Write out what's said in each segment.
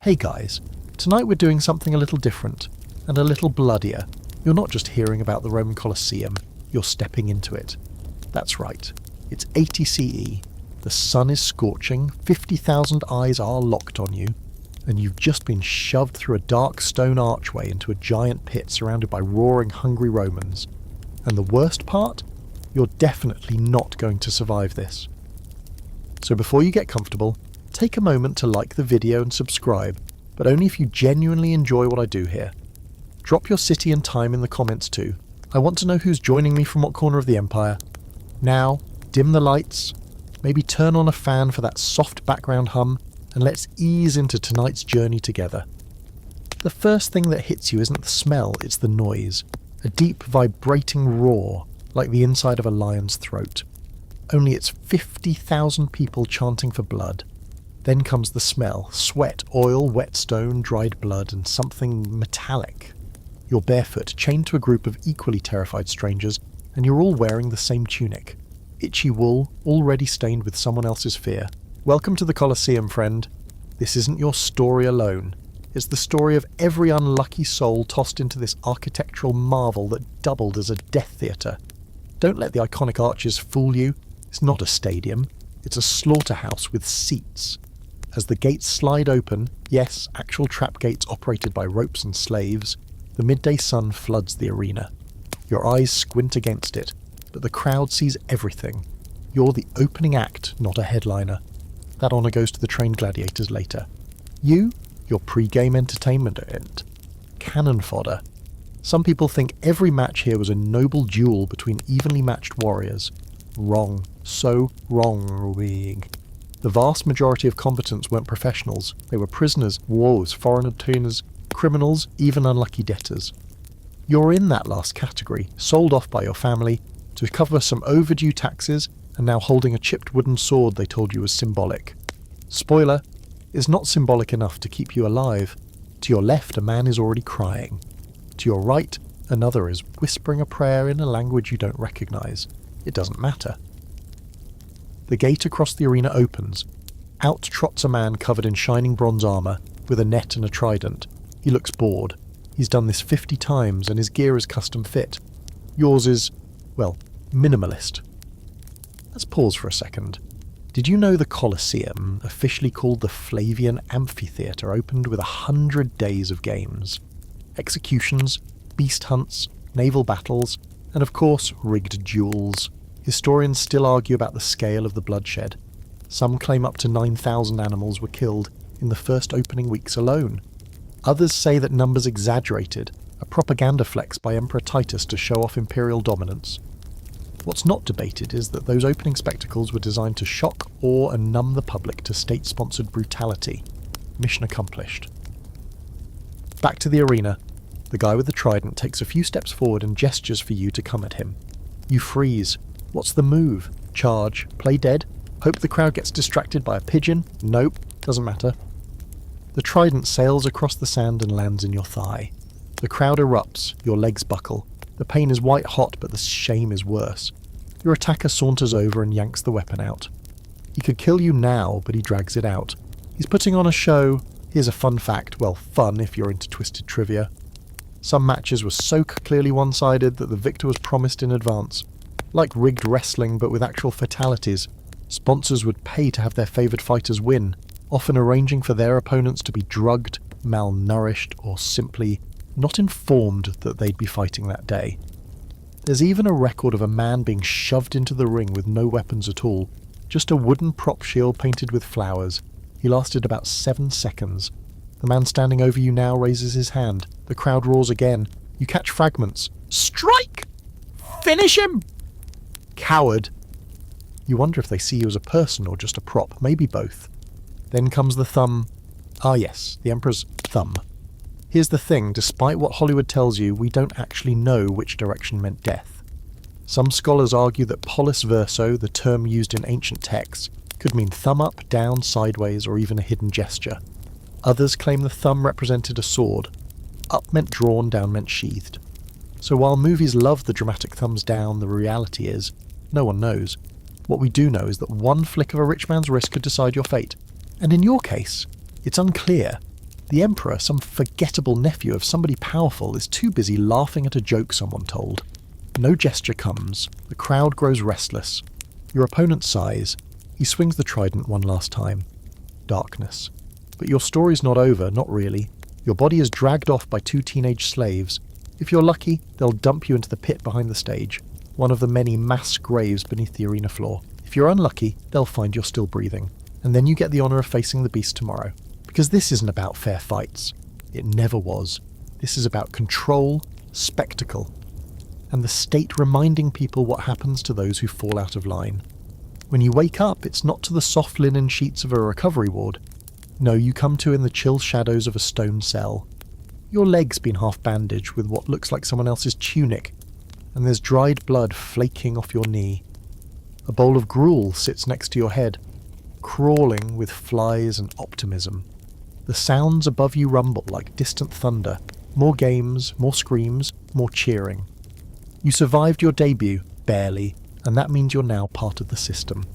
Hey guys, tonight we're doing something a little different, and a little bloodier. You're not just hearing about the Roman Colosseum, you're stepping into it. That's right, it's 80 CE, the sun is scorching, 50,000 eyes are locked on you, and you've just been shoved through a dark stone archway into a giant pit surrounded by roaring, hungry Romans. And the worst part? You're definitely not going to survive this. So before you get comfortable, take a moment to like the video and subscribe, but only if you genuinely enjoy what I do here. Drop your city and time in the comments too. I want to know who's joining me from what corner of the Empire. Now, dim the lights, maybe turn on a fan for that soft background hum, and let's ease into tonight's journey together. The first thing that hits you isn't the smell, it's the noise. A deep, vibrating roar, like the inside of a lion's throat. Only it's 50,000 people chanting for blood. Then comes the smell, sweat, oil, wet stone, dried blood, and something metallic. You're barefoot, chained to a group of equally terrified strangers, and you're all wearing the same tunic. Itchy wool, already stained with someone else's fear. Welcome to the Colosseum, friend. This isn't your story alone. It's the story of every unlucky soul tossed into this architectural marvel that doubled as a death theatre. Don't let the iconic arches fool you. It's not a stadium. It's a slaughterhouse with seats. As the gates slide open, yes, actual trap gates operated by ropes and slaves, the midday sun floods the arena. Your eyes squint against it, but the crowd sees everything. You're the opening act, not a headliner. That honour goes to the trained gladiators later. Your pre-game entertainment event. Cannon fodder. Some people think every match here was a noble duel between evenly matched warriors. Wrong. So wrong. The vast majority of combatants weren't professionals. They were prisoners, woes, foreign obtainers, criminals, even unlucky debtors. You're in that last category, sold off by your family, to cover some overdue taxes, and now holding a chipped wooden sword they told you was symbolic. Spoiler, it's not symbolic enough to keep you alive. To your left, a man is already crying. To your right, another is whispering a prayer in a language you don't recognise. It doesn't matter. The gate across the arena opens. Out trots a man covered in shining bronze armour, with a net and a trident. He looks bored. He's done this 50 times and his gear is custom fit. Yours is, well, minimalist. Let's pause for a second. Did you know the Colosseum, officially called the Flavian Amphitheatre, opened with 100 days of games? Executions, beast hunts, naval battles, and of course rigged duels. Historians still argue about the scale of the bloodshed. Some claim up to 9,000 animals were killed in the first opening weeks alone. Others say that numbers exaggerated, a propaganda flex by Emperor Titus to show off imperial dominance. What's not debated is that those opening spectacles were designed to shock, awe and numb the public to state-sponsored brutality. Mission accomplished. Back to the arena. The guy with the trident takes a few steps forward and gestures for you to come at him. You freeze. What's the move? Charge? Play dead? Hope the crowd gets distracted by a pigeon? Nope, doesn't matter. The trident sails across the sand and lands in your thigh. The crowd erupts, your legs buckle. The pain is white hot, but the shame is worse. Your attacker saunters over and yanks the weapon out. He could kill you now, but he drags it out. He's putting on a show. Here's a fun fact, well, fun if you're into twisted trivia. Some matches were so clearly one-sided that the victor was promised in advance. Like rigged wrestling but with actual fatalities, sponsors would pay to have their favoured fighters win, often arranging for their opponents to be drugged, malnourished, or simply not informed that they'd be fighting that day. There's even a record of a man being shoved into the ring with no weapons at all, just a wooden prop shield painted with flowers. He lasted about 7 seconds. The man standing over you now raises his hand. The crowd roars again. You catch fragments. Strike! Finish him! Coward. You wonder if they see you as a person or just a prop, maybe both. Then comes the thumb. Ah yes, the Emperor's thumb. Here's the thing, despite what Hollywood tells you, we don't actually know which direction meant death. Some scholars argue that pollis verso, the term used in ancient texts, could mean thumb up, down, sideways, or even a hidden gesture. Others claim the thumb represented a sword. Up meant drawn, down meant sheathed. So while movies love the dramatic thumbs down, the reality is, no one knows. What we do know is that one flick of a rich man's wrist could decide your fate. And in your case, it's unclear. The emperor, some forgettable nephew of somebody powerful, is too busy laughing at a joke someone told. No gesture comes. The crowd grows restless. Your opponent sighs. He swings the trident one last time. Darkness. But your story's not over, not really. Your body is dragged off by 2 teenage slaves. If you're lucky, they'll dump you into the pit behind the stage, one of the many mass graves beneath the arena floor. If you're unlucky, they'll find you're still breathing. And then you get the honour of facing the beast tomorrow. Because this isn't about fair fights. It never was. This is about control, spectacle, and the state reminding people what happens to those who fall out of line. When you wake up, it's not to the soft linen sheets of a recovery ward. No, you come to in the chill shadows of a stone cell. Your leg's been half bandaged with what looks like someone else's tunic, and there's dried blood flaking off your knee. A bowl of gruel sits next to your head, crawling with flies and optimism. The sounds above you rumble like distant thunder. More games, more screams, more cheering. You survived your debut, barely, and that means you're now part of the system.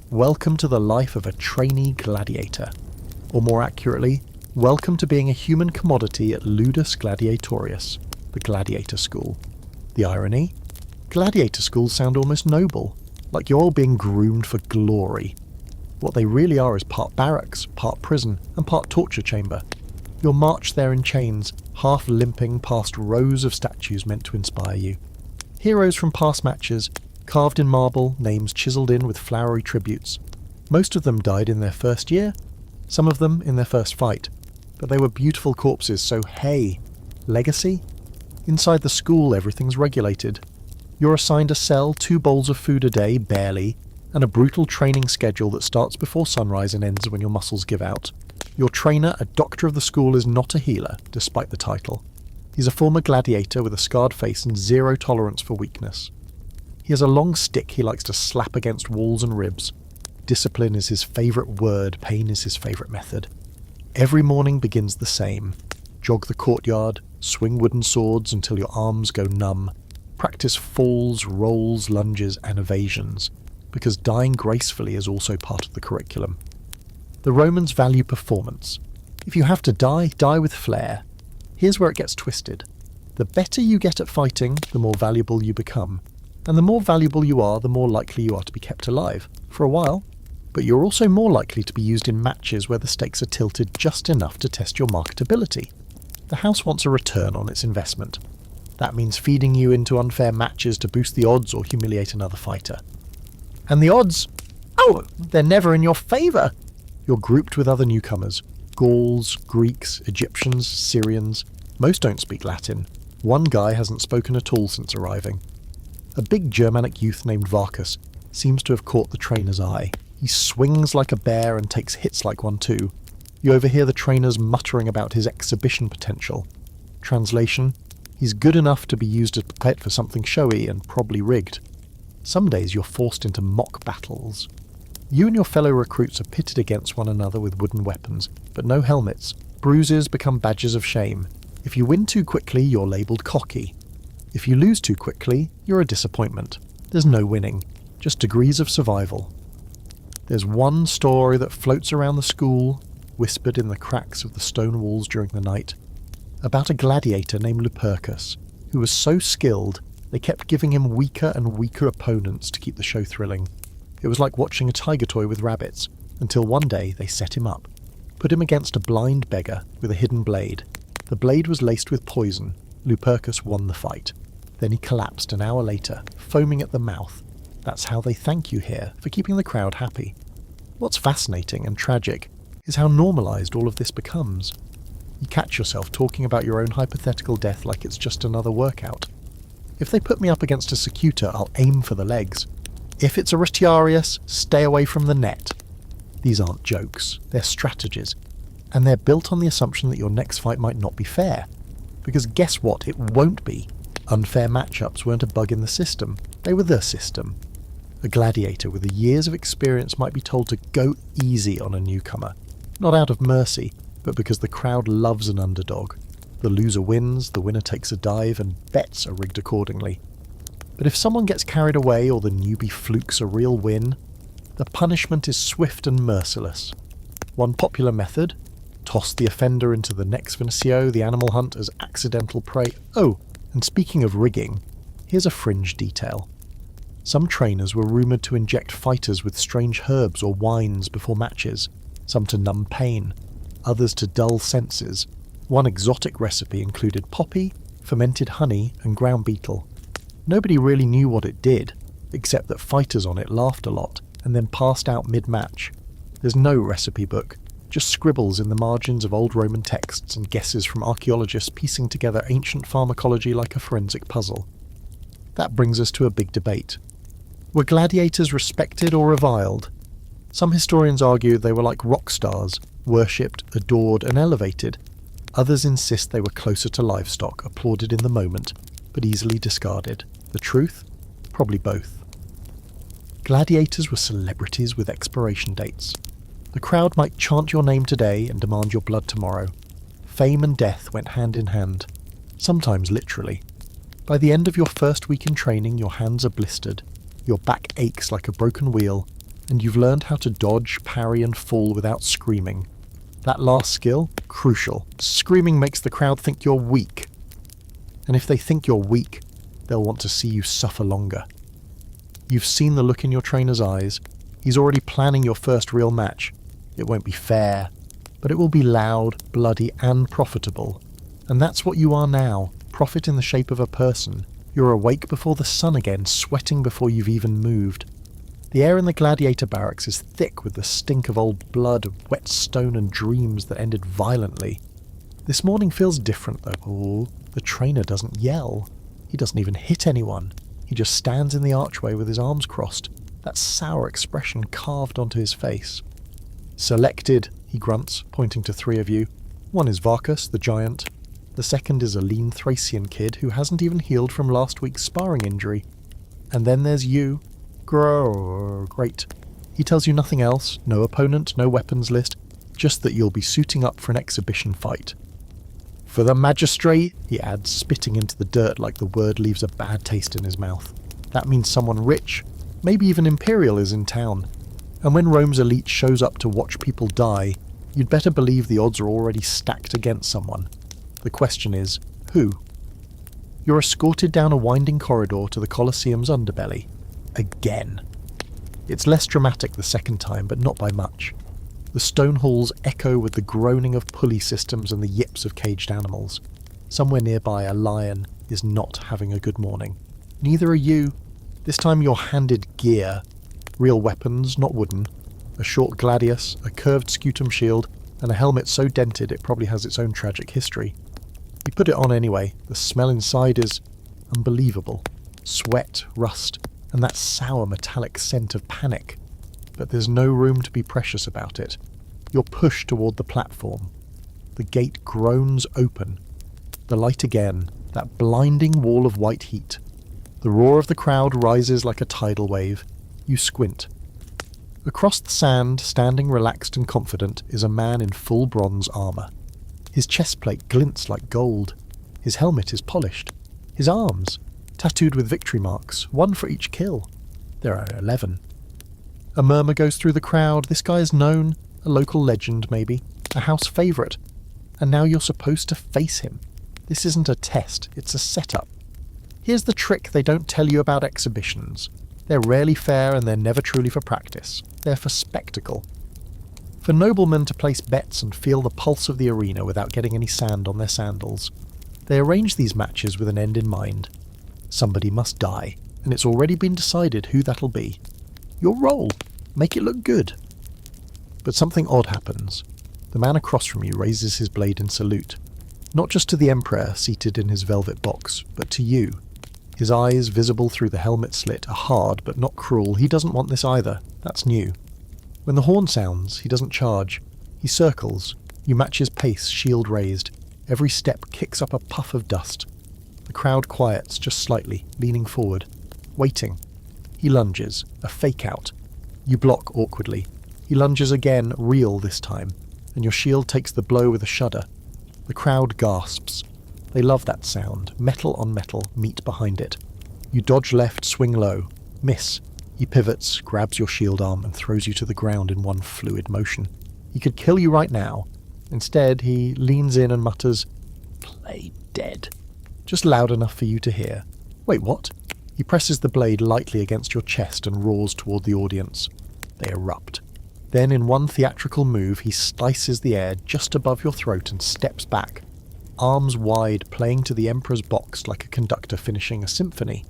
Welcome to the life of a trainee gladiator. Or more accurately, welcome to being a human commodity at Ludus Gladiatorius, the gladiator school. The irony? Gladiator schools sound almost noble, like you're all being groomed for glory. What they really are is part barracks, part prison, and part torture chamber. You're marched there in chains, half limping past rows of statues meant to inspire you. Heroes from past matches, carved in marble, names chiselled in with flowery tributes. Most of them died in their first year, some of them in their first fight. But they were beautiful corpses, so hey, legacy? Inside the school everything's regulated. You're assigned a cell, 2 bowls of food a day, barely, and a brutal training schedule that starts before sunrise and ends when your muscles give out. Your trainer, a doctor of the school, is not a healer, despite the title. He's a former gladiator with a scarred face and 0 tolerance for weakness. He has a long stick he likes to slap against walls and ribs. Discipline is his favourite word, pain is his favourite method. Every morning begins the same. Jog the courtyard, swing wooden swords until your arms go numb. Practice falls, rolls, lunges, and evasions, because dying gracefully is also part of the curriculum. The Romans value performance. If you have to die, die with flair. Here's where it gets twisted. The better you get at fighting, the more valuable you become. And the more valuable you are, the more likely you are to be kept alive. For a while. But you're also more likely to be used in matches where the stakes are tilted just enough to test your marketability. The house wants a return on its investment. That means feeding you into unfair matches to boost the odds or humiliate another fighter. And the odds? Oh, they're never in your favour. You're grouped with other newcomers. Gauls, Greeks, Egyptians, Syrians. Most don't speak Latin. One guy hasn't spoken at all since arriving. A big Germanic youth named Varchus seems to have caught the trainer's eye. He swings like a bear and takes hits like one too. You overhear the trainers muttering about his exhibition potential. Translation: he's good enough to be used as a pet for something showy and probably rigged. Some days you're forced into mock battles. You and your fellow recruits are pitted against one another with wooden weapons, but no helmets. Bruises become badges of shame. If you win too quickly, you're labelled cocky. If you lose too quickly, you're a disappointment. There's no winning, just degrees of survival. There's one story that floats around the school, whispered in the cracks of the stone walls during the night, about a gladiator named Lupercus, who was so skilled they kept giving him weaker and weaker opponents to keep the show thrilling. It was like watching a tiger toy with rabbits, until one day they set him up, put him against a blind beggar with a hidden blade. The blade was laced with poison. Lupercus won the fight. Then he collapsed an hour later, foaming at the mouth. That's how they thank you here, for keeping the crowd happy. What's fascinating and tragic is how normalised all of this becomes. You catch yourself talking about your own hypothetical death like it's just another workout. If they put me up against a secutor, I'll aim for the legs. If it's a retiarius, stay away from the net. These aren't jokes, they're strategies. And they're built on the assumption that your next fight might not be fair. Because guess what? It won't be. Unfair matchups weren't a bug in the system. They were the system. A gladiator with years of experience might be told to go easy on a newcomer. Not out of mercy, but because the crowd loves an underdog. The loser wins, the winner takes a dive, and bets are rigged accordingly. But if someone gets carried away or the newbie flukes a real win, the punishment is swift and merciless. One popular method: toss the offender into the next Venecio, the animal hunt as accidental prey. Oh, and speaking of rigging, here's a fringe detail. Some trainers were rumoured to inject fighters with strange herbs or wines before matches, some to numb pain, others to dull senses. One exotic recipe included poppy, fermented honey, and ground beetle. Nobody really knew what it did, except that fighters on it laughed a lot and then passed out mid-match. There's no recipe book, just scribbles in the margins of old Roman texts and guesses from archaeologists piecing together ancient pharmacology like a forensic puzzle. That brings us to a big debate. Were gladiators respected or reviled? Some historians argue they were like rock stars, worshipped, adored and elevated. Others insist they were closer to livestock, applauded in the moment, but easily discarded. The truth? Probably both. Gladiators were celebrities with expiration dates. The crowd might chant your name today and demand your blood tomorrow. Fame and death went hand in hand, sometimes literally. By the end of your first week in training, your hands are blistered, your back aches like a broken wheel, and you've learned how to dodge, parry and fall without screaming. That last skill? Crucial. Screaming makes the crowd think you're weak. And if they think you're weak, they'll want to see you suffer longer. You've seen the look in your trainer's eyes. He's already planning your first real match. It won't be fair, but it will be loud, bloody and profitable. And that's what you are now, profit in the shape of a person. You're awake before the sun again, sweating before you've even moved. The air in the gladiator barracks is thick with the stink of old blood, wet stone and dreams that ended violently. This morning feels different though. Oh, the trainer doesn't yell. He doesn't even hit anyone. He just stands in the archway with his arms crossed, that sour expression carved onto his face. Selected, he grunts, pointing to three of you. One is Varkas, the giant. The second is a lean Thracian kid who hasn't even healed from last week's sparring injury. And then there's you. Great. He tells you nothing else, no opponent, no weapons list, just that you'll be suiting up for an exhibition fight. For the magistrate, he adds, spitting into the dirt like the word leaves a bad taste in his mouth. That means someone rich, maybe even imperial, is in town. And when Rome's elite shows up to watch people die, you'd better believe the odds are already stacked against someone. The question is, who? You're escorted down a winding corridor to the Colosseum's underbelly. Again. It's less dramatic the second time, but not by much. The stone halls echo with the groaning of pulley systems and the yips of caged animals. Somewhere nearby, a lion is not having a good morning. Neither are you. This time you're handed gear. Real weapons, not wooden. A short gladius, a curved scutum shield, and a helmet so dented it probably has its own tragic history. You put it on anyway. The smell inside is unbelievable. Sweat, rust, and that sour metallic scent of panic. But there's no room to be precious about it. You're pushed toward the platform. The gate groans open. The light again, that blinding wall of white heat. The roar of the crowd rises like a tidal wave. You squint. Across the sand, standing relaxed and confident, is a man in full bronze armour. His chestplate glints like gold. His helmet is polished. His arms, tattooed with victory marks, one for each kill. There are 11. A murmur goes through the crowd. This guy is known, a local legend maybe, a house favourite. And now you're supposed to face him. This isn't a test, it's a setup. Here's the trick they don't tell you about exhibitions. They're rarely fair and they're never truly for practice. They're for spectacle. For noblemen to place bets and feel the pulse of the arena without getting any sand on their sandals. They arrange these matches with an end in mind. Somebody must die, and it's already been decided who that'll be. Your role. Make it look good. But something odd happens. The man across from you raises his blade in salute. Not just to the Emperor seated in his velvet box, but to you. His eyes, visible through the helmet slit, are hard but not cruel. He doesn't want this either. That's new. When the horn sounds, he doesn't charge. He circles. You match his pace, shield raised. Every step kicks up a puff of dust. The crowd quiets just slightly, leaning forward. Waiting. He lunges, a fake out. You block awkwardly. He lunges again, real this time, and your shield takes the blow with a shudder. The crowd gasps. They love that sound. Metal on metal, meat behind it. You dodge left, swing low. Miss. He pivots, grabs your shield arm, and throws you to the ground in one fluid motion. He could kill you right now, Instead, he leans in and mutters, "Play dead," just loud enough for you to hear. Wait, what? He presses the blade lightly against your chest and roars toward the audience. They erupt. Then, in one theatrical move, he slices the air just above your throat and steps back, arms wide, playing to the Emperor's box like a conductor finishing a symphony.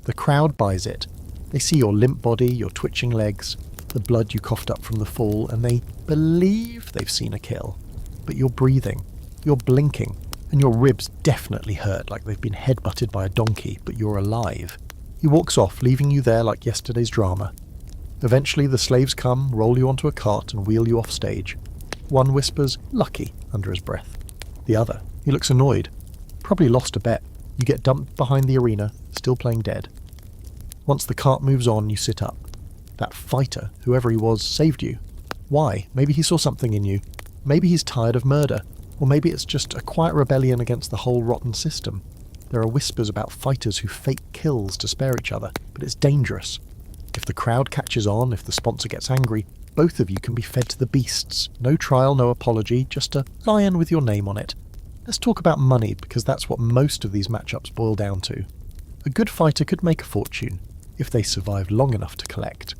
The crowd buys it. They see your limp body, your twitching legs, the blood you coughed up from the fall, and they believe they've seen a kill. But you're breathing, you're blinking, and your ribs definitely hurt like they've been headbutted by a donkey, but you're alive. He walks off, leaving you there like yesterday's drama. Eventually the slaves come, roll you onto a cart and wheel you off stage. One whispers, "Lucky," under his breath. The other, he looks annoyed. Probably lost a bet. You get dumped behind the arena, still playing dead. Once the cart moves on, you sit up. That fighter, whoever he was, saved you. Why? Maybe he saw something in you. Maybe he's tired of murder. Or maybe it's just a quiet rebellion against the whole rotten system. There are whispers about fighters who fake kills to spare each other, but it's dangerous. If the crowd catches on, if the sponsor gets angry, both of you can be fed to the beasts. No trial, no apology, just a lion with your name on it. Let's talk about money, because that's what most of these matchups boil down to. A good fighter could make a fortune, if they survived long enough to collect.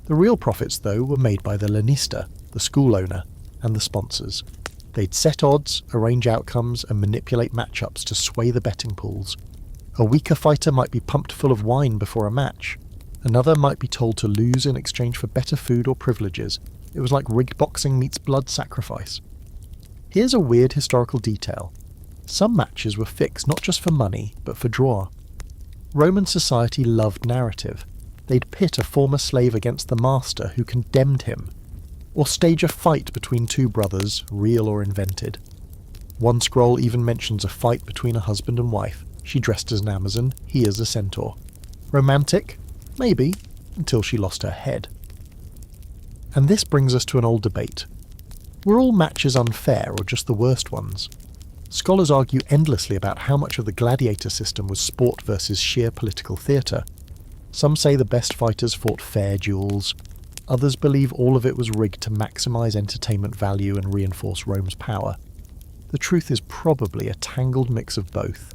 The real profits, though, were made by the lanista, the school owner, and the sponsors. They'd set odds, arrange outcomes, and manipulate matchups to sway the betting pools. A weaker fighter might be pumped full of wine before a match. Another might be told to lose in exchange for better food or privileges. It was like rigged boxing meets blood sacrifice. Here's a weird historical detail. Some matches were fixed not just for money, but for draw. Roman society loved narrative. They'd pit a former slave against the master who condemned him, or stage a fight between two brothers, real or invented. One scroll even mentions a fight between a husband and wife, she dressed as an Amazon, he as a centaur. Romantic? Maybe, until she lost her head. And this brings us to an old debate. Were all matches unfair, or just the worst ones? Scholars argue endlessly about how much of the gladiator system was sport versus sheer political theatre. Some say the best fighters fought fair duels. Others believe all of it was rigged to maximise entertainment value and reinforce Rome's power. The truth is probably a tangled mix of both.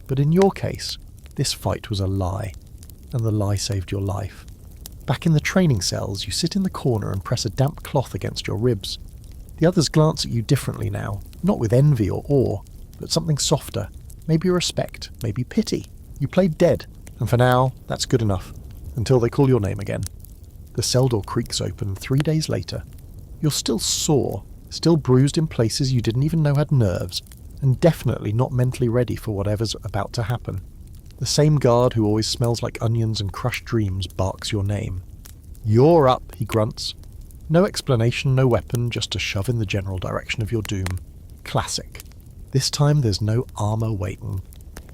But in your case, this fight was a lie, and the lie saved your life. Back in the training cells, you sit in the corner and press a damp cloth against your ribs. The others glance at you differently now, not with envy or awe, but something softer, maybe respect, maybe pity. You played dead, and for now, that's good enough, until they call your name again. The cell door creaks open 3 days later. You're still sore, still bruised in places you didn't even know had nerves, and definitely not mentally ready for whatever's about to happen. The same guard who always smells like onions and crushed dreams barks your name. "You're up," he grunts. No explanation, no weapon, just a shove in the general direction of your doom. Classic. This time there's no armour waiting.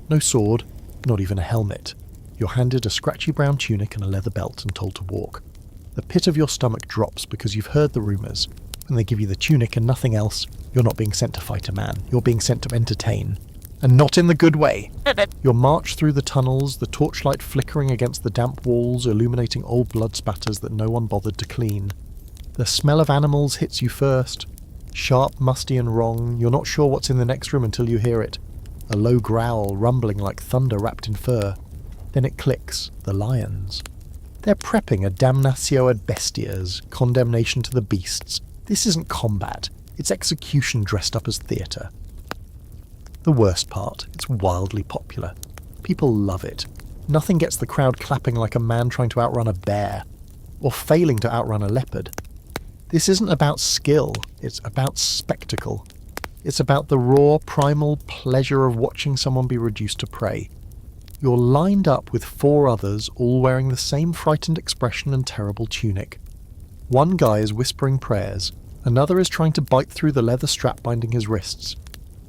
No sword, not even a helmet. You're handed a scratchy brown tunic and a leather belt and told to walk. The pit of your stomach drops because you've heard the rumours. When they give you the tunic and nothing else, you're not being sent to fight a man. You're being sent to entertain. And not in the good way. You're marched through the tunnels, the torchlight flickering against the damp walls, illuminating old blood spatters that no one bothered to clean. The smell of animals hits you first. Sharp, musty and wrong. You're not sure what's in the next room until you hear it. A low growl, rumbling like thunder wrapped in fur. Then it clicks. The lions. They're prepping a damnatio ad bestias, condemnation to the beasts. This isn't combat. It's execution dressed up as theatre. The worst part, it's wildly popular. People love it. Nothing gets the crowd clapping like a man trying to outrun a bear, or failing to outrun a leopard. This isn't about skill, it's about spectacle. It's about the raw, primal pleasure of watching someone be reduced to prey. You're lined up with 4 others, all wearing the same frightened expression and terrible tunic. One guy is whispering prayers, another is trying to bite through the leather strap binding his wrists.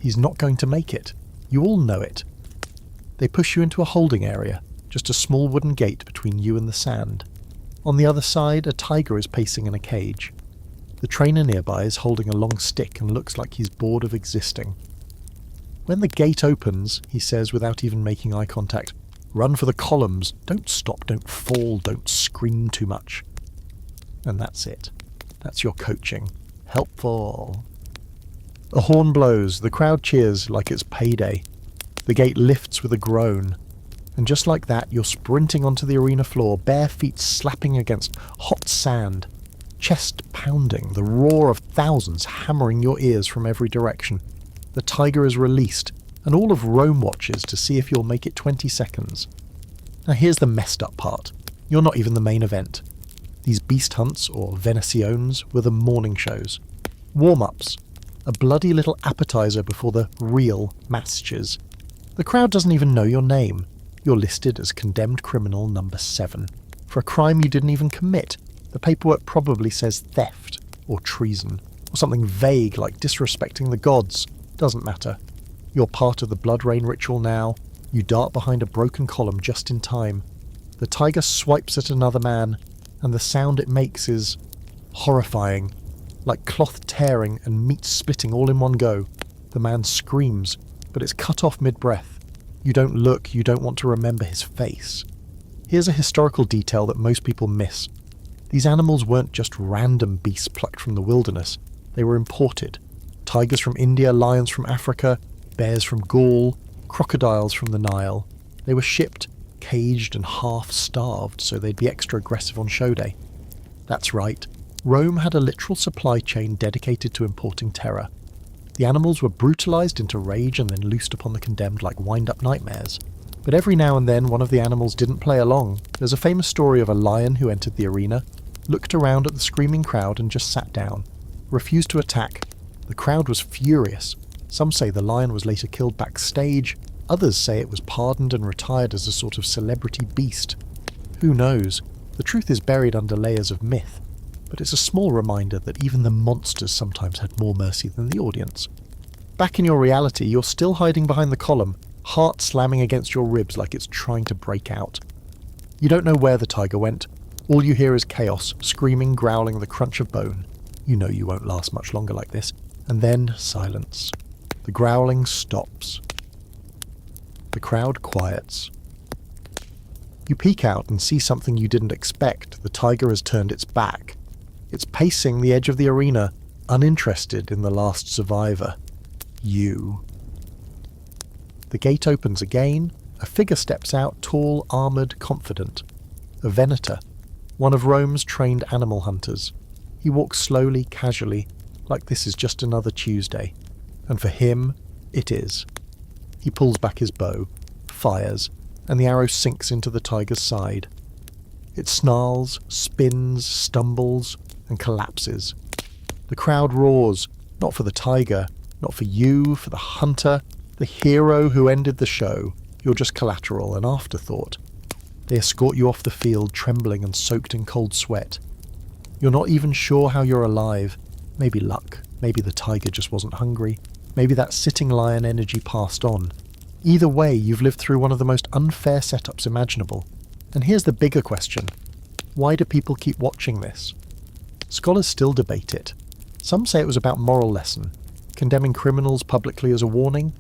He's not going to make it. You all know it. They push you into a holding area, just a small wooden gate between you and the sand. On the other side, a tiger is pacing in a cage. The trainer nearby is holding a long stick and looks like he's bored of existing. When the gate opens, he says without even making eye contact, "Run for the columns. Don't stop, don't fall, don't scream too much." And that's it. That's your coaching. Helpful. A horn blows, the crowd cheers like it's payday. The gate lifts with a groan. And just like that, you're sprinting onto the arena floor, bare feet slapping against hot sand, chest pounding, the roar of thousands hammering your ears from every direction. The tiger is released, and all of Rome watches to see if you'll make it 20 seconds. Now here's the messed up part. You're not even the main event. These beast hunts, or venaciones, were the morning shows. Warm-ups. A bloody little appetizer before the real matches. The crowd doesn't even know your name. You're listed as condemned criminal number 7, for a crime you didn't even commit. The paperwork probably says theft, or treason, or something vague like disrespecting the gods. Doesn't matter. You're part of the blood rain ritual now. You dart behind a broken column just in time. The tiger swipes at another man, and the sound it makes is horrifying, like cloth tearing and meat splitting all in one go. The man screams, but it's cut off mid-breath. You don't look, you don't want to remember his face. Here's a historical detail that most people miss. These animals weren't just random beasts plucked from the wilderness. They were imported. Tigers from India, lions from Africa, bears from Gaul, crocodiles from the Nile. They were shipped, caged and half-starved so they'd be extra aggressive on show day. That's right, Rome had a literal supply chain dedicated to importing terror. The animals were brutalized into rage and then loosed upon the condemned like wind-up nightmares. But every now and then one of the animals didn't play along. There's a famous story of a lion who entered the arena, looked around at the screaming crowd and just sat down, refused to attack. The crowd was furious. Some say the lion was later killed backstage, others say it was pardoned and retired as a sort of celebrity beast. Who knows? The truth is buried under layers of myth. But it's a small reminder that even the monsters sometimes had more mercy than the audience. Back in your reality, you're still hiding behind the column, heart slamming against your ribs like it's trying to break out. You don't know where the tiger went. All you hear is chaos, screaming, growling, the crunch of bone. You know you won't last much longer like this. And then silence. The growling stops. The crowd quiets. You peek out and see something you didn't expect. The tiger has turned its back. It's pacing the edge of the arena, uninterested in the last survivor. You. The gate opens again. A figure steps out, tall, armoured, confident. A venator, one of Rome's trained animal hunters. He walks slowly, casually, like this is just another Tuesday. And for him, it is. He pulls back his bow, fires, and the arrow sinks into the tiger's side. It snarls, spins, stumbles, and collapses. The crowd roars, not for the tiger, not for you, for the hunter, the hero who ended the show. You're just collateral, an afterthought. They escort you off the field, trembling and soaked in cold sweat. You're not even sure how you're alive. Maybe luck, maybe the tiger just wasn't hungry, maybe that sitting lion energy passed on. Either way, you've lived through one of the most unfair setups imaginable. And here's the bigger question. Why do people keep watching this? Scholars still debate it. Some say it was about moral lesson, condemning criminals publicly as a warning.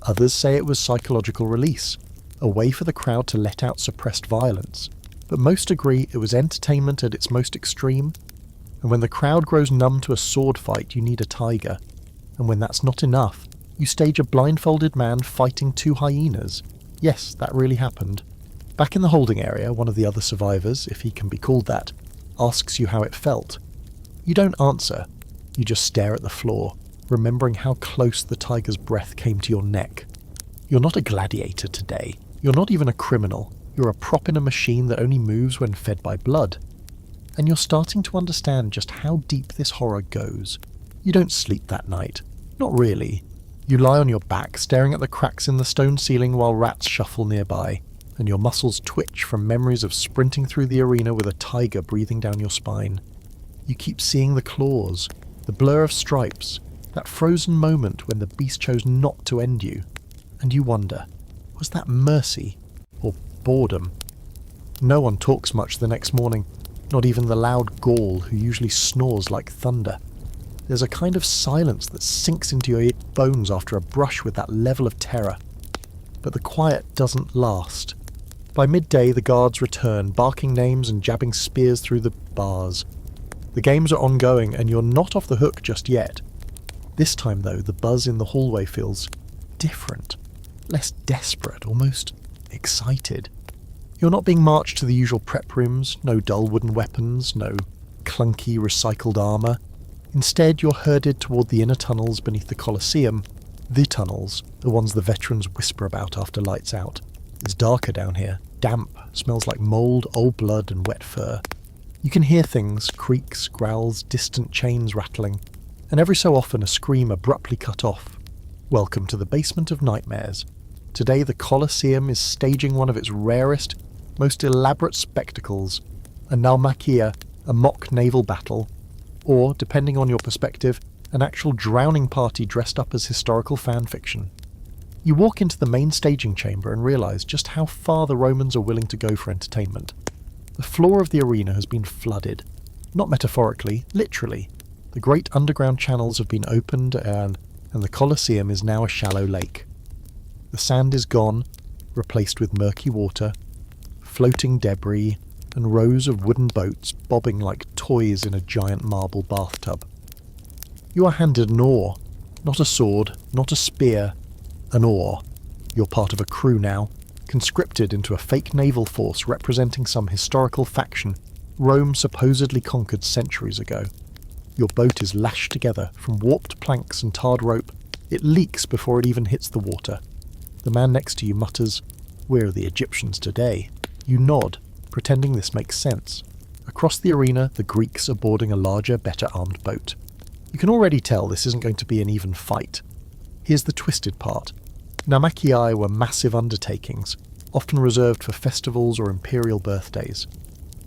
Others say it was psychological release, a way for the crowd to let out suppressed violence. But most agree it was entertainment at its most extreme. And when the crowd grows numb to a sword fight, you need a tiger. And when that's not enough, you stage a blindfolded man fighting 2 hyenas. Yes, that really happened. Back in the holding area, one of the other survivors, if he can be called that, asks you how it felt. You don't answer. You just stare at the floor, remembering how close the tiger's breath came to your neck. You're not a gladiator today. You're not even a criminal. You're a prop in a machine that only moves when fed by blood. And you're starting to understand just how deep this horror goes. You don't sleep that night. Not really. You lie on your back, staring at the cracks in the stone ceiling while rats shuffle nearby, and your muscles twitch from memories of sprinting through the arena with a tiger breathing down your spine. You keep seeing the claws, the blur of stripes, that frozen moment when the beast chose not to end you. And you wonder, was that mercy or boredom? No one talks much the next morning, not even the loud Gaul who usually snores like thunder. There's a kind of silence that sinks into your bones after a brush with that level of terror. But the quiet doesn't last. By midday the guards return, barking names and jabbing spears through the bars. The games are ongoing and you're not off the hook just yet. This time though, the buzz in the hallway feels different, less desperate, almost excited. You're not being marched to the usual prep rooms, no dull wooden weapons, no clunky recycled armour. Instead, you're herded toward the inner tunnels beneath the Colosseum. The tunnels, the ones the veterans whisper about after lights out. It's darker down here, damp, smells like mould, old blood and wet fur. You can hear things, creaks, growls, distant chains rattling, and every so often a scream abruptly cut off. Welcome to the basement of nightmares. Today the Colosseum is staging one of its rarest, most elaborate spectacles, a naumachia, a mock naval battle, or, depending on your perspective, an actual drowning party dressed up as historical fan fiction. You walk into the main staging chamber and realise just how far the Romans are willing to go for entertainment. The floor of the arena has been flooded. Not metaphorically, literally. The great underground channels have been opened and the Colosseum is now a shallow lake. The sand is gone, replaced with murky water, floating debris, and rows of wooden boats bobbing like toys in a giant marble bathtub. You are handed an oar, not a sword, not a spear, an oar. You're part of a crew now, conscripted into a fake naval force representing some historical faction Rome supposedly conquered centuries ago. Your boat is lashed together from warped planks and tarred rope. It leaks before it even hits the water. The man next to you mutters, "We're the Egyptians today." You nod, pretending this makes sense. Across the arena, the Greeks are boarding a larger, better armed boat. You can already tell this isn't going to be an even fight. Here's the twisted part. Naumachii were massive undertakings, often reserved for festivals or imperial birthdays.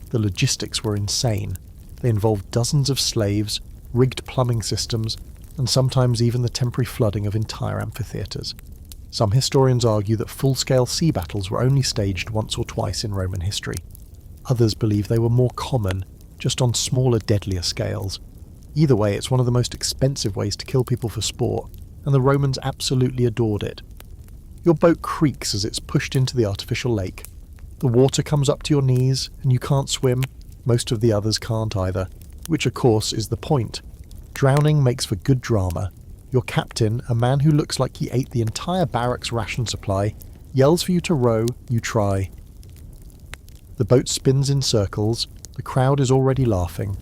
The logistics were insane. They involved dozens of slaves, rigged plumbing systems, and sometimes even the temporary flooding of entire amphitheatres. Some historians argue that full-scale sea battles were only staged once or twice in Roman history. Others believe they were more common, just on smaller, deadlier scales. Either way, it's one of the most expensive ways to kill people for sport, and the Romans absolutely adored it. Your boat creaks as it's pushed into the artificial lake. The water comes up to your knees, and you can't swim. Most of the others can't either, which of course is the point. Drowning makes for good drama. Your captain, a man who looks like he ate the entire barracks ration supply, yells for you to row. You try. The boat spins in circles. The crowd is already laughing.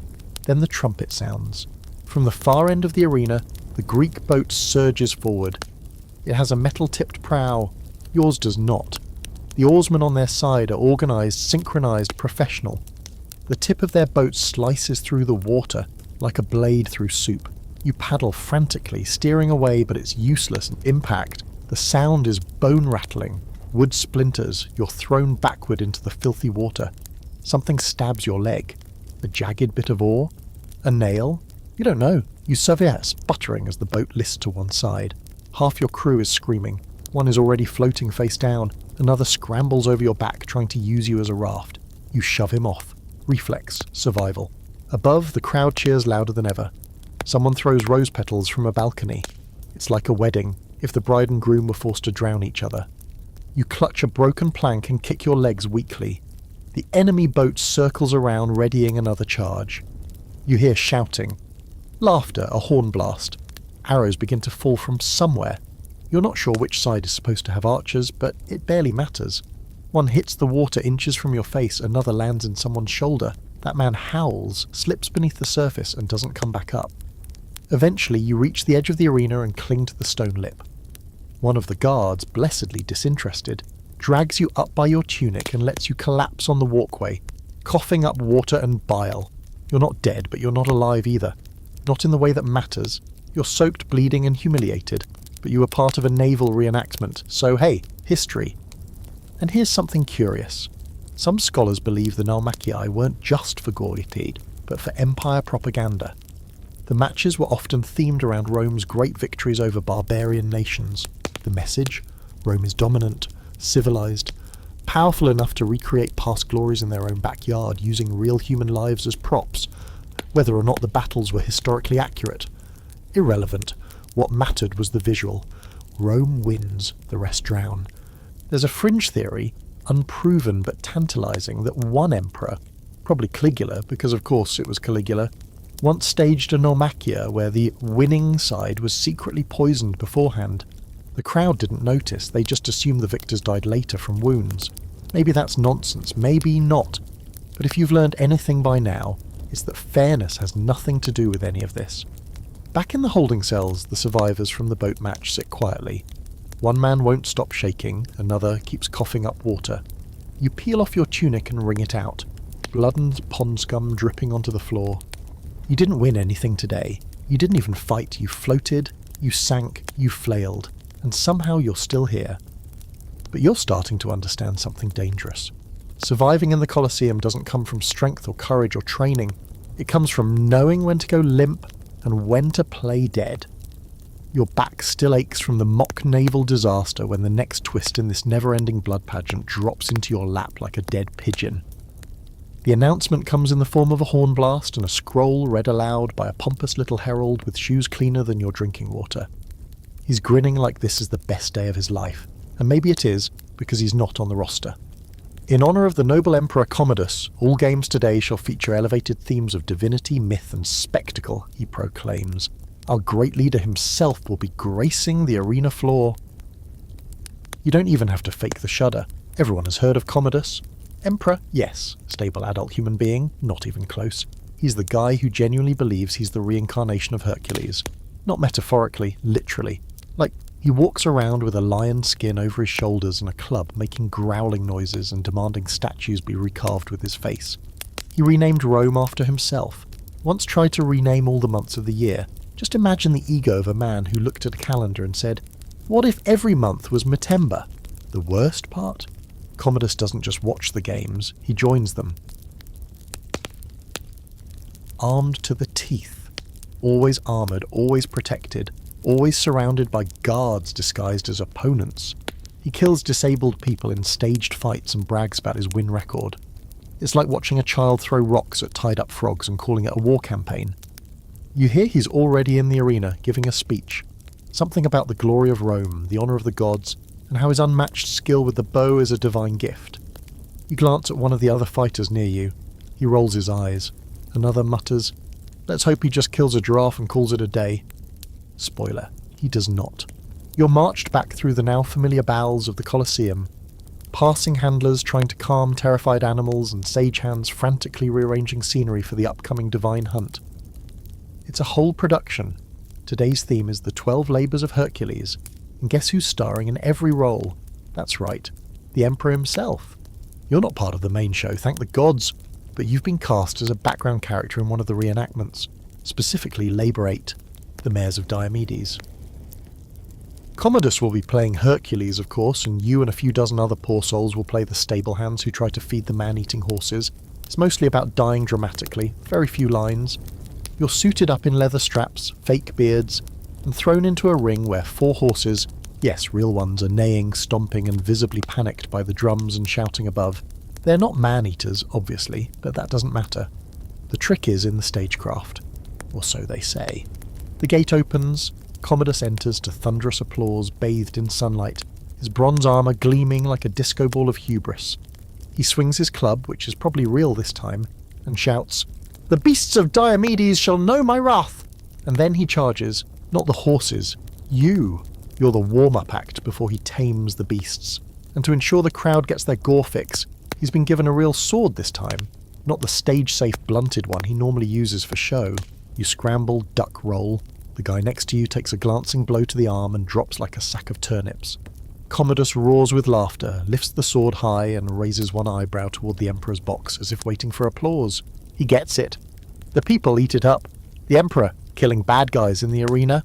Then the trumpet sounds. From the far end of the arena, the Greek boat surges forward. It has a metal-tipped prow. Yours does not. The oarsmen on their side are organised, synchronised, professional. The tip of their boat slices through the water like a blade through soup. You paddle frantically, steering away, but it's useless. Impact. The sound is bone-rattling. Wood splinters. You're thrown backward into the filthy water. Something stabs your leg. A jagged bit of ore? A nail? You don't know. You survey, sputtering as the boat lists to one side. Half your crew is screaming. One is already floating face down. Another scrambles over your back, trying to use you as a raft. You shove him off. Reflex. Survival. Above, the crowd cheers louder than ever. Someone throws rose petals from a balcony. It's like a wedding, if the bride and groom were forced to drown each other. You clutch a broken plank and kick your legs weakly. The enemy boat circles around, readying another charge. You hear shouting. Laughter, a horn blast. Arrows begin to fall from somewhere. You're not sure which side is supposed to have archers, but it barely matters. One hits the water inches from your face, another lands in someone's shoulder. That man howls, slips beneath the surface, and doesn't come back up. Eventually, you reach the edge of the arena and cling to the stone lip. One of the guards, blessedly disinterested, drags you up by your tunic and lets you collapse on the walkway, coughing up water and bile. You're not dead, but you're not alive either. Not in the way that matters. You're soaked, bleeding, and humiliated, but you were part of a naval reenactment, so hey, history. And here's something curious. Some scholars believe the naumachii weren't just for gladiator, but for empire propaganda. The matches were often themed around Rome's great victories over barbarian nations. The message? Rome is dominant, civilized, powerful enough to recreate past glories in their own backyard using real human lives as props. Whether or not the battles were historically accurate. Irrelevant. What mattered was the visual. Rome wins, the rest drown. There's a fringe theory, unproven but tantalizing, that one emperor, probably Caligula, because of course it was Caligula, once staged a Naumachia where the winning side was secretly poisoned beforehand. The crowd didn't notice, they just assumed the victors died later from wounds. Maybe that's nonsense, maybe not. But if you've learned anything by now, it's that fairness has nothing to do with any of this. Back in the holding cells, the survivors from the boat match sit quietly. One man won't stop shaking, another keeps coughing up water. You peel off your tunic and wring it out, blood and pond scum dripping onto the floor. You didn't win anything today. You didn't even fight. You floated, you sank, you flailed, and somehow you're still here. But you're starting to understand something dangerous. Surviving in the Colosseum doesn't come from strength or courage or training. It comes from knowing when to go limp and when to play dead. Your back still aches from the mock naval disaster when the next twist in this never-ending blood pageant drops into your lap like a dead pigeon. The announcement comes in the form of a horn blast and a scroll read aloud by a pompous little herald with shoes cleaner than your drinking water. He's grinning like this is the best day of his life, and maybe it is, because he's not on the roster. In honour of the noble Emperor Commodus, all games today shall feature elevated themes of divinity, myth and spectacle, he proclaims. Our great leader himself will be gracing the arena floor. You don't even have to fake the shudder. Everyone has heard of Commodus. Emperor, yes. Stable adult human being, not even close. He's the guy who genuinely believes he's the reincarnation of Hercules. Not metaphorically, literally. Like, he walks around with a lion skin over his shoulders and a club, making growling noises and demanding statues be recarved with his face. He renamed Rome after himself. Once tried to rename all the months of the year. Just imagine the ego of a man who looked at a calendar and said, what if every month was Matemba? The worst part? Commodus doesn't just watch the games, he joins them. Armed to the teeth. Always armoured, always protected, always surrounded by guards disguised as opponents. He kills disabled people in staged fights and brags about his win record. It's like watching a child throw rocks at tied-up frogs and calling it a war campaign. You hear he's already in the arena, giving a speech. Something about the glory of Rome, the honour of the gods, and how his unmatched skill with the bow is a divine gift. You glance at one of the other fighters near you. He rolls his eyes. Another mutters, let's hope he just kills a giraffe and calls it a day. Spoiler, he does not. You're marched back through the now familiar bowels of the Colosseum. Passing handlers trying to calm terrified animals and sagehands frantically rearranging scenery for the upcoming divine hunt. It's a whole production. Today's theme is the 12 Labours of Hercules, and guess who's starring in every role? That's right, the Emperor himself. You're not part of the main show, thank the gods, but you've been cast as a background character in one of the reenactments, specifically Labour 8, the Mares of Diomedes. Commodus will be playing Hercules, of course, and you and a few dozen other poor souls will play the stable hands who try to feed the man-eating horses. It's mostly about dying dramatically, very few lines. You're suited up in leather straps, fake beards, and thrown into a ring where 4 horses, yes, real ones, are neighing, stomping, and visibly panicked by the drums and shouting above. They're not man-eaters, obviously, but that doesn't matter. The trick is in the stagecraft. Or so they say. The gate opens, Commodus enters to thunderous applause, bathed in sunlight, his bronze armour gleaming like a disco ball of hubris. He swings his club, which is probably real this time, and shouts, "The beasts of Diomedes shall know my wrath!" And then he charges, not the horses, you. You're the warm-up act before he tames the beasts. And to ensure the crowd gets their gore fix, he's been given a real sword this time, not the stage-safe blunted one he normally uses for show. You scramble, duck, roll. The guy next to you takes a glancing blow to the arm and drops like a sack of turnips. Commodus roars with laughter, lifts the sword high and raises one eyebrow toward the Emperor's box as if waiting for applause. He gets it. The people eat it up. The Emperor, killing bad guys in the arena.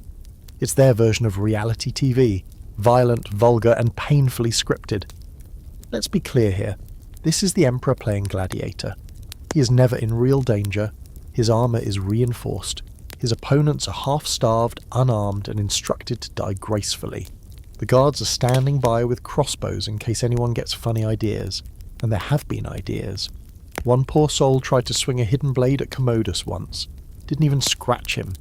It's their version of reality TV. Violent, vulgar, and painfully scripted. Let's be clear here. This is the Emperor playing gladiator. He is never in real danger. His armour is reinforced. His opponents are half-starved, unarmed, and instructed to die gracefully. The guards are standing by with crossbows in case anyone gets funny ideas. And there have been ideas. One poor soul tried to swing a hidden blade at Commodus once. Didn't even scratch him.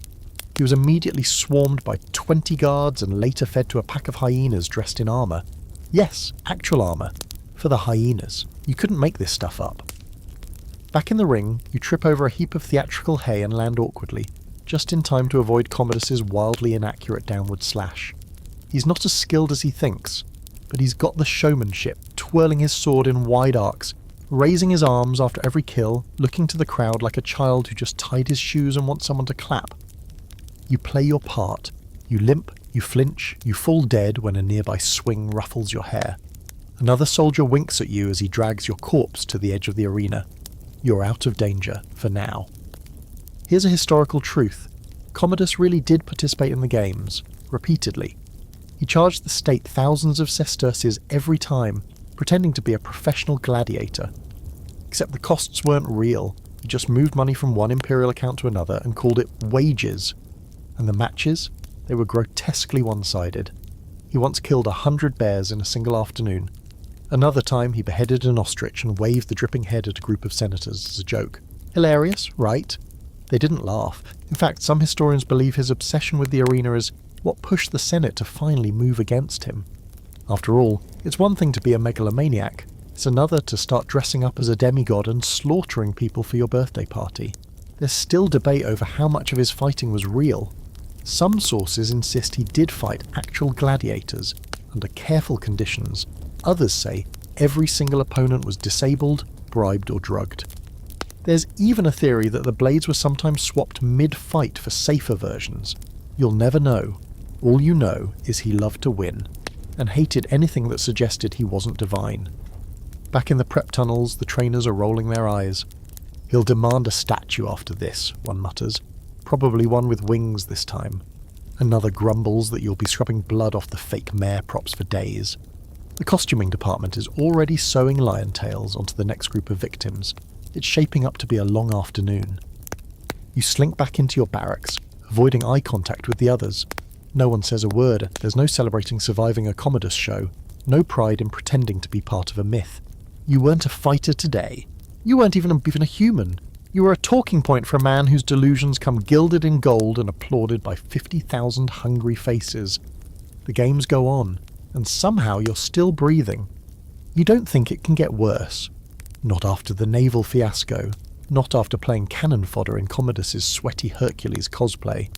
He was immediately swarmed by 20 guards and later fed to a pack of hyenas dressed in armour. Yes, actual armour. For the hyenas. You couldn't make this stuff up. Back in the ring, you trip over a heap of theatrical hay and land awkwardly, just in time to avoid Commodus's wildly inaccurate downward slash. He's not as skilled as he thinks, but he's got the showmanship, twirling his sword in wide arcs, raising his arms after every kill, looking to the crowd like a child who just tied his shoes and wants someone to clap. You play your part. You limp, you flinch, you fall dead when a nearby swing ruffles your hair. Another soldier winks at you as he drags your corpse to the edge of the arena. You're out of danger, for now. Here's a historical truth. Commodus really did participate in the games, repeatedly. He charged the state thousands of sesterces every time, pretending to be a professional gladiator. Except the costs weren't real. He just moved money from one imperial account to another and called it wages. And the matches? They were grotesquely one-sided. He once killed 100 bears in a single afternoon. Another time he beheaded an ostrich and waved the dripping head at a group of senators as a joke. Hilarious, right? They didn't laugh. In fact, some historians believe his obsession with the arena is what pushed the Senate to finally move against him. After all, it's one thing to be a megalomaniac. It's another to start dressing up as a demigod and slaughtering people for your birthday party. There's still debate over how much of his fighting was real. Some sources insist he did fight actual gladiators, under careful conditions. Others say every single opponent was disabled, bribed or drugged. There's even a theory that the blades were sometimes swapped mid-fight for safer versions. You'll never know. All you know is he loved to win, and hated anything that suggested he wasn't divine. Back in the prep tunnels, the trainers are rolling their eyes. He'll demand a statue after this, one mutters. Probably one with wings this time. Another grumbles that you'll be scrubbing blood off the fake mare props for days. The costuming department is already sewing lion tails onto the next group of victims. It's shaping up to be a long afternoon. You slink back into your barracks, avoiding eye contact with the others. No one says a word. There's no celebrating surviving a Commodus show. No pride in pretending to be part of a myth. You weren't a fighter today. You weren't even a human. You were a talking point for a man whose delusions come gilded in gold and applauded by 50,000 hungry faces. The games go on, and somehow you're still breathing. You don't think it can get worse. Not after the naval fiasco. Not after playing cannon fodder in Commodus's sweaty Hercules cosplay.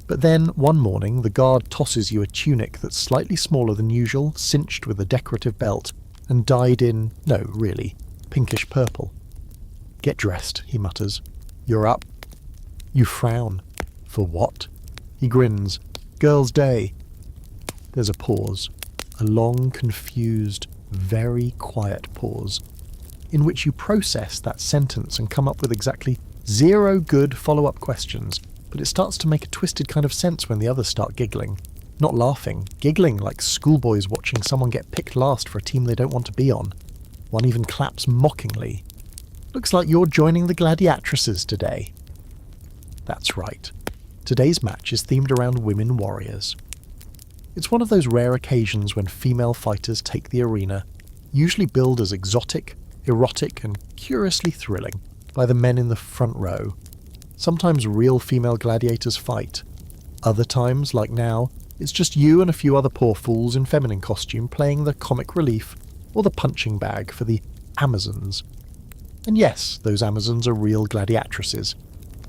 But then, one morning, the guard tosses you a tunic that's slightly smaller than usual, cinched with a decorative belt, and dyed in, no, really, pinkish purple. "Get dressed," he mutters. "You're up." You frown. For what? He grins. "Girl's day." There's a pause. A long, confused, very quiet pause, in which you process that sentence and come up with exactly 0 good follow-up questions, but it starts to make a twisted kind of sense when the others start giggling. Not laughing, giggling like schoolboys watching someone get picked last for a team they don't want to be on. One even claps mockingly. "Looks like you're joining the gladiatresses today." That's right. Today's match is themed around women warriors. It's one of those rare occasions when female fighters take the arena, usually billed as exotic, erotic and curiously thrilling by the men in the front row. Sometimes real female gladiators fight. Other times, like now, it's just you and a few other poor fools in feminine costume playing the comic relief or the punching bag for the Amazons. And yes, those Amazons are real gladiatresses.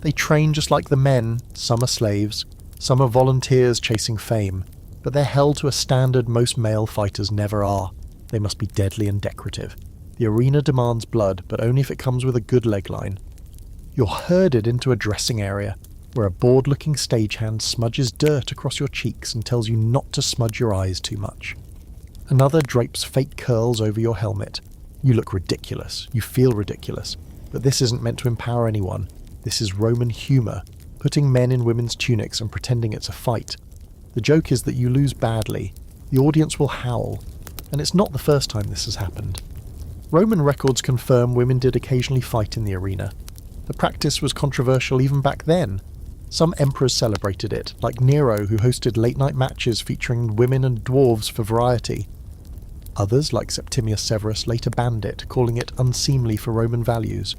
They train just like the men. Some are slaves, some are volunteers chasing fame, but they're held to a standard most male fighters never are. They must be deadly and decorative. The arena demands blood, but only if it comes with a good leg line. You're herded into a dressing area, where a bored-looking stagehand smudges dirt across your cheeks and tells you not to smudge your eyes too much. Another drapes fake curls over your helmet. You look ridiculous. You feel ridiculous. But this isn't meant to empower anyone. This is Roman humour, putting men in women's tunics and pretending it's a fight. The joke is that you lose badly. The audience will howl. And it's not the first time this has happened. Roman records confirm women did occasionally fight in the arena. The practice was controversial even back then. Some emperors celebrated it, like Nero, who hosted late-night matches featuring women and dwarves for variety. Others, like Septimius Severus, later banned it, calling it unseemly for Roman values.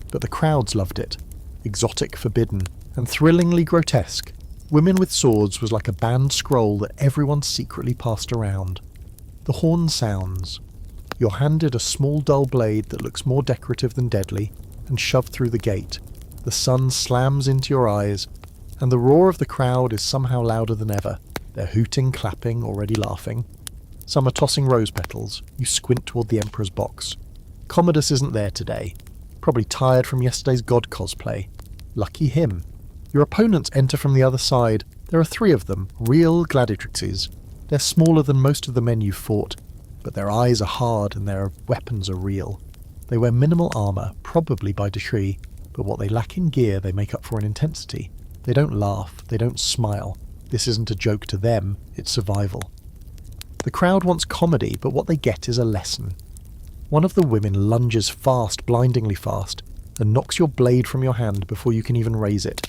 But the crowds loved it. Exotic, forbidden, and thrillingly grotesque. Women with swords was like a banned scroll that everyone secretly passed around. The horn sounds. You're handed a small dull blade that looks more decorative than deadly, and shoved through the gate. The sun slams into your eyes, and the roar of the crowd is somehow louder than ever. They're hooting, clapping, already laughing. Some are tossing rose petals. You squint toward the Emperor's box. Commodus isn't there today. Probably tired from yesterday's god cosplay. Lucky him. Your opponents enter from the other side. There are 3 of them, real gladiatrixes. They're smaller than most of the men you've fought, but their eyes are hard and their weapons are real. They wear minimal armour, probably by decree, but what they lack in gear they make up for in intensity. They don't laugh, they don't smile. This isn't a joke to them, it's survival. The crowd wants comedy, but what they get is a lesson. One of the women lunges fast, blindingly fast, and knocks your blade from your hand before you can even raise it.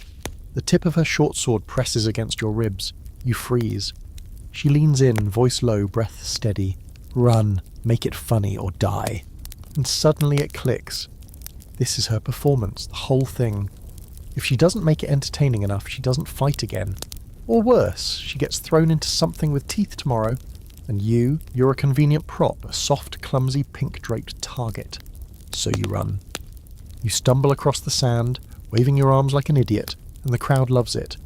The tip of her short sword presses against your ribs. You freeze. She leans in, voice low, breath steady. Run, make it funny, or die. And suddenly it clicks. This is her performance, the whole thing. If she doesn't make it entertaining enough, she doesn't fight again. Or worse, she gets thrown into something with teeth tomorrow, and you're a convenient prop, a soft, clumsy, pink-draped target. So you run. You stumble across the sand, waving your arms like an idiot, and the crowd loves it.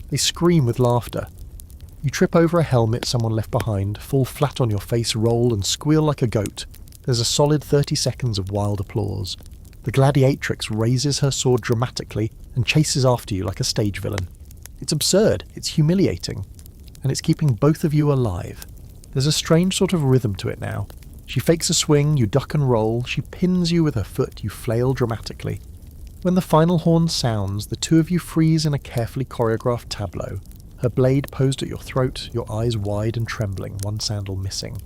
They scream with laughter. You trip over a helmet someone left behind, fall flat on your face, roll, and squeal like a goat. There's a solid 30 seconds of wild applause. The gladiatrix raises her sword dramatically and chases after you like a stage villain. It's absurd, it's humiliating, and it's keeping both of you alive. There's a strange sort of rhythm to it now. She fakes a swing, you duck and roll, she pins you with her foot, you flail dramatically. When the final horn sounds, the 2 of you freeze in a carefully choreographed tableau, her blade posed at your throat, your eyes wide and trembling, one sandal missing.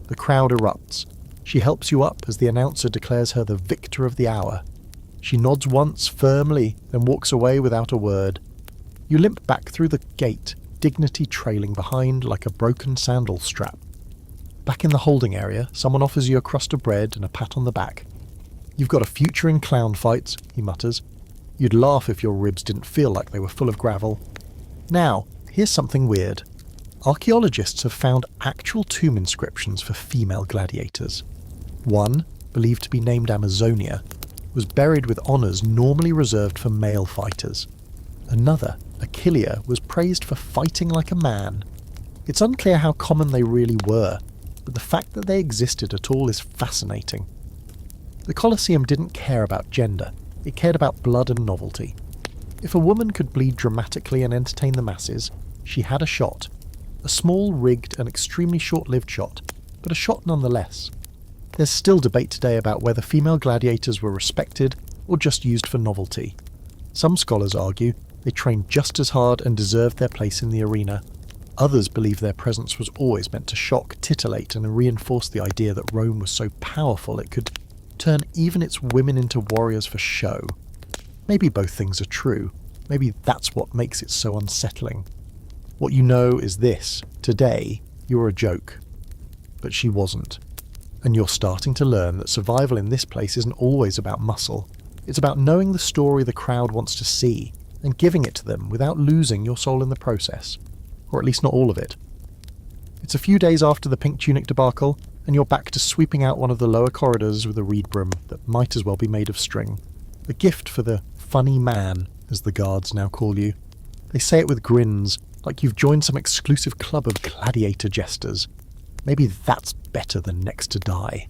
The crowd erupts. She helps you up as the announcer declares her the victor of the hour. She nods once, firmly, then walks away without a word. You limp back through the gate, dignity trailing behind like a broken sandal strap. Back in the holding area, someone offers you a crust of bread and a pat on the back. You've got a future in clown fights, he mutters. You'd laugh if your ribs didn't feel like they were full of gravel. Now, here's something weird. Archaeologists have found actual tomb inscriptions for female gladiators. One, believed to be named Amazonia, was buried with honours normally reserved for male fighters. Another, Achillea, was praised for fighting like a man. It's unclear how common they really were, but the fact that they existed at all is fascinating. The Colosseum didn't care about gender, it cared about blood and novelty. If a woman could bleed dramatically and entertain the masses, she had a shot. A small, rigged and extremely short-lived shot, but a shot nonetheless. There's still debate today about whether female gladiators were respected or just used for novelty. Some scholars argue they trained just as hard and deserved their place in the arena. Others believe their presence was always meant to shock, titillate and reinforce the idea that Rome was so powerful it could turn even its women into warriors for show. Maybe both things are true. Maybe that's what makes it so unsettling. What you know is this: today, you're a joke. But she wasn't. And you're starting to learn that survival in this place isn't always about muscle. It's about knowing the story the crowd wants to see, and giving it to them without losing your soul in the process. Or at least not all of it. It's a few days after the pink tunic debacle, and you're back to sweeping out one of the lower corridors with a reed broom that might as well be made of string. A gift for the funny man, as the guards now call you. They say it with grins, like you've joined some exclusive club of gladiator jesters. Maybe that's better than next to die.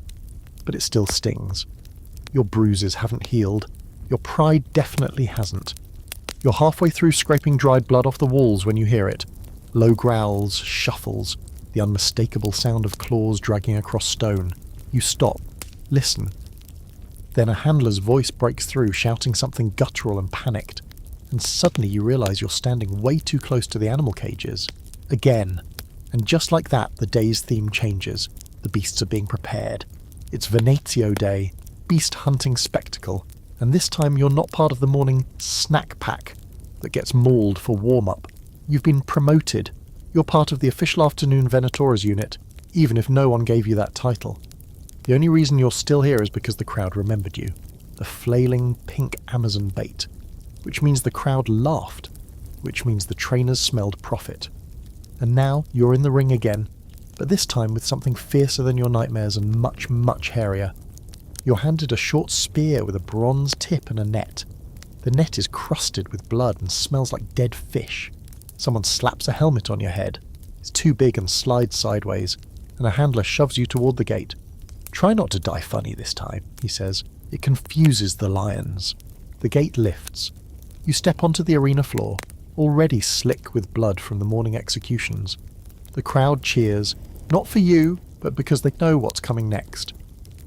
But it still stings. Your bruises haven't healed. Your pride definitely hasn't. You're halfway through scraping dried blood off the walls when you hear it. Low growls, shuffles, the unmistakable sound of claws dragging across stone. You stop. Listen. Then a handler's voice breaks through, shouting something guttural and panicked. And suddenly you realise you're standing way too close to the animal cages. Again. And just like that, the day's theme changes. The beasts are being prepared. It's Venatio Day, beast hunting spectacle, and this time you're not part of the morning snack pack that gets mauled for warm-up. You've been promoted. You're part of the official afternoon Venatores unit, even if no one gave you that title. The only reason you're still here is because the crowd remembered you. The flailing pink Amazon bait. Which means the crowd laughed. Which means the trainers smelled profit. And now you're in the ring again, but this time with something fiercer than your nightmares and much, much hairier. You're handed a short spear with a bronze tip and a net. The net is crusted with blood and smells like dead fish. Someone slaps a helmet on your head. It's too big and slides sideways, and a handler shoves you toward the gate. "Try not to die funny this time," he says. "It confuses the lions." The gate lifts. You step onto the arena floor, already slick with blood from the morning executions. The crowd cheers, not for you, but because they know what's coming next.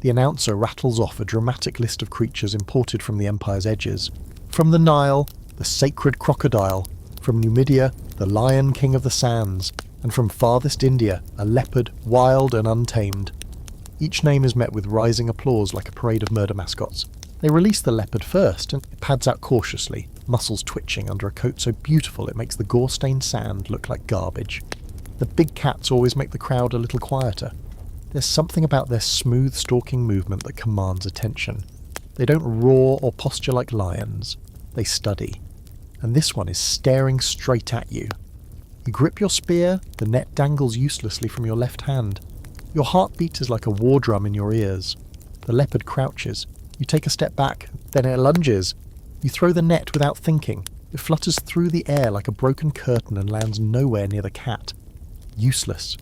The announcer rattles off a dramatic list of creatures imported from the Empire's edges. From the Nile, the sacred crocodile. From Numidia, the lion king of the sands. And from farthest India, a leopard, wild and untamed. Each name is met with rising applause like a parade of murder mascots. They release the leopard first, and it pads out cautiously, muscles twitching under a coat so beautiful it makes the gore-stained sand look like garbage. The big cats always make the crowd a little quieter. There's something about their smooth stalking movement that commands attention. They don't roar or posture like lions. They study. And this one is staring straight at you. You grip your spear, the net dangles uselessly from your left hand. Your heartbeat is like a war drum in your ears. The leopard crouches. You take a step back, then it lunges. You throw the net without thinking. It flutters through the air like a broken curtain and lands nowhere near the cat. Useless.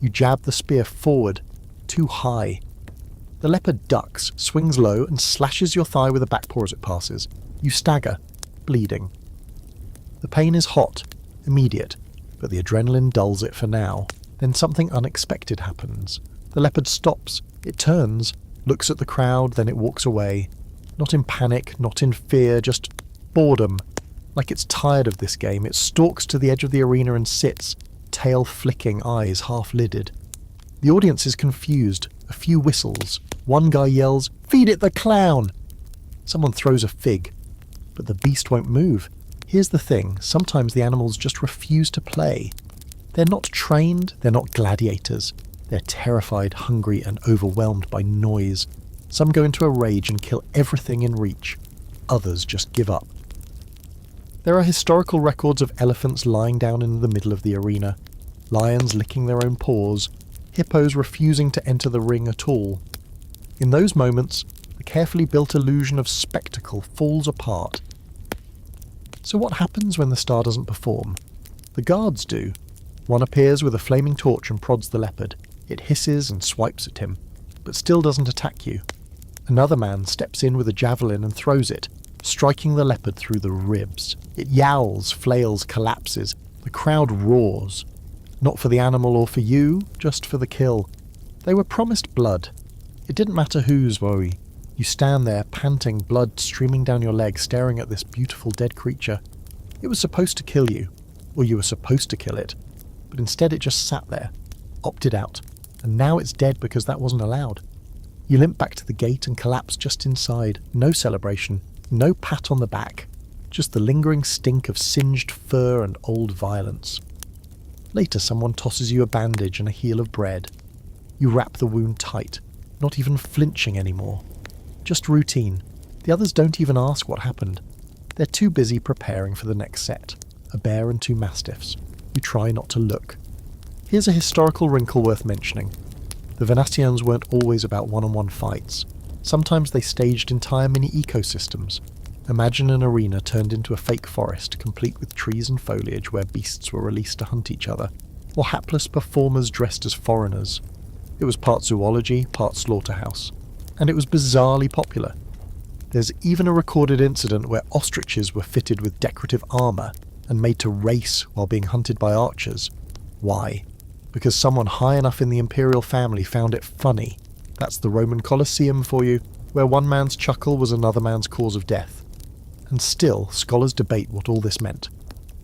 You jab the spear forward, too high. The leopard ducks, swings low, and slashes your thigh with a back paw as it passes. You stagger, bleeding. The pain is hot, immediate, but the adrenaline dulls it for now. Then something unexpected happens. The leopard stops, it turns, looks at the crowd, then it walks away. Not in panic, not in fear, just boredom. Like it's tired of this game, it stalks to the edge of the arena and sits, tail flicking, eyes half-lidded. The audience is confused, a few whistles. One guy yells, "Feed it the clown!" Someone throws a fig, but the beast won't move. Here's the thing, sometimes the animals just refuse to play. They're not trained, they're not gladiators. They're terrified, hungry, and overwhelmed by noise. Some go into a rage and kill everything in reach. Others just give up. There are historical records of elephants lying down in the middle of the arena, lions licking their own paws, hippos refusing to enter the ring at all. In those moments, the carefully built illusion of spectacle falls apart. So what happens when the star doesn't perform? The guards do. One appears with a flaming torch and prods the leopard. It hisses and swipes at him, but still doesn't attack you. Another man steps in with a javelin and throws it, striking the leopard through the ribs. It yowls, flails, collapses. The crowd roars. Not for the animal or for you, just for the kill. They were promised blood. It didn't matter whose, worry. You stand there, panting, blood streaming down your leg, staring at this beautiful dead creature. It was supposed to kill you, or you were supposed to kill it, but instead it just sat there, opted out, and now it's dead because that wasn't allowed. You limp back to the gate and collapse just inside. No celebration, no pat on the back, just the lingering stink of singed fur and old violence. Later someone tosses you a bandage and a heel of bread. You wrap the wound tight, not even flinching anymore. Just routine. The others don't even ask what happened. They're too busy preparing for the next set. A bear and 2 mastiffs. You try not to look. Here's a historical wrinkle worth mentioning. The Venetians weren't always about one-on-one fights. Sometimes they staged entire mini ecosystems. Imagine an arena turned into a fake forest, complete with trees and foliage where beasts were released to hunt each other, or hapless performers dressed as foreigners. It was part zoology, part slaughterhouse. And it was bizarrely popular. There's even a recorded incident where ostriches were fitted with decorative armour and made to race while being hunted by archers. Why? Because someone high enough in the imperial family found it funny. That's the Roman Colosseum for you, where one man's chuckle was another man's cause of death. And still, scholars debate what all this meant.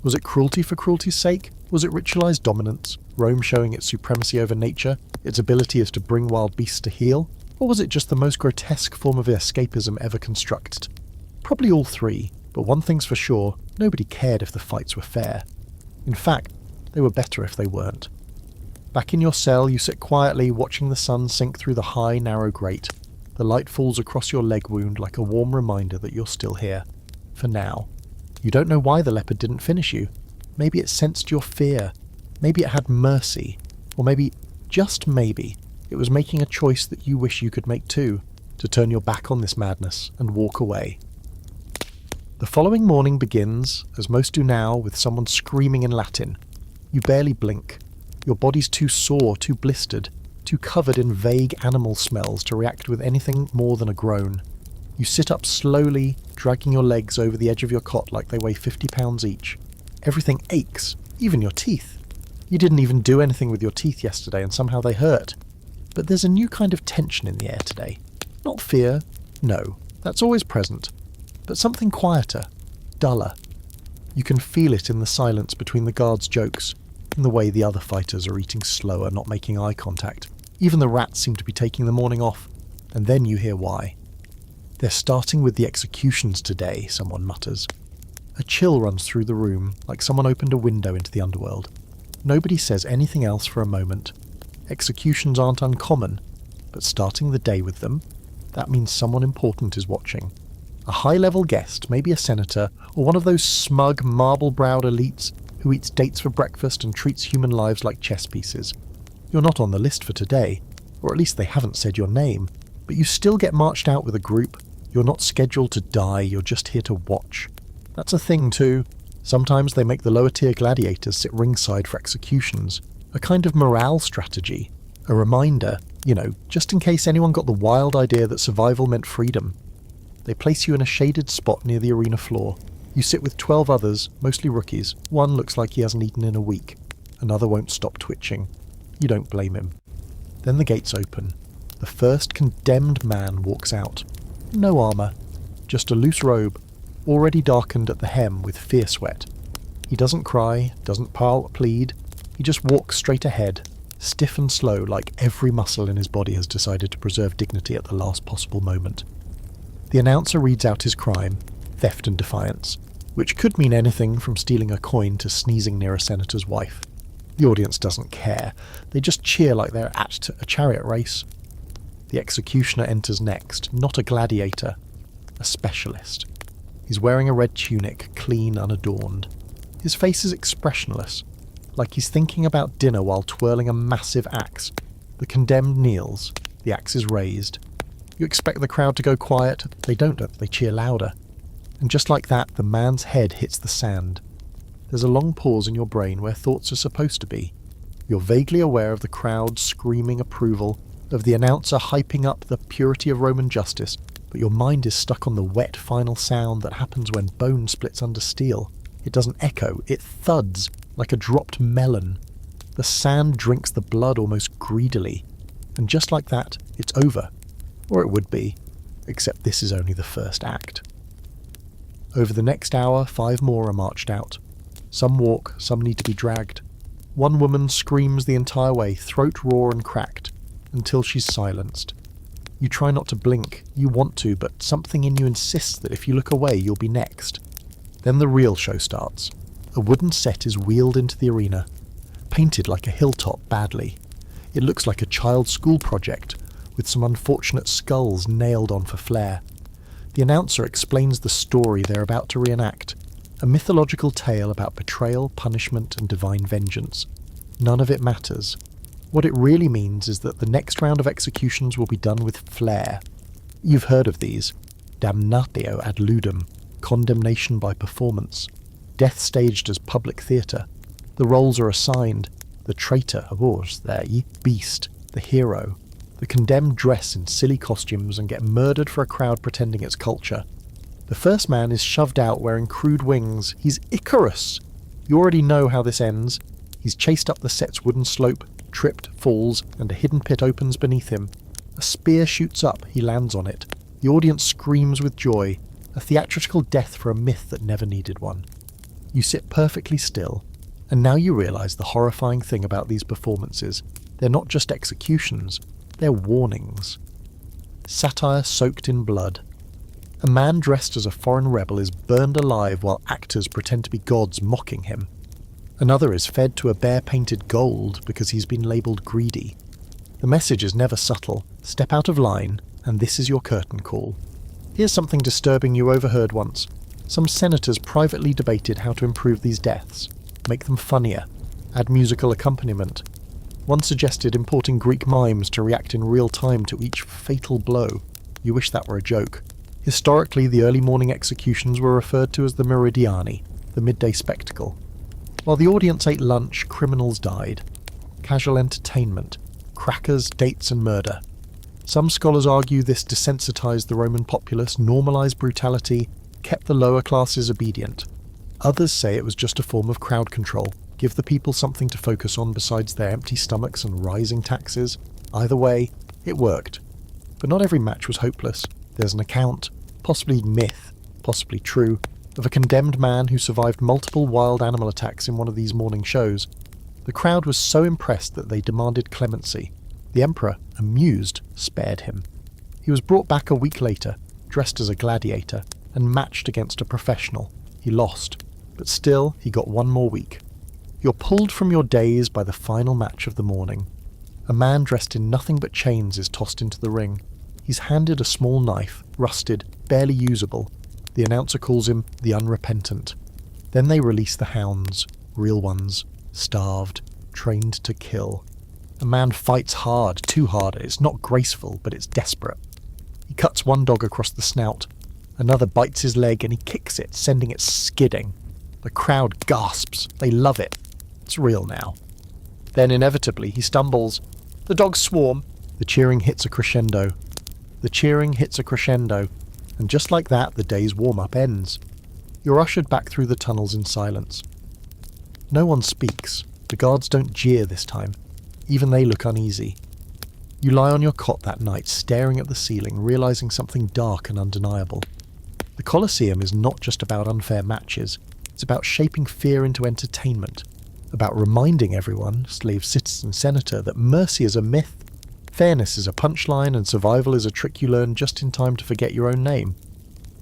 Was it cruelty for cruelty's sake? Was it ritualized dominance, Rome showing its supremacy over nature, its ability as to bring wild beasts to heel? Or was it just the most grotesque form of escapism ever constructed? Probably all three, but one thing's for sure, nobody cared if the fights were fair. In fact, they were better if they weren't. Back in your cell, you sit quietly, watching the sun sink through the high, narrow grate. The light falls across your leg wound like a warm reminder that you're still here. For now. You don't know why the leopard didn't finish you. Maybe it sensed your fear. Maybe it had mercy. Or maybe, just maybe, it was making a choice that you wish you could make too. to turn your back on this madness and walk away. The following morning begins, as most do now, with someone screaming in Latin. You barely blink. Your body's too sore, too blistered, too covered in vague animal smells to react with anything more than a groan. You sit up slowly, dragging your legs over the edge of your cot like they weigh 50 pounds each. Everything aches, even your teeth. You didn't even do anything with your teeth yesterday and somehow they hurt. But there's a new kind of tension in the air today. Not fear, no, that's always present. But something quieter, duller. You can feel it in the silence between the guards' jokes, in the way the other fighters are eating slower, not making eye contact. Even the rats seem to be taking the morning off, and then you hear why. They're starting with the executions today, someone mutters. A chill runs through the room, like someone opened a window into the underworld. Nobody says anything else for a moment. Executions aren't uncommon, but starting the day with them, that means someone important is watching. A high-level guest, maybe a senator, or one of those smug, marble-browed elites who eats dates for breakfast and treats human lives like chess pieces. You're not on the list for today, or at least they haven't said your name, but you still get marched out with a group. You're not scheduled to die, you're just here to watch. That's a thing too. Sometimes they make the lower-tier gladiators sit ringside for executions. A kind of morale strategy. A reminder, just in case anyone got the wild idea that survival meant freedom. They place you in a shaded spot near the arena floor. You sit with 12 others, mostly rookies. One looks like he hasn't eaten in a week. Another won't stop twitching. You don't blame him. Then the gates open. The first condemned man walks out. No armour, just a loose robe, already darkened at the hem with fear sweat. He doesn't cry, doesn't plead. He just walks straight ahead, stiff and slow, like every muscle in his body has decided to preserve dignity at the last possible moment. The announcer reads out his crime, theft and defiance, which could mean anything from stealing a coin to sneezing near a senator's wife. The audience doesn't care. They just cheer like they're at a chariot race. The executioner enters next, not a gladiator, a specialist. He's wearing a red tunic, clean, unadorned. His face is expressionless, like he's thinking about dinner while twirling a massive axe. The condemned kneels, the axe is raised. You expect the crowd to go quiet. They don't, they cheer louder. And just like that, the man's head hits the sand. There's a long pause in your brain where thoughts are supposed to be. You're vaguely aware of the crowd screaming approval, of the announcer hyping up the purity of Roman justice, but your mind is stuck on the wet final sound that happens when bone splits under steel. It doesn't echo, it thuds like a dropped melon. The sand drinks the blood almost greedily. And just like that, it's over. Or it would be, except this is only the first act. Over the next hour, 5 more are marched out. Some walk, some need to be dragged. One woman screams the entire way, throat raw and cracked, until she's silenced. You try not to blink, you want to, but something in you insists that if you look away, you'll be next. Then the real show starts. A wooden set is wheeled into the arena, painted like a hilltop badly. It looks like a child's school project, with some unfortunate skulls nailed on for flair. The announcer explains the story they're about to reenact, a mythological tale about betrayal, punishment, and divine vengeance. None of it matters. What it really means is that the next round of executions will be done with flair. You've heard of these. Damnatio ad ludum, condemnation by performance. Death staged as public theatre. The roles are assigned. The traitor, the beast, the hero. The condemned dress in silly costumes and get murdered for a crowd pretending it's culture. The first man is shoved out wearing crude wings. He's Icarus! You already know how this ends. He's chased up the set's wooden slope, tripped, falls, and a hidden pit opens beneath him. A spear shoots up, he lands on it. The audience screams with joy, a theatrical death for a myth that never needed one. You sit perfectly still, and now you realise the horrifying thing about these performances. They're not just executions, they're warnings. Satire soaked in blood. A man dressed as a foreign rebel is burned alive while actors pretend to be gods mocking him. Another is fed to a bear painted gold because he's been labelled greedy. The message is never subtle. Step out of line, and this is your curtain call. Here's something disturbing you overheard once. Some senators privately debated how to improve these deaths, make them funnier, add musical accompaniment. One suggested importing Greek mimes to react in real time to each fatal blow. You wish that were a joke. Historically, the early morning executions were referred to as the meridiani, the midday spectacle. While the audience ate lunch, criminals died. Casual entertainment, crackers, dates and murder. Some scholars argue this desensitized the Roman populace, normalized brutality, kept the lower classes obedient. Others say it was just a form of crowd control, give the people something to focus on besides their empty stomachs and rising taxes. Either way, it worked. But not every match was hopeless. There's an account, possibly myth, possibly true, of a condemned man who survived multiple wild animal attacks in one of these morning shows. The crowd was so impressed that they demanded clemency. The emperor, amused, spared him. He was brought back a week later, dressed as a gladiator, and matched against a professional. He lost, but still he got one more week. You're pulled from your days by the final match of the morning. A man dressed in nothing but chains is tossed into the ring. He's handed a small knife, rusted, barely usable. The announcer calls him the Unrepentant. Then they release the hounds, real ones, starved, trained to kill. A man fights hard, too hard. It's not graceful, but it's desperate. He cuts one dog across the snout. Another bites his leg and he kicks it, sending it skidding. The crowd gasps. They love it. It's real now. Then inevitably he stumbles. The dogs swarm. The cheering hits a crescendo. The cheering hits a crescendo. And just like that, the day's warm-up ends. You're ushered back through the tunnels in silence. No one speaks. The guards don't jeer this time. Even they look uneasy. You lie on your cot that night, staring at the ceiling, realizing something dark and undeniable. The Colosseum is not just about unfair matches. It's about shaping fear into entertainment. About reminding everyone, slave, citizen, senator, that mercy is a myth, fairness is a punchline, and survival is a trick you learn just in time to forget your own name.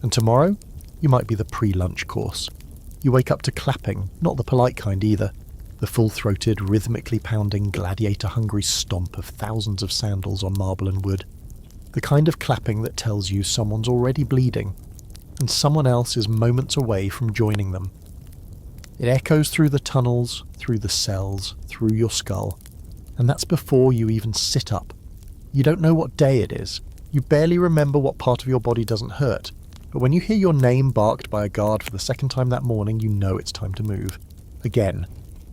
And tomorrow, you might be the pre-lunch course. You wake up to clapping, not the polite kind either. The full-throated, rhythmically pounding, gladiator-hungry stomp of thousands of sandals on marble and wood. The kind of clapping that tells you someone's already bleeding, and someone else is moments away from joining them. It echoes through the tunnels, through the cells, through your skull. And that's before you even sit up. You don't know what day it is. You barely remember what part of your body doesn't hurt. But when you hear your name barked by a guard for the second time that morning, you know it's time to move. Again.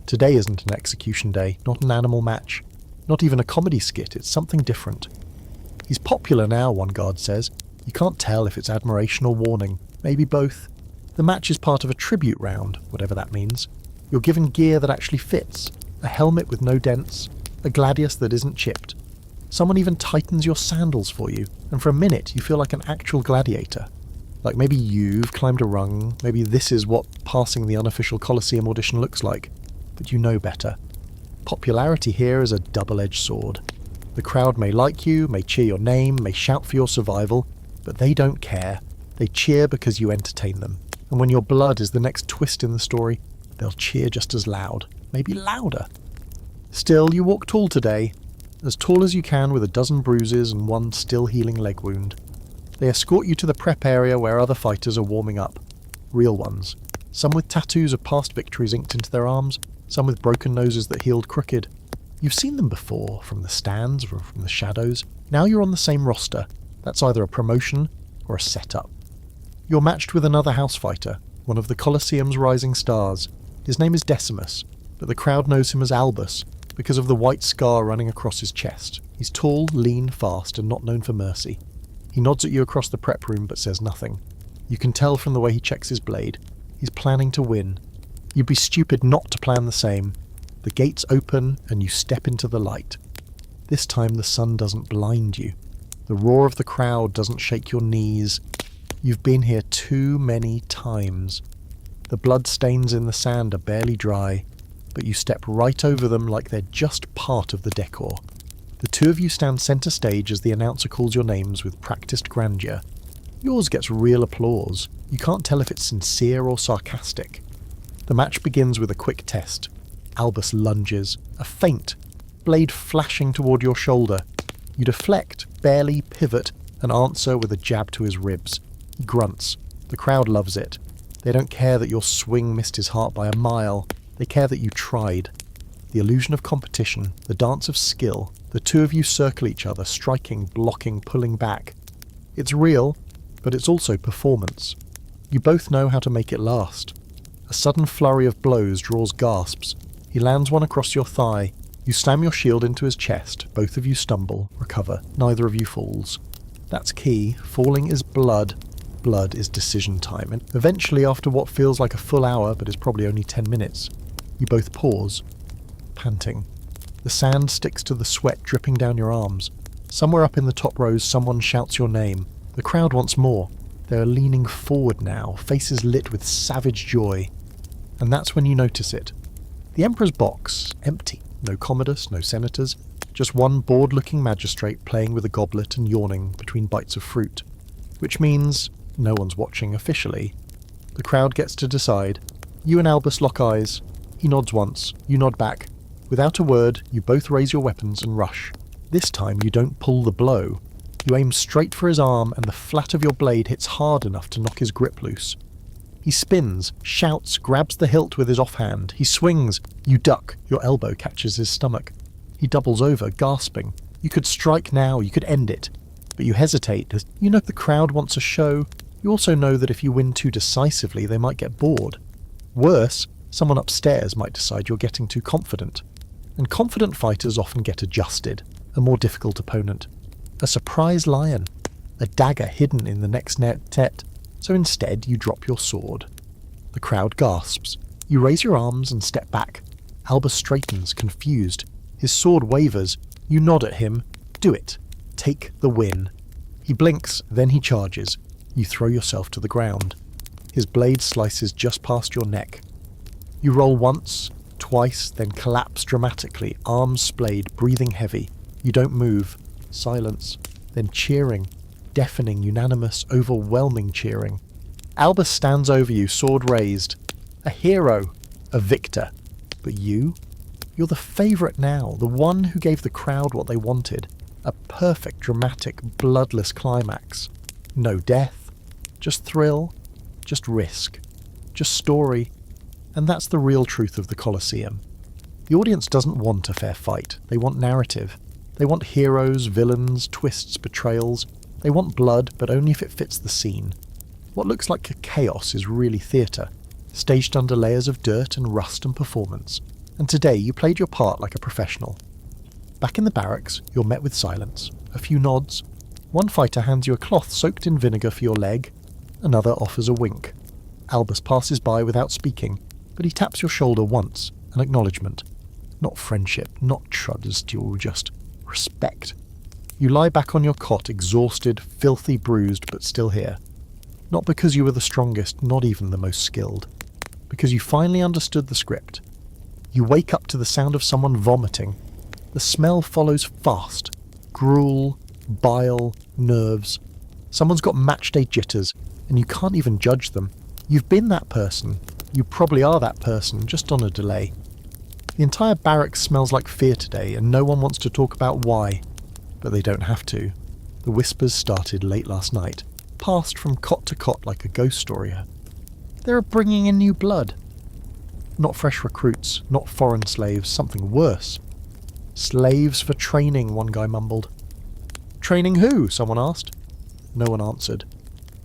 Today isn't an execution day, not an animal match, not even a comedy skit, it's something different. He's popular now, one guard says. You can't tell if it's admiration or warning, maybe both. The match is part of a tribute round, whatever that means. You're given gear that actually fits, a helmet with no dents, a gladius that isn't chipped. Someone even tightens your sandals for you, and for a minute you feel like an actual gladiator. Like maybe you've climbed a rung, maybe this is what passing the unofficial Colosseum audition looks like. But you know better. Popularity here is a double-edged sword. The crowd may like you, may cheer your name, may shout for your survival, but they don't care. They cheer because you entertain them. And when your blood is the next twist in the story, they'll cheer just as loud, maybe louder. Still, you walk tall today, as tall as you can with a dozen bruises and one still healing leg wound. They escort you to the prep area where other fighters are warming up. Real ones. Some with tattoos of past victories inked into their arms, some with broken noses that healed crooked. You've seen them before, from the stands or from the shadows. Now you're on the same roster. That's either a promotion or a setup. You're matched with another house fighter, one of the Colosseum's rising stars. His name is Decimus, but the crowd knows him as Albus because of the white scar running across his chest. He's tall, lean, fast, and not known for mercy. He nods at you across the prep room but says nothing. You can tell from the way he checks his blade. He's planning to win. You'd be stupid not to plan the same. The gates open and you step into the light. This time the sun doesn't blind you. The roar of the crowd doesn't shake your knees. You've been here too many times. The blood stains in the sand are barely dry, but you step right over them like they're just part of the decor. The two of you stand centre stage as the announcer calls your names with practiced grandeur. Yours gets real applause. You can't tell if it's sincere or sarcastic. The match begins with a quick test. Albus lunges, a feint, blade flashing toward your shoulder. You deflect, barely pivot, and answer with a jab to his ribs. He grunts. The crowd loves it. They don't care that your swing missed his heart by a mile. They care that you tried. The illusion of competition, the dance of skill, the two of you circle each other, striking, blocking, pulling back. It's real, but it's also performance. You both know how to make it last. A sudden flurry of blows draws gasps. He lands one across your thigh. You slam your shield into his chest. Both of you stumble, recover. Neither of you falls. That's key. Falling is blood. Blood is decision time. And eventually, after what feels like a full hour, but is probably only 10 minutes, you both pause, panting. The sand sticks to the sweat dripping down your arms. Somewhere up in the top rows, someone shouts your name. The crowd wants more. They're leaning forward now, faces lit with savage joy. And that's when you notice it. The Emperor's box, empty. No Commodus, no senators. Just one bored-looking magistrate playing with a goblet and yawning between bites of fruit. Which means no one's watching officially. The crowd gets to decide. You and Albus lock eyes. He nods once. You nod back. Without a word, you both raise your weapons and rush. This time you don't pull the blow. You aim straight for his arm and the flat of your blade hits hard enough to knock his grip loose. He spins, shouts, grabs the hilt with his offhand. He swings. You duck. Your elbow catches his stomach. He doubles over, gasping. You could strike now, you could end it. But you hesitate. You know the crowd wants a show. You also know that if you win too decisively, they might get bored. Worse, someone upstairs might decide you're getting too confident. And confident fighters often get adjusted. A more difficult opponent. A surprise lion. A dagger hidden in the next net. So instead you drop your sword. The crowd gasps. You raise your arms and step back. Albus straightens, confused. His sword wavers. You nod at him. Do it. Take the win. He blinks, then he charges. You throw yourself to the ground. His blade slices just past your neck. You roll once, twice, then collapse dramatically, arms splayed, breathing heavy. You don't move. Silence. Then cheering. Deafening, unanimous, overwhelming cheering. Albus stands over you, sword raised. A hero. A victor. But you? You're the favourite now, the one who gave the crowd what they wanted. A perfect, dramatic, bloodless climax. No death. Just thrill. Just risk. Just story. And that's the real truth of the Colosseum. The audience doesn't want a fair fight. They want narrative. They want heroes, villains, twists, betrayals. They want blood, but only if it fits the scene. What looks like chaos is really theatre, staged under layers of dirt and rust and performance. And today you played your part like a professional. Back in the barracks, you're met with silence. A few nods. One fighter hands you a cloth soaked in vinegar for your leg. Another offers a wink. Albus passes by without speaking, but he taps your shoulder once, an acknowledgement. Not friendship, not trust, just respect. You lie back on your cot, exhausted, filthy, bruised, but still here. Not because you were the strongest, not even the most skilled. Because you finally understood the script. You wake up to the sound of someone vomiting. The smell follows fast. Gruel, bile, nerves. Someone's got matchday jitters, and you can't even judge them. You've been that person. You probably are that person, just on a delay. The entire barracks smells like fear today, and no one wants to talk about why. But they don't have to. The whispers started late last night, passed from cot to cot like a ghost story. They're bringing in new blood. Not fresh recruits, not foreign slaves, something worse. Slaves for training, one guy mumbled. Training who? Someone asked. No one answered.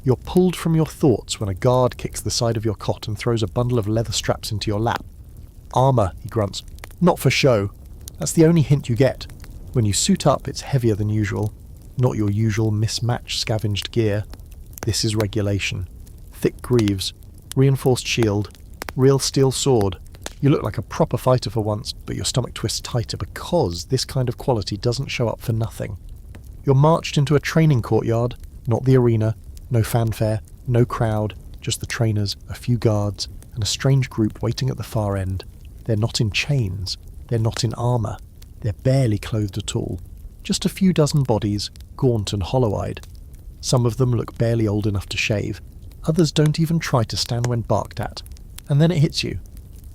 You're pulled from your thoughts when a guard kicks the side of your cot and throws a bundle of leather straps into your lap. Armour, he grunts. Not for show. That's the only hint you get. When you suit up, it's heavier than usual. Not your usual mismatched scavenged gear. This is regulation. Thick greaves, reinforced shield, real steel sword. You look like a proper fighter for once, but your stomach twists tighter because this kind of quality doesn't show up for nothing. You're marched into a training courtyard, not the arena, no fanfare, no crowd, just the trainers, a few guards, and a strange group waiting at the far end. They're not in chains, they're not in armour, they're barely clothed at all. Just a few dozen bodies, gaunt and hollow-eyed. Some of them look barely old enough to shave, others don't even try to stand when barked at. And then it hits you.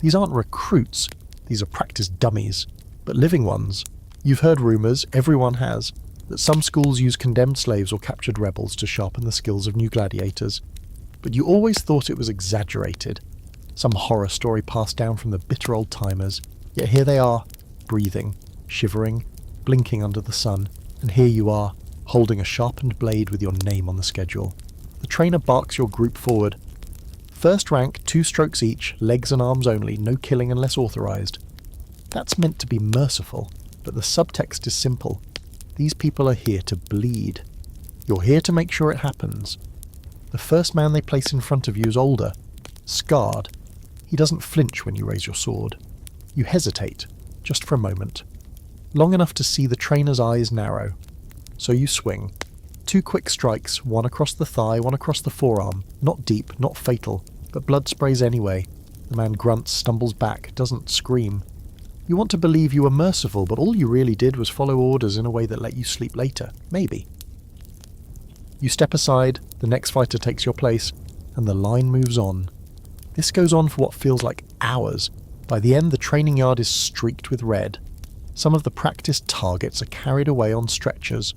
These aren't recruits, these are practice dummies, but living ones. You've heard rumours, everyone has, that some schools use condemned slaves or captured rebels to sharpen the skills of new gladiators. But you always thought it was exaggerated. Some horror story passed down from the bitter old-timers. Yet here they are, breathing, shivering, blinking under the sun. And here you are, holding a sharpened blade with your name on the schedule. The trainer barks your group forward. First rank, 2 strokes each, legs and arms only, no killing unless authorised. That's meant to be merciful, but the subtext is simple. These people are here to bleed. You're here to make sure it happens. The first man they place in front of you is older, scarred. He doesn't flinch when you raise your sword. You hesitate, just for a moment. Long enough to see the trainer's eyes narrow. So you swing. 2 quick strikes, one across the thigh, one across the forearm. Not deep, not fatal, but blood sprays anyway. The man grunts, stumbles back, doesn't scream. You want to believe you were merciful, but all you really did was follow orders in a way that let you sleep later. Maybe. You step aside, the next fighter takes your place, and the line moves on. This goes on for what feels like hours. By the end, the training yard is streaked with red. Some of the practiced targets are carried away on stretchers.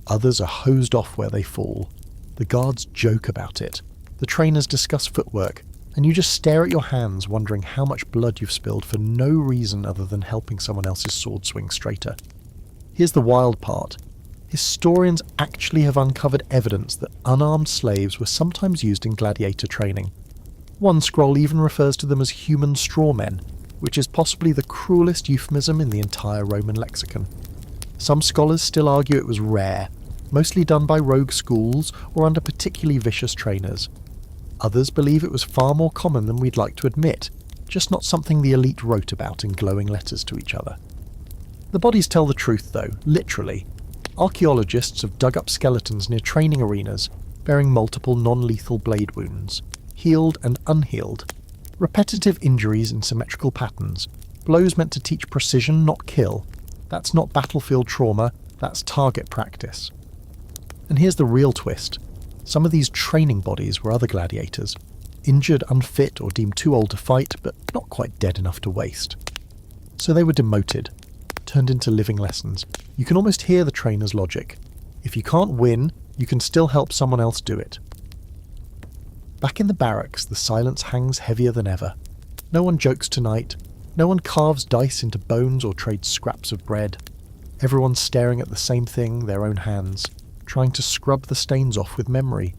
Others are hosed off where they fall. The guards joke about it. The trainers discuss footwork, and you just stare at your hands wondering how much blood you've spilled for no reason other than helping someone else's sword swing straighter. Here's the wild part. Historians actually have uncovered evidence that unarmed slaves were sometimes used in gladiator training. One scroll even refers to them as human strawmen, which is possibly the cruelest euphemism in the entire Roman lexicon. Some scholars still argue it was rare, mostly done by rogue schools or under particularly vicious trainers. Others believe it was far more common than we'd like to admit, just not something the elite wrote about in glowing letters to each other. The bodies tell the truth though, literally. Archaeologists have dug up skeletons near training arenas, bearing multiple non-lethal blade wounds, healed and unhealed. Repetitive injuries in symmetrical patterns, blows meant to teach precision, not kill. That's not battlefield trauma, that's target practice. And here's the real twist. Some of these training bodies were other gladiators, injured, unfit, or deemed too old to fight, but not quite dead enough to waste. So they were demoted, turned into living lessons. You can almost hear the trainer's logic. If you can't win, you can still help someone else do it. Back in the barracks, the silence hangs heavier than ever. No one jokes tonight. No one carves dice into bones or trades scraps of bread. Everyone's staring at the same thing, their own hands, trying to scrub the stains off with memory.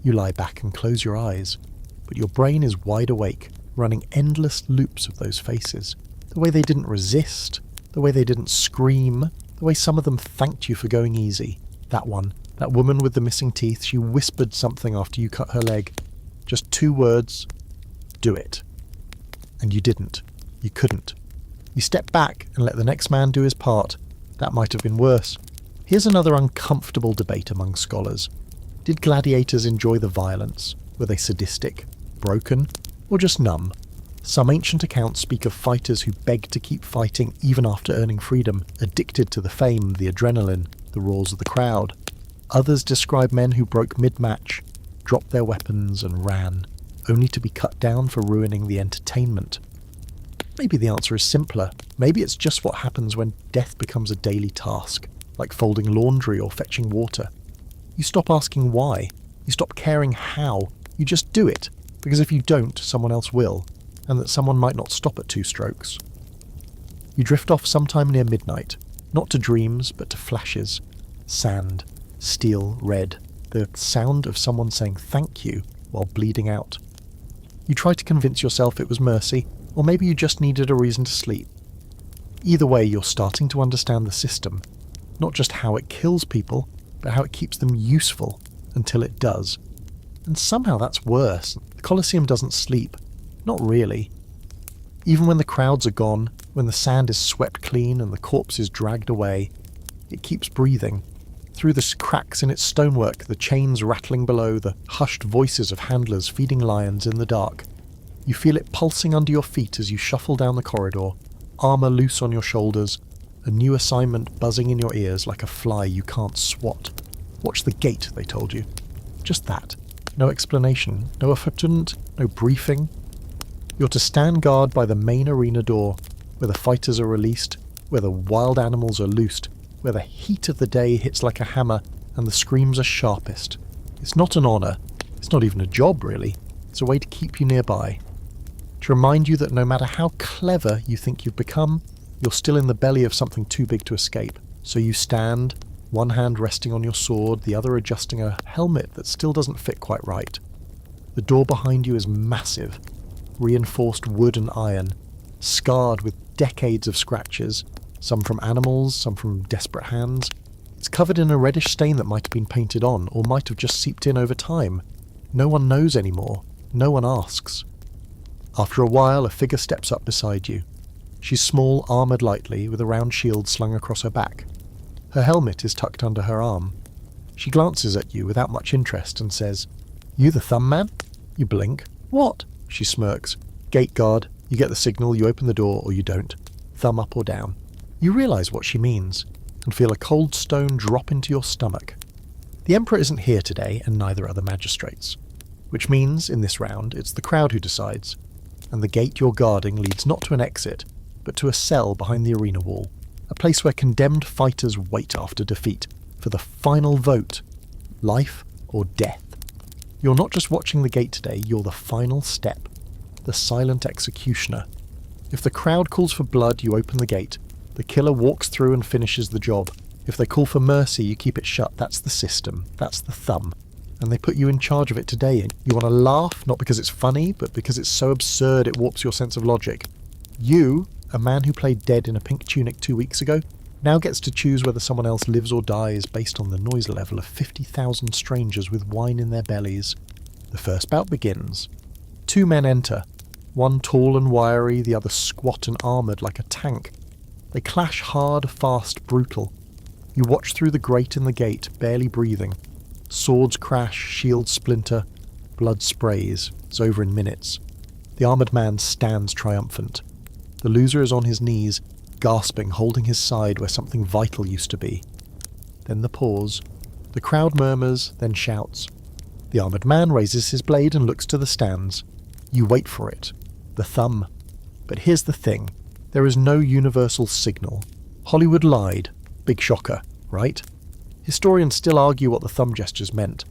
You lie back and close your eyes, but your brain is wide awake, running endless loops of those faces. The way they didn't resist, the way they didn't scream, the way some of them thanked you for going easy. That one, that woman with the missing teeth, she whispered something after you cut her leg. Just 2 words, do it. And you didn't. You couldn't. You stepped back and let the next man do his part. That might have been worse. Here's another uncomfortable debate among scholars. Did gladiators enjoy the violence? Were they sadistic, broken, or just numb? Some ancient accounts speak of fighters who begged to keep fighting even after earning freedom, addicted to the fame, the adrenaline, the roars of the crowd. Others describe men who broke mid-match, dropped their weapons and ran, only to be cut down for ruining the entertainment. Maybe the answer is simpler. Maybe it's just what happens when death becomes a daily task, like folding laundry or fetching water. You stop asking why. You stop caring how. You just do it, because if you don't, someone else will, and that someone might not stop at 2 strokes. You drift off sometime near midnight, not to dreams, but to flashes. Sand, steel, red, the sound of someone saying thank you while bleeding out. You try to convince yourself it was mercy, or maybe you just needed a reason to sleep. Either way, you're starting to understand the system, not just how it kills people, but how it keeps them useful until it does. And somehow that's worse. The Colosseum doesn't sleep. Not really. Even when the crowds are gone, when the sand is swept clean and the corpse is dragged away, it keeps breathing. Through the cracks in its stonework, the chains rattling below, the hushed voices of handlers feeding lions in the dark. You feel it pulsing under your feet as you shuffle down the corridor, armour loose on your shoulders, a new assignment buzzing in your ears like a fly you can't swat. Watch the gate, they told you. Just that. No explanation, no afternoon, no briefing. You're to stand guard by the main arena door, where the fighters are released, where the wild animals are loosed, where the heat of the day hits like a hammer and the screams are sharpest. It's not an honour. It's not even a job, really. It's a way to keep you nearby. To remind you that no matter how clever you think you've become, you're still in the belly of something too big to escape. So you stand, one hand resting on your sword, the other adjusting a helmet that still doesn't fit quite right. The door behind you is massive, reinforced wood and iron, scarred with decades of scratches, some from animals, some from desperate hands. It's covered in a reddish stain that might have been painted on, or might have just seeped in over time. No one knows anymore. No one asks. After a while, a figure steps up beside you. She's small, armoured lightly, with a round shield slung across her back. Her helmet is tucked under her arm. She glances at you without much interest and says, "You the thumb man?" You blink. "What?" She smirks. "Gate guard. You get the signal, you open the door, or you don't. Thumb up or down." You realise what she means, and feel a cold stone drop into your stomach. The Emperor isn't here today, and neither are the magistrates. Which means, in this round, it's the crowd who decides, and the gate you're guarding leads not to an exit, but to a cell behind the arena wall, a place where condemned fighters wait after defeat, for the final vote, life or death. You're not just watching the gate today, you're the final step, the silent executioner. If the crowd calls for blood, you open the gate. The killer walks through and finishes the job. If they call for mercy, you keep it shut. That's the system. That's the thumb. And they put you in charge of it today. And you want to laugh, not because it's funny, but because it's so absurd it warps your sense of logic. You, a man who played dead in a pink tunic 2 weeks ago, now gets to choose whether someone else lives or dies based on the noise level of 50,000 strangers with wine in their bellies. The first bout begins. 2 men enter. One tall and wiry, the other squat and armoured like a tank. They clash hard, fast, brutal. You watch through the grate in the gate, barely breathing. Swords crash, shields splinter, blood sprays. It's over in minutes. The armoured man stands triumphant. The loser is on his knees, gasping, holding his side where something vital used to be. Then the pause. The crowd murmurs, then shouts. The armoured man raises his blade and looks to the stands. You wait for it. The thumb. But here's the thing. There is no universal signal. Hollywood lied. Big shocker, right? Historians still argue what the thumb gestures meant.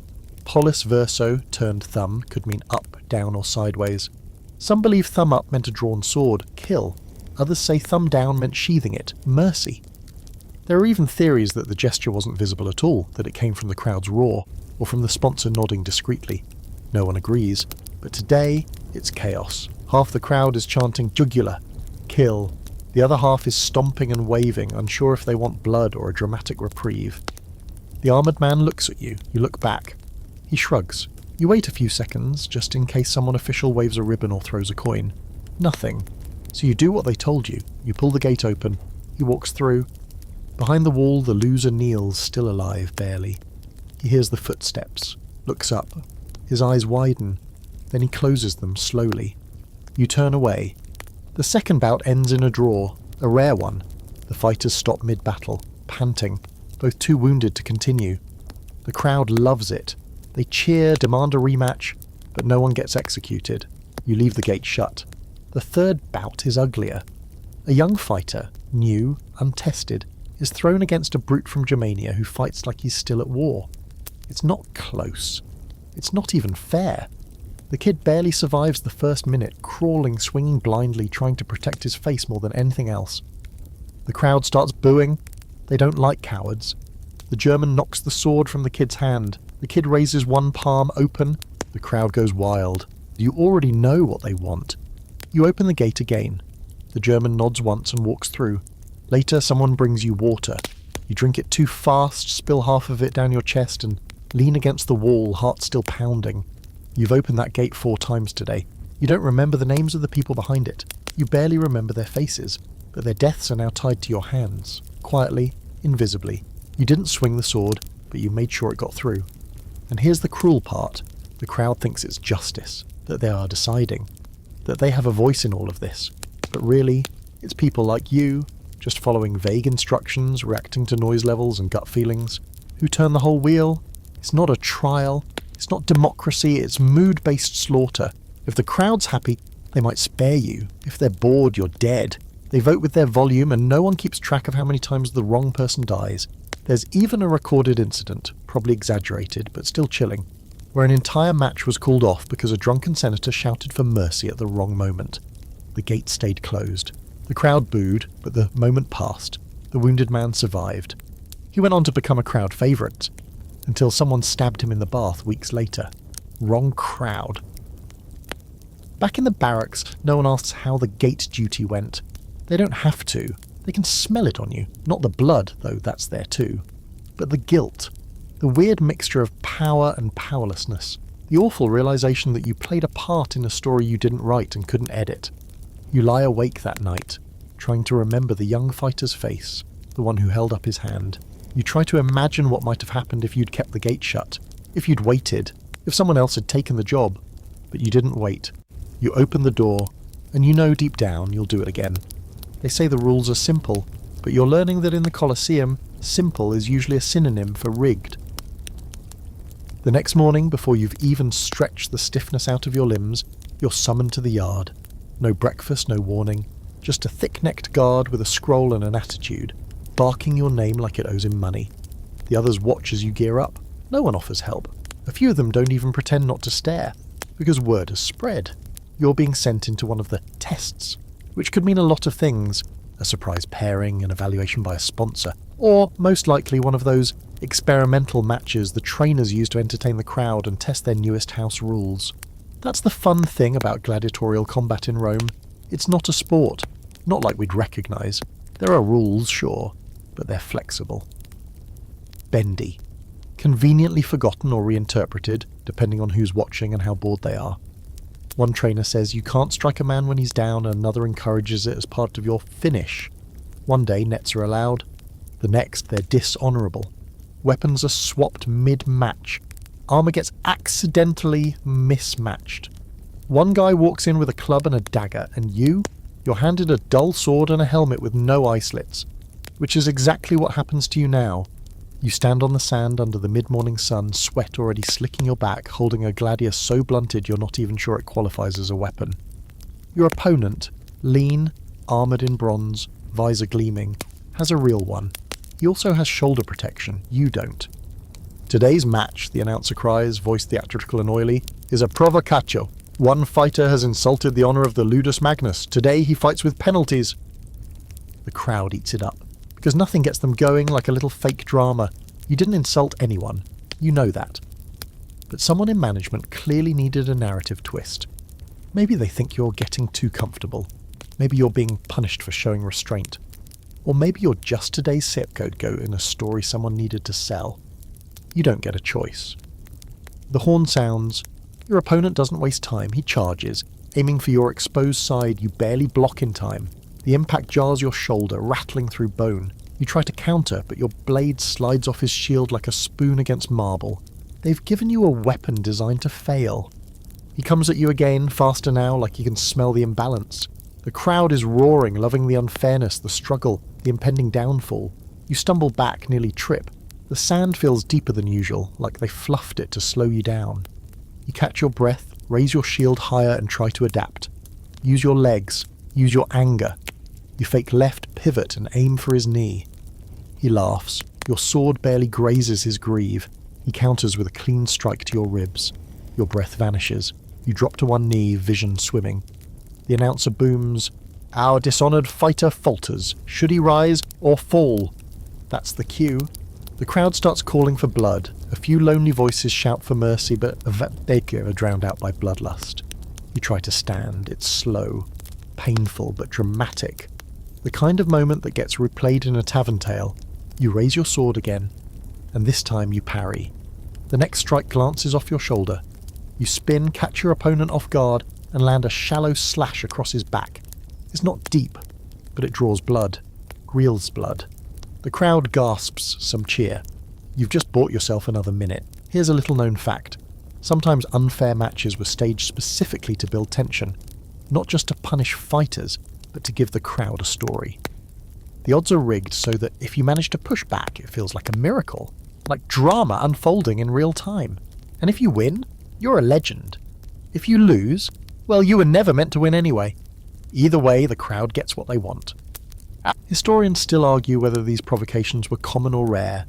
Pollis verso, turned thumb, could mean up, down or sideways. Some believe thumb up meant a drawn sword, kill. Others say thumb down meant sheathing it, mercy. There are even theories that the gesture wasn't visible at all, that it came from the crowd's roar, or from the sponsor nodding discreetly. No one agrees. But today, it's chaos. Half the crowd is chanting jugular, kill. The other half is stomping and waving, unsure if they want blood or a dramatic reprieve. The armoured man looks at you. You look back. He shrugs. You wait a few seconds, just in case someone official waves a ribbon or throws a coin. Nothing. So you do what they told you. You pull the gate open. He walks through. Behind the wall, the loser kneels, still alive, barely. He hears the footsteps. Looks up. His eyes widen. Then he closes them slowly. You turn away. The second bout ends in a draw, a rare one. The fighters stop mid-battle, panting, both too wounded to continue. The crowd loves it. They cheer, demand a rematch, but no one gets executed. You leave the gate shut. The third bout is uglier. A young fighter, new, untested, is thrown against a brute from Germania who fights like he's still at war. It's not close. It's not even fair. The kid barely survives the first minute, crawling, swinging blindly, trying to protect his face more than anything else. The crowd starts booing. They don't like cowards. The German knocks the sword from the kid's hand. The kid raises one palm open. The crowd goes wild. You already know what they want. You open the gate again. The German nods once and walks through. Later, someone brings you water. You drink it too fast, spill half of it down your chest, and lean against the wall, heart still pounding. You've opened that gate 4 times today. You don't remember the names of the people behind it. You barely remember their faces, but their deaths are now tied to your hands. Quietly, invisibly. You didn't swing the sword, but you made sure it got through. And here's the cruel part. The crowd thinks it's justice, that they are deciding, that they have a voice in all of this. But really, it's people like you, just following vague instructions, reacting to noise levels and gut feelings, who turn the whole wheel. It's not a trial. It's not democracy, it's mood-based slaughter. If the crowd's happy, they might spare you. If they're bored, you're dead. They vote with their volume, and no one keeps track of how many times the wrong person dies. There's even a recorded incident, probably exaggerated, but still chilling, where an entire match was called off because a drunken senator shouted for mercy at the wrong moment. The gate stayed closed. The crowd booed, but the moment passed. The wounded man survived. He went on to become a crowd favourite, until someone stabbed him in the bath weeks later. Wrong crowd. Back in the barracks, no one asks how the gate duty went. They don't have to. They can smell it on you. Not the blood, though that's there too. But the guilt. The weird mixture of power and powerlessness. The awful realisation that you played a part in a story you didn't write and couldn't edit. You lie awake that night, trying to remember the young fighter's face, the one who held up his hand. You try to imagine what might have happened if you'd kept the gate shut, if you'd waited, if someone else had taken the job. But you didn't wait. You open the door, and you know deep down you'll do it again. They say the rules are simple, but you're learning that in the Colosseum, simple is usually a synonym for rigged. The next morning, before you've even stretched the stiffness out of your limbs, you're summoned to the yard. No breakfast, no warning, just a thick-necked guard with a scroll and an attitude, barking your name like it owes him money. The others watch as you gear up. No one offers help. A few of them don't even pretend not to stare, because word has spread. You're being sent into one of the tests, which could mean a lot of things. A surprise pairing, an evaluation by a sponsor, or, most likely, one of those experimental matches the trainers use to entertain the crowd and test their newest house rules. That's the fun thing about gladiatorial combat in Rome. It's not a sport, not like we'd recognise. There are rules, sure, but they're flexible. Bendy. Conveniently forgotten or reinterpreted, depending on who's watching and how bored they are. One trainer says you can't strike a man when he's down, and another encourages it as part of your finish. One day nets are allowed, the next they're dishonourable. Weapons are swapped mid-match. Armour gets accidentally mismatched. One guy walks in with a club and a dagger, and you're handed a dull sword and a helmet with no eye slits, which is exactly what happens to you now. You stand on the sand under the mid-morning sun, sweat already slicking your back, holding a gladius so blunted you're not even sure it qualifies as a weapon. Your opponent, lean, armoured in bronze, visor gleaming, has a real one. He also has shoulder protection, you don't. Today's match, the announcer cries, voice theatrical and oily, is a provocatio. One fighter has insulted the honour of the ludus magnus. Today he fights with penalties. The crowd eats it up, because nothing gets them going like a little fake drama. You didn't insult anyone. You know that. But someone in management clearly needed a narrative twist. Maybe they think you're getting too comfortable. Maybe you're being punished for showing restraint. Or maybe you're just today's scapegoat in a story someone needed to sell. You don't get a choice. The horn sounds. Your opponent doesn't waste time. He charges, aiming for your exposed side. You barely block in time. The impact jars your shoulder, rattling through bone. You try to counter, but your blade slides off his shield like a spoon against marble. They've given you a weapon designed to fail. He comes at you again, faster now, like he can smell the imbalance. The crowd is roaring, loving the unfairness, the struggle, the impending downfall. You stumble back, nearly trip. The sand feels deeper than usual, like they fluffed it to slow you down. You catch your breath, raise your shield higher and try to adapt. Use your legs, use your anger. You fake left pivot and aim for his knee. He laughs. Your sword barely grazes his greave. He counters with a clean strike to your ribs. Your breath vanishes. You drop to one knee, vision swimming. The announcer booms, "Our dishonoured fighter falters. Should he rise or fall?" That's the cue. The crowd starts calling for blood. A few lonely voices shout for mercy, but they are drowned out by bloodlust. You try to stand. It's slow, painful, but dramatic. The kind of moment that gets replayed in a tavern tale. You raise your sword again, and this time you parry. The next strike glances off your shoulder. You spin, catch your opponent off guard, and land a shallow slash across his back. It's not deep, but it draws blood. Real blood. The crowd gasps some cheer. You've just bought yourself another minute. Here's a little-known fact. Sometimes unfair matches were staged specifically to build tension, not just to punish fighters, but to give the crowd a story. The odds are rigged so that if you manage to push back, it feels like a miracle, like drama unfolding in real time. And if you win, you're a legend. If you lose, well, you were never meant to win anyway. Either way, the crowd gets what they want. Historians still argue whether these provocations were common or rare.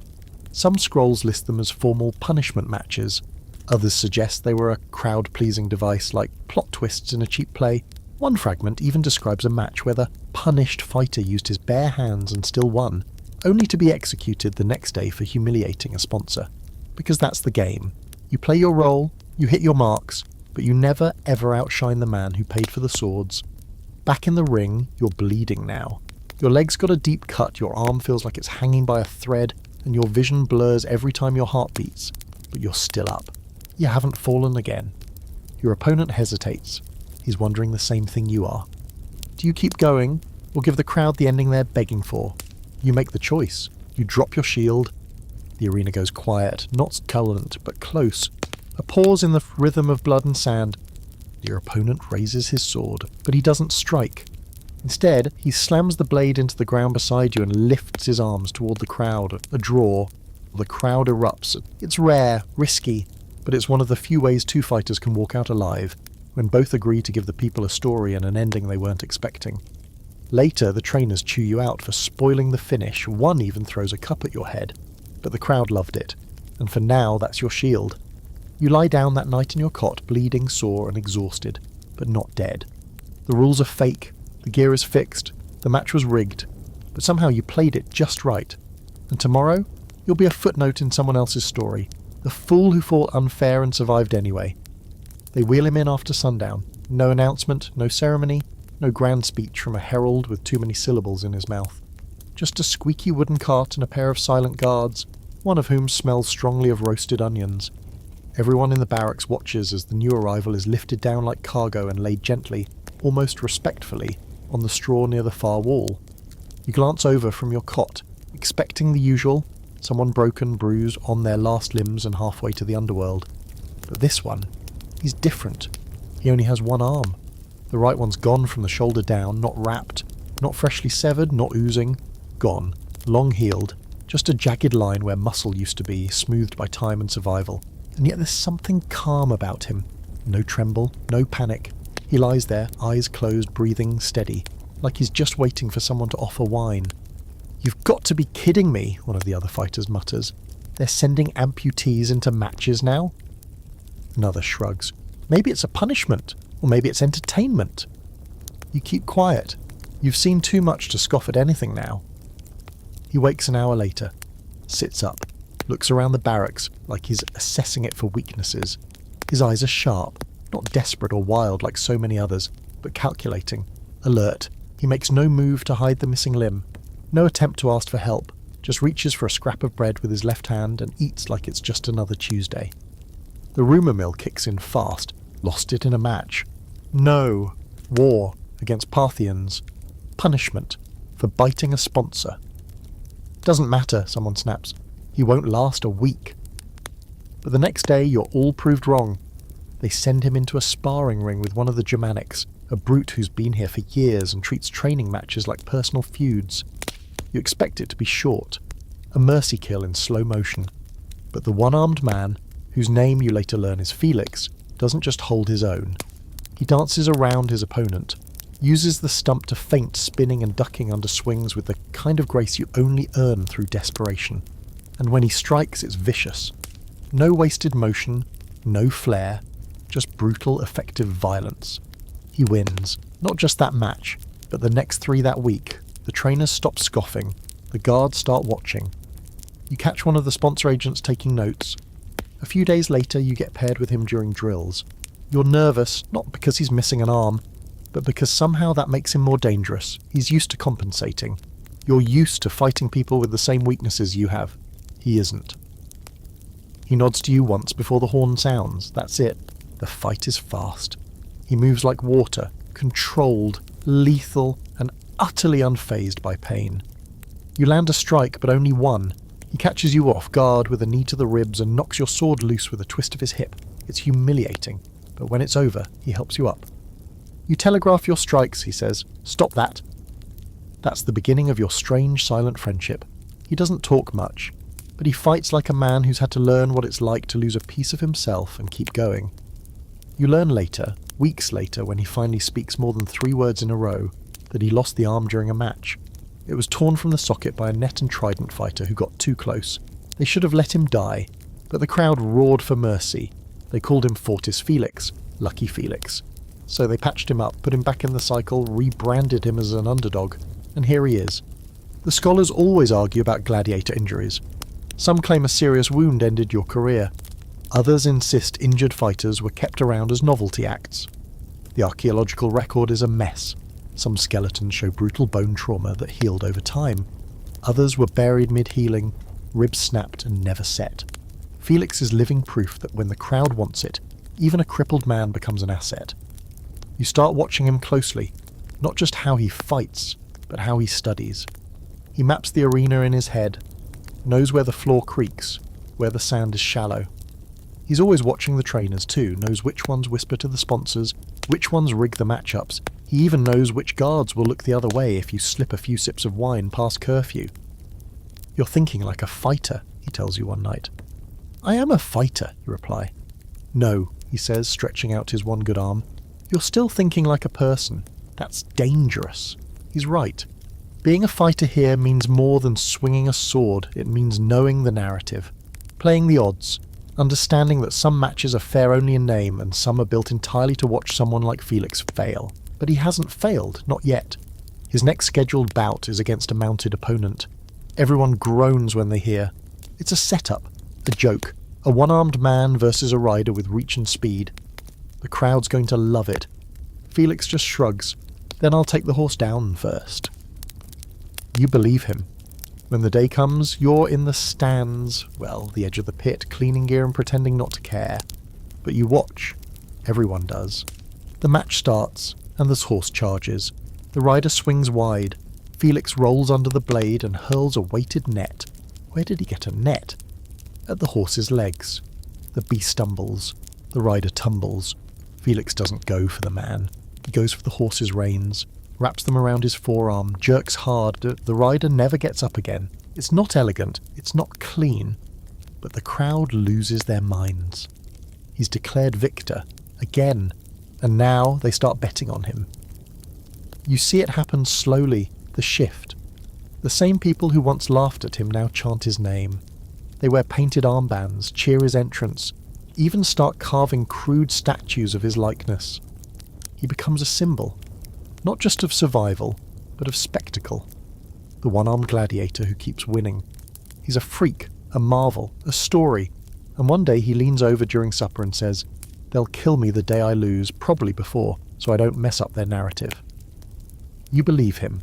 Some scrolls list them as formal punishment matches. Others suggest they were a crowd-pleasing device like plot twists in a cheap play. One fragment even describes a match where the punished fighter used his bare hands and still won, only to be executed the next day for humiliating a sponsor. Because that's the game. You play your role, you hit your marks, but you never ever outshine the man who paid for the swords. Back in the ring, you're bleeding now. Your leg's got a deep cut, your arm feels like it's hanging by a thread, and your vision blurs every time your heart beats, but you're still up. You haven't fallen again. Your opponent hesitates. He's wondering the same thing you are. Do you keep going, or give the crowd the ending they're begging for? You make the choice. You drop your shield. The arena goes quiet, not scullent, but close. A pause in the rhythm of blood and sand. Your opponent raises his sword, but he doesn't strike. Instead, he slams the blade into the ground beside you and lifts his arms toward the crowd. A draw. The crowd erupts. It's rare, risky, but it's one of the few ways two fighters can walk out alive, when both agree to give the people a story and an ending they weren't expecting. Later, the trainers chew you out for spoiling the finish. One even throws a cup at your head. But the crowd loved it, and for now that's your shield. You lie down that night in your cot, bleeding, sore and exhausted, but not dead. The rules are fake, the gear is fixed, the match was rigged, but somehow you played it just right. And tomorrow, you'll be a footnote in someone else's story, the fool who fought unfair and survived anyway. They wheel him in after sundown. No announcement, no ceremony, no grand speech from a herald with too many syllables in his mouth. Just a squeaky wooden cart and a pair of silent guards, one of whom smells strongly of roasted onions. Everyone in the barracks watches as the new arrival is lifted down like cargo and laid gently, almost respectfully, on the straw near the far wall. You glance over from your cot, expecting the usual, someone broken, bruised, on their last limbs and halfway to the underworld. But this one, he's different. He only has one arm. The right one's gone from the shoulder down, not wrapped, not freshly severed, not oozing. Gone, long healed, just a jagged line where muscle used to be, smoothed by time and survival. And yet there's something calm about him. No tremble, no panic. He lies there, eyes closed, breathing steady, like he's just waiting for someone to offer wine. "You've got to be kidding me," one of the other fighters mutters. "They're sending amputees into matches now?" Another shrugs. "Maybe it's a punishment, or maybe it's entertainment." You keep quiet. You've seen too much to scoff at anything now. He wakes an hour later, sits up, looks around the barracks like he's assessing it for weaknesses. His eyes are sharp, not desperate or wild like so many others, but calculating, alert. He makes no move to hide the missing limb, no attempt to ask for help, just reaches for a scrap of bread with his left hand and eats like it's just another Tuesday. The rumour mill kicks in fast. Lost it in a match. No. War against Parthians. Punishment for biting a sponsor. Doesn't matter, someone snaps. He won't last a week. But the next day you're all proved wrong. They send him into a sparring ring with one of the Germanics, a brute who's been here for years and treats training matches like personal feuds. You expect it to be short, a mercy kill in slow motion. But the one-armed man, whose name you later learn is Felix, doesn't just hold his own. He dances around his opponent, uses the stump to feint, spinning and ducking under swings with the kind of grace you only earn through desperation. And when he strikes, it's vicious. No wasted motion, no flair, just brutal, effective violence. He wins, not just that match, but the next 3 that week. The trainers stop scoffing, the guards start watching. You catch one of the sponsor agents taking notes. A few days later, you get paired with him during drills. You're nervous, not because he's missing an arm, but because somehow that makes him more dangerous. He's used to compensating. You're used to fighting people with the same weaknesses you have. He isn't. He nods to you once before the horn sounds. That's it. The fight is fast. He moves like water, controlled, lethal, and utterly unfazed by pain. You land a strike, but only one. He catches you off guard with a knee to the ribs and knocks your sword loose with a twist of his hip. It's humiliating, but when it's over, he helps you up. "You telegraph your strikes," he says. "Stop that." That's the beginning of your strange, silent friendship. He doesn't talk much, but he fights like a man who's had to learn what it's like to lose a piece of himself and keep going. You learn later, weeks later, when he finally speaks more than 3 words in a row, that he lost the arm during a match. It was torn from the socket by a net and trident fighter who got too close. They should have let him die, but the crowd roared for mercy. They called him Fortis Felix, Lucky Felix. So they patched him up, put him back in the cycle, rebranded him as an underdog, and here he is. The scholars always argue about gladiator injuries. Some claim a serious wound ended your career. Others insist injured fighters were kept around as novelty acts. The archaeological record is a mess. Some skeletons show brutal bone trauma that healed over time. Others were buried mid-healing, ribs snapped and never set. Felix is living proof that when the crowd wants it, even a crippled man becomes an asset. You start watching him closely, not just how he fights, but how he studies. He maps the arena in his head, knows where the floor creaks, where the sand is shallow. He's always watching the trainers too, knows which ones whisper to the sponsors, which ones rig the matchups. He even knows which guards will look the other way if you slip a few sips of wine past curfew. "You're thinking like a fighter," he tells you one night. "I am a fighter," you reply. "No," he says, stretching out his one good arm. "You're still thinking like a person. That's dangerous." He's right. Being a fighter here means more than swinging a sword. It means knowing the narrative, playing the odds, understanding that some matches are fair only in name and some are built entirely to watch someone like Felix fail. But he hasn't failed, not yet. His next scheduled bout is against a mounted opponent. Everyone groans when they hear. It's a setup, a joke, a one-armed man versus a rider with reach and speed. The crowd's going to love it. Felix just shrugs. "Then I'll take the horse down first." You believe him. When the day comes, you're in the stands, well, the edge of the pit, cleaning gear and pretending not to care. But you watch. Everyone does. The match starts, and the horse charges. The rider swings wide. Felix rolls under the blade and hurls a weighted net. Where did he get a net? At the horse's legs. The beast stumbles. The rider tumbles. Felix doesn't go for the man. He goes for the horse's reins, wraps them around his forearm, jerks hard. The rider never gets up again. It's not elegant. It's not clean. But the crowd loses their minds. He's declared victor. Again. And now they start betting on him. You see it happen slowly, the shift. The same people who once laughed at him now chant his name. They wear painted armbands, cheer his entrance, even start carving crude statues of his likeness. He becomes a symbol, not just of survival, but of spectacle. The one-armed gladiator who keeps winning. He's a freak, a marvel, a story, and one day he leans over during supper and says, "They'll kill me the day I lose, probably before, so I don't mess up their narrative." You believe him,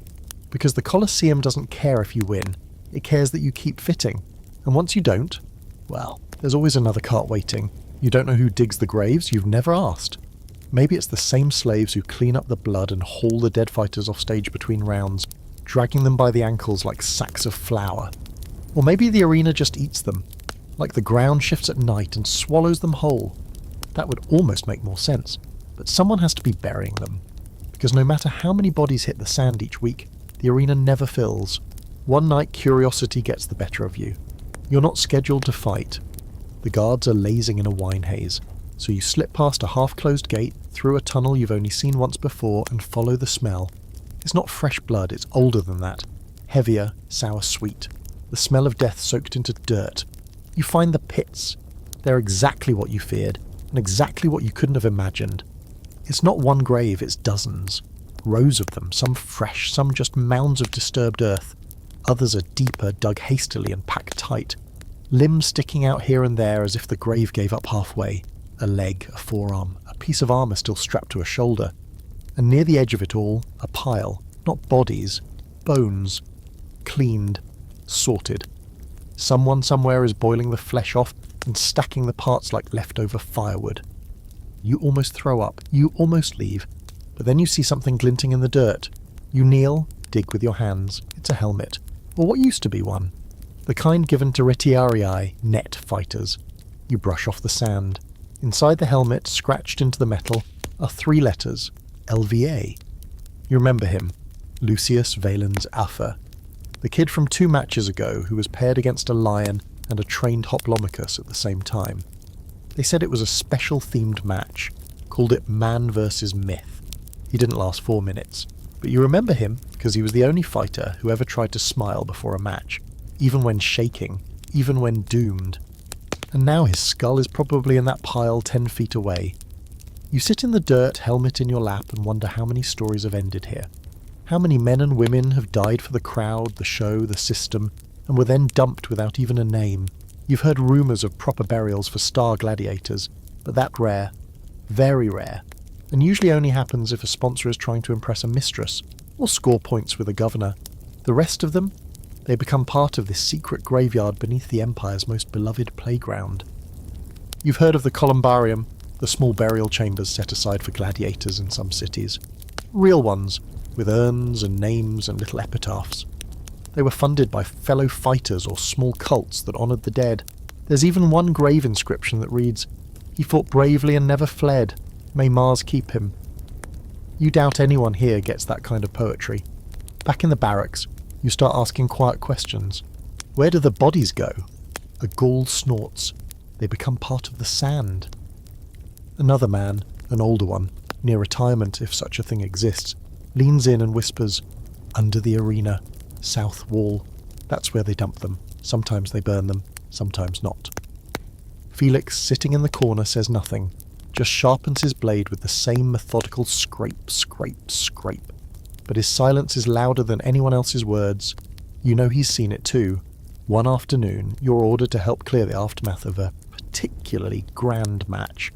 because the Colosseum doesn't care if you win, it cares that you keep fitting, and once you don't, well, there's always another cart waiting. You don't know who digs the graves, you've never asked. Maybe it's the same slaves who clean up the blood and haul the dead fighters off stage between rounds, dragging them by the ankles like sacks of flour. Or maybe the arena just eats them, like the ground shifts at night and swallows them whole. That would almost make more sense, but someone has to be burying them. Because no matter how many bodies hit the sand each week, the arena never fills. One night curiosity gets the better of you. You're not scheduled to fight. The guards are lazing in a wine haze, so you slip past a half-closed gate, through a tunnel you've only seen once before, and follow the smell. It's not fresh blood, it's older than that. Heavier, sour-sweet. The smell of death soaked into dirt. You find the pits. They're exactly what you feared, and exactly what you couldn't have imagined. It's not one grave, it's dozens. Rows of them, some fresh, some just mounds of disturbed earth. Others are deeper, dug hastily and packed tight. Limbs sticking out here and there as if the grave gave up halfway. A leg, a forearm, a piece of armour still strapped to a shoulder. And near the edge of it all, a pile, not bodies, bones. Cleaned, sorted. Someone somewhere is boiling the flesh off and stacking the parts like leftover firewood. You almost throw up, you almost leave, but then you see something glinting in the dirt. You kneel, dig with your hands. It's a helmet, or what used to be one. The kind given to retiarii, net fighters. You brush off the sand. Inside the helmet, scratched into the metal, are 3 letters, LVA. You remember him, Lucius Valens Affa, the kid from 2 matches ago who was paired against a lion and a trained hoplomachus at the same time. They said it was a special themed match, called it Man vs. Myth. He didn't last 4 minutes, but you remember him because he was the only fighter who ever tried to smile before a match, even when shaking, even when doomed. And now his skull is probably in that pile 10 feet away. You sit in the dirt, helmet in your lap, and wonder how many stories have ended here. How many men and women have died for the crowd, the show, the system, and were then dumped without even a name? You've heard rumours of proper burials for star gladiators, but that rare, very rare, and usually only happens if a sponsor is trying to impress a mistress or score points with a governor. The rest of them, they become part of this secret graveyard beneath the Empire's most beloved playground. You've heard of the columbarium, the small burial chambers set aside for gladiators in some cities. Real ones, with urns and names and little epitaphs. They were funded by fellow fighters or small cults that honoured the dead. There's even one grave inscription that reads, "He fought bravely and never fled. May Mars keep him." You doubt anyone here gets that kind of poetry. Back in the barracks, you start asking quiet questions. Where do the bodies go? A Gaul snorts. They become part of the sand. Another man, an older one, near retirement if such a thing exists, leans in and whispers, "Under the arena, south wall. That's where they dump them. Sometimes they burn them, sometimes not." Felix, sitting in the corner, says nothing, just sharpens his blade with the same methodical scrape, scrape, scrape. But his silence is louder than anyone else's words. You know he's seen it too. One afternoon, you're ordered to help clear the aftermath of a particularly grand match.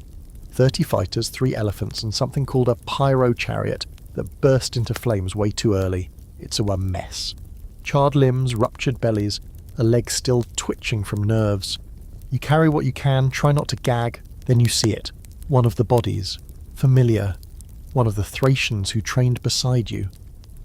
30 fighters, 3 elephants, and something called a pyro chariot that burst into flames way too early. It's a mess. Charred limbs, ruptured bellies, a leg still twitching from nerves. You carry what you can, try not to gag, then you see it. One of the bodies. Familiar. One of the Thracians who trained beside you.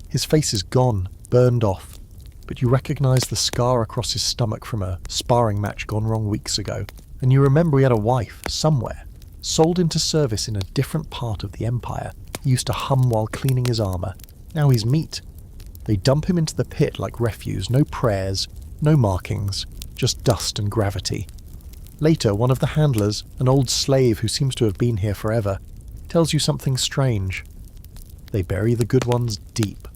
His face is gone, burned off, but you recognise the scar across his stomach from a sparring match gone wrong weeks ago, and you remember he had a wife, somewhere, sold into service in a different part of the Empire. He used to hum while cleaning his armour. Now he's meat. They dump him into the pit like refuse, no prayers, no markings, just dust and gravity. Later, one of the handlers, an old slave who seems to have been here forever, tells you something strange. They bury the good ones deep,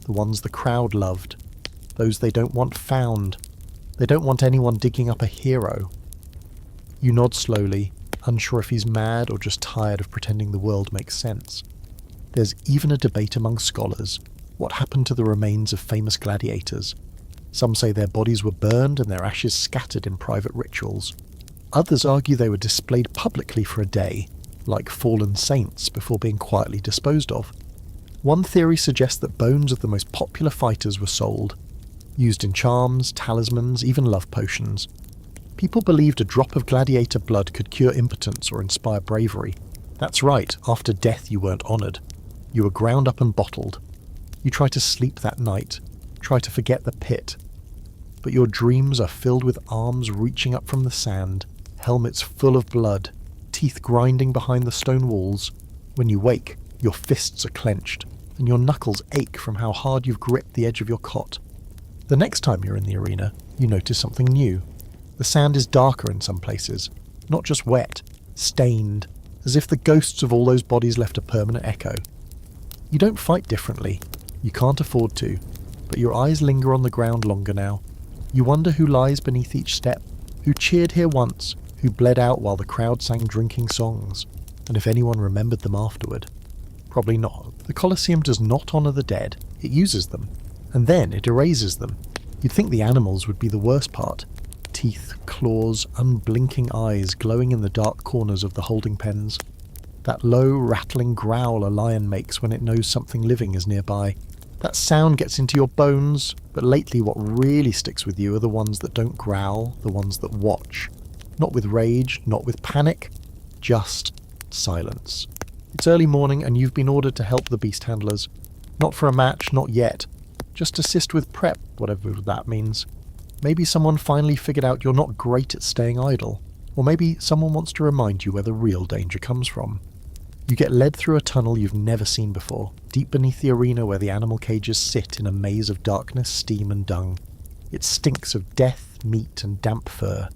the ones the crowd loved, those they don't want found. They don't want anyone digging up a hero. You nod slowly, unsure if he's mad or just tired of pretending the world makes sense. There's even a debate among scholars. What happened to the remains of famous gladiators? Some say their bodies were burned and their ashes scattered in private rituals. Others argue they were displayed publicly for a day, like fallen saints, before being quietly disposed of. One theory suggests that bones of the most popular fighters were sold, used in charms, talismans, even love potions. People believed a drop of gladiator blood could cure impotence or inspire bravery. That's right, after death you weren't honoured. You were ground up and bottled. You try to sleep that night, try to forget the pit. But your dreams are filled with arms reaching up from the sand, helmets full of blood, teeth grinding behind the stone walls. When you wake, your fists are clenched, and your knuckles ache from how hard you've gripped the edge of your cot. The next time you're in the arena, you notice something new. The sand is darker in some places, not just wet, stained, as if the ghosts of all those bodies left a permanent echo. You don't fight differently. You can't afford to, but your eyes linger on the ground longer now. You wonder who lies beneath each step, who cheered here once, who bled out while the crowd sang drinking songs, and if anyone remembered them afterward. Probably not. The Colosseum does not honour the dead, it uses them, and then it erases them. You'd think the animals would be the worst part. Teeth, claws, unblinking eyes glowing in the dark corners of the holding pens. That low, rattling growl a lion makes when it knows something living is nearby. That sound gets into your bones, but lately what really sticks with you are the ones that don't growl, the ones that watch. Not with rage, not with panic, just silence. It's early morning and you've been ordered to help the beast handlers. Not for a match, not yet. Just assist with prep, whatever that means. Maybe someone finally figured out you're not great at staying idle. Or maybe someone wants to remind you where the real danger comes from. You get led through a tunnel you've never seen before, deep beneath the arena where the animal cages sit in a maze of darkness, steam and dung. It stinks of death, meat and damp fur.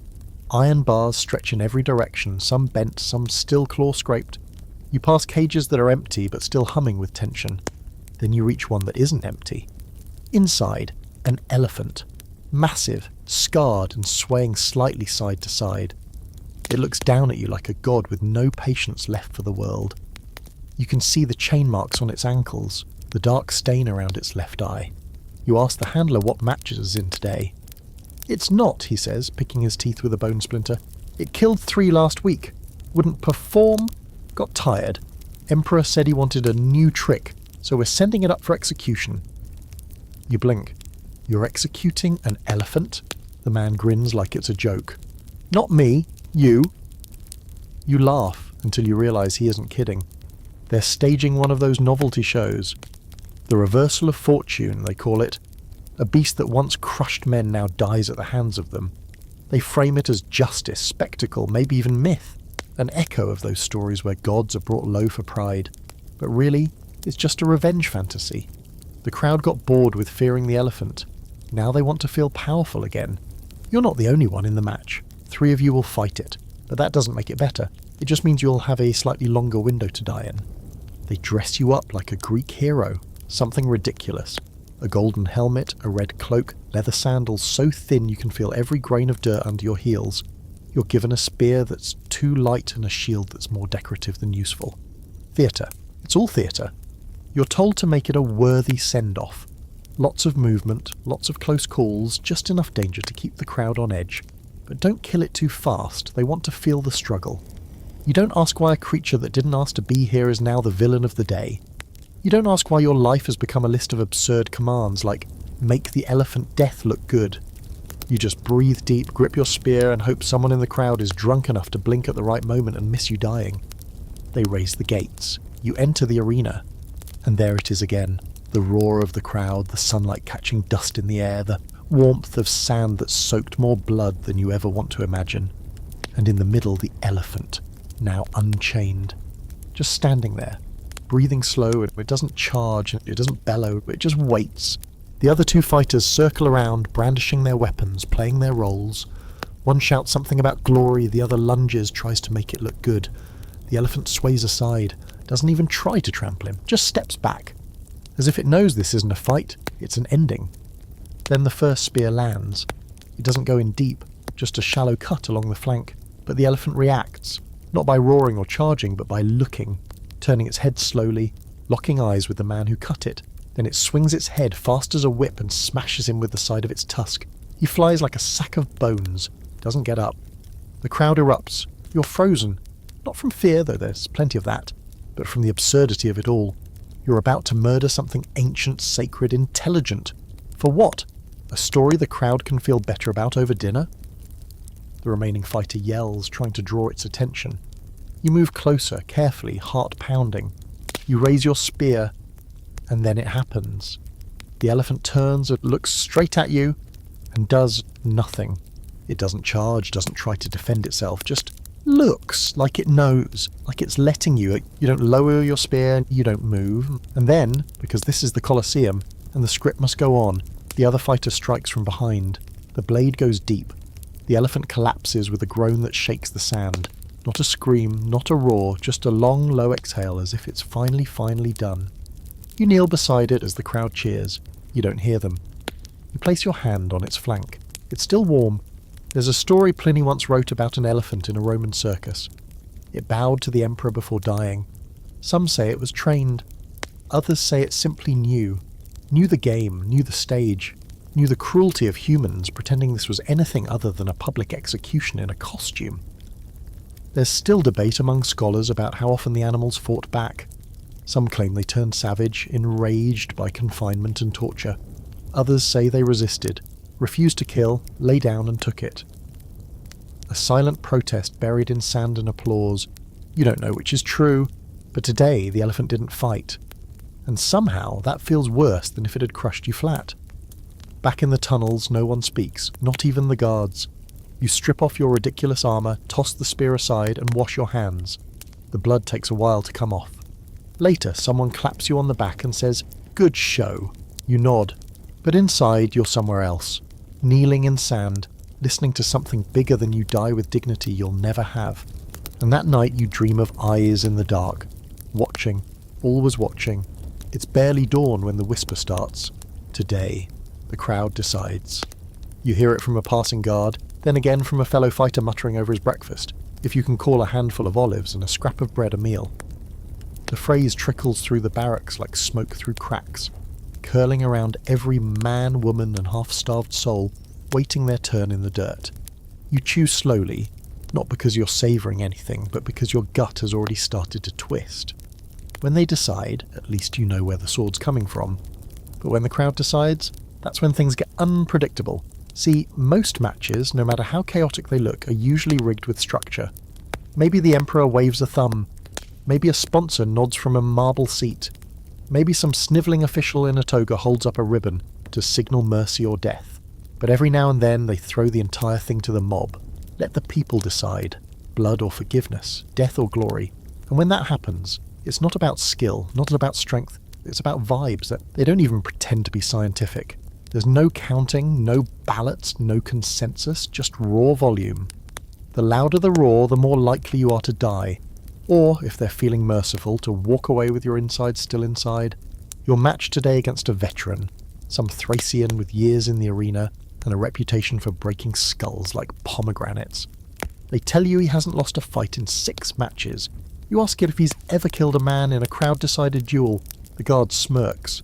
Iron bars stretch in every direction, some bent, some still claw-scraped. You pass cages that are empty but still humming with tension. Then you reach one that isn't empty. Inside, an elephant. Massive, scarred and swaying slightly side to side. It looks down at you like a god with no patience left for the world. You can see the chain marks on its ankles, the dark stain around its left eye. You ask the handler what matches is in today. "It's not," he says, picking his teeth with a bone splinter. "It killed 3 last week. Wouldn't perform. Got tired. Emperor said he wanted a new trick, so we're sending it up for execution." You blink. "You're executing an elephant?" The man grins like it's a joke. "Not me. You." You laugh until you realise he isn't kidding. They're staging one of those novelty shows. The reversal of fortune, they call it. A beast that once crushed men now dies at the hands of them. They frame it as justice, spectacle, maybe even myth. An echo of those stories where gods are brought low for pride. But really, it's just a revenge fantasy. The crowd got bored with fearing the elephant. Now they want to feel powerful again. You're not the only one in the match. 3 of you will fight it. But that doesn't make it better. It just means you'll have a slightly longer window to die in. They dress you up like a Greek hero. Something ridiculous. A golden helmet, a red cloak, leather sandals so thin you can feel every grain of dirt under your heels. You're given a spear that's too light and a shield that's more decorative than useful. Theatre. It's all theatre. You're told to make it a worthy send-off. Lots of movement, lots of close calls, just enough danger to keep the crowd on edge. But don't kill it too fast, they want to feel the struggle. You don't ask why a creature that didn't ask to be here is now the villain of the day. You don't ask why your life has become a list of absurd commands like, make the elephant death look good. You just breathe deep, grip your spear, and hope someone in the crowd is drunk enough to blink at the right moment and miss you dying. They raise the gates. You enter the arena. And there it is again. The roar of the crowd, the sunlight catching dust in the air, the warmth of sand that's soaked more blood than you ever want to imagine. And in the middle, the elephant, now unchained. Just standing there, breathing slow, and it doesn't charge, it doesn't bellow, it just waits. The other 2 fighters circle around, brandishing their weapons, playing their roles. One shouts something about glory, the other lunges, tries to make it look good. The elephant sways aside, doesn't even try to trample him, just steps back. As if it knows this isn't a fight, it's an ending. Then the first spear lands. It doesn't go in deep, just a shallow cut along the flank. But the elephant reacts, not by roaring or charging, but by looking, turning its head slowly, locking eyes with the man who cut it. Then it swings its head fast as a whip and smashes him with the side of its tusk. He flies like a sack of bones, doesn't get up. The crowd erupts. You're frozen. Not from fear, though there's plenty of that, but from the absurdity of it all. You're about to murder something ancient, sacred, intelligent. For what? A story the crowd can feel better about over dinner? The remaining fighter yells, trying to draw its attention. You move closer, carefully, heart pounding. You raise your spear, and then it happens. The elephant turns and looks straight at you, and does nothing. It doesn't charge, doesn't try to defend itself, just looks like it knows, like it's letting you. You don't lower your spear, you don't move. And then, because this is the Colosseum, and the script must go on, the other fighter strikes from behind. The blade goes deep. The elephant collapses with a groan that shakes the sand. Not a scream, not a roar, just a long, low exhale as if it's finally done. You kneel beside it as the crowd cheers. You don't hear them. You place your hand on its flank. It's still warm. There's a story Pliny once wrote about an elephant in a Roman circus. It bowed to the emperor before dying. Some say it was trained. Others say it simply knew the game, knew the stage, knew the cruelty of humans, pretending this was anything other than a public execution in a costume. There's still debate among scholars about how often the animals fought back. Some claim they turned savage, enraged by confinement and torture. Others say they resisted, refused to kill, lay down and took it. A silent protest buried in sand and applause. You don't know which is true, but today the elephant didn't fight. And somehow that feels worse than if it had crushed you flat. Back in the tunnels, no one speaks, not even the guards. You strip off your ridiculous armour, toss the spear aside, and wash your hands. The blood takes a while to come off. Later, someone claps you on the back and says, "Good show." You nod. But inside, you're somewhere else. Kneeling in sand, listening to something bigger than you die with dignity you'll never have. And that night you dream of eyes in the dark. Watching. Always watching. It's barely dawn when the whisper starts. Today. The crowd decides. You hear it from a passing guard, then again from a fellow fighter muttering over his breakfast, if you can call a handful of olives and a scrap of bread a meal. The phrase trickles through the barracks like smoke through cracks, curling around every man, woman and half-starved soul waiting their turn in the dirt. You chew slowly, not because you're savouring anything, but because your gut has already started to twist. When they decide, at least you know where the sword's coming from. But when the crowd decides, that's when things get unpredictable. See, most matches, no matter how chaotic they look, are usually rigged with structure. Maybe the Emperor waves a thumb. Maybe a sponsor nods from a marble seat. Maybe some snivelling official in a toga holds up a ribbon to signal mercy or death. But every now and then they throw the entire thing to the mob. Let the people decide. Blood or forgiveness, death or glory. And when that happens, it's not about skill, not about strength. It's about vibes that they don't even pretend to be scientific. There's no counting, no ballots, no consensus, just raw volume. The louder the roar, the more likely you are to die. Or, if they're feeling merciful, to walk away with your insides still inside. Your match today against a veteran, some Thracian with years in the arena and a reputation for breaking skulls like pomegranates. They tell you he hasn't lost a fight in 6 matches. You ask it if he's ever killed a man in a crowd-decided duel. The guard smirks.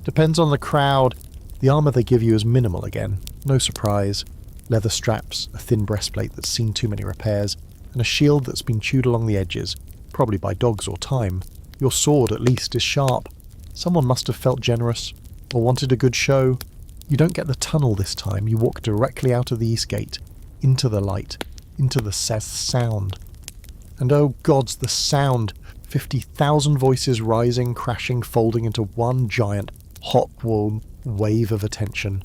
Depends on the crowd. The armour they give you is minimal again. No surprise. Leather straps, a thin breastplate that's seen too many repairs, and a shield that's been chewed along the edges, probably by dogs or time. Your sword, at least, is sharp. Someone must have felt generous, or wanted a good show. You don't get the tunnel this time. You walk directly out of the east gate, into the light, into the sound. And oh gods, the sound! 50,000 voices rising, crashing, folding into one giant, hot-warm wave of attention.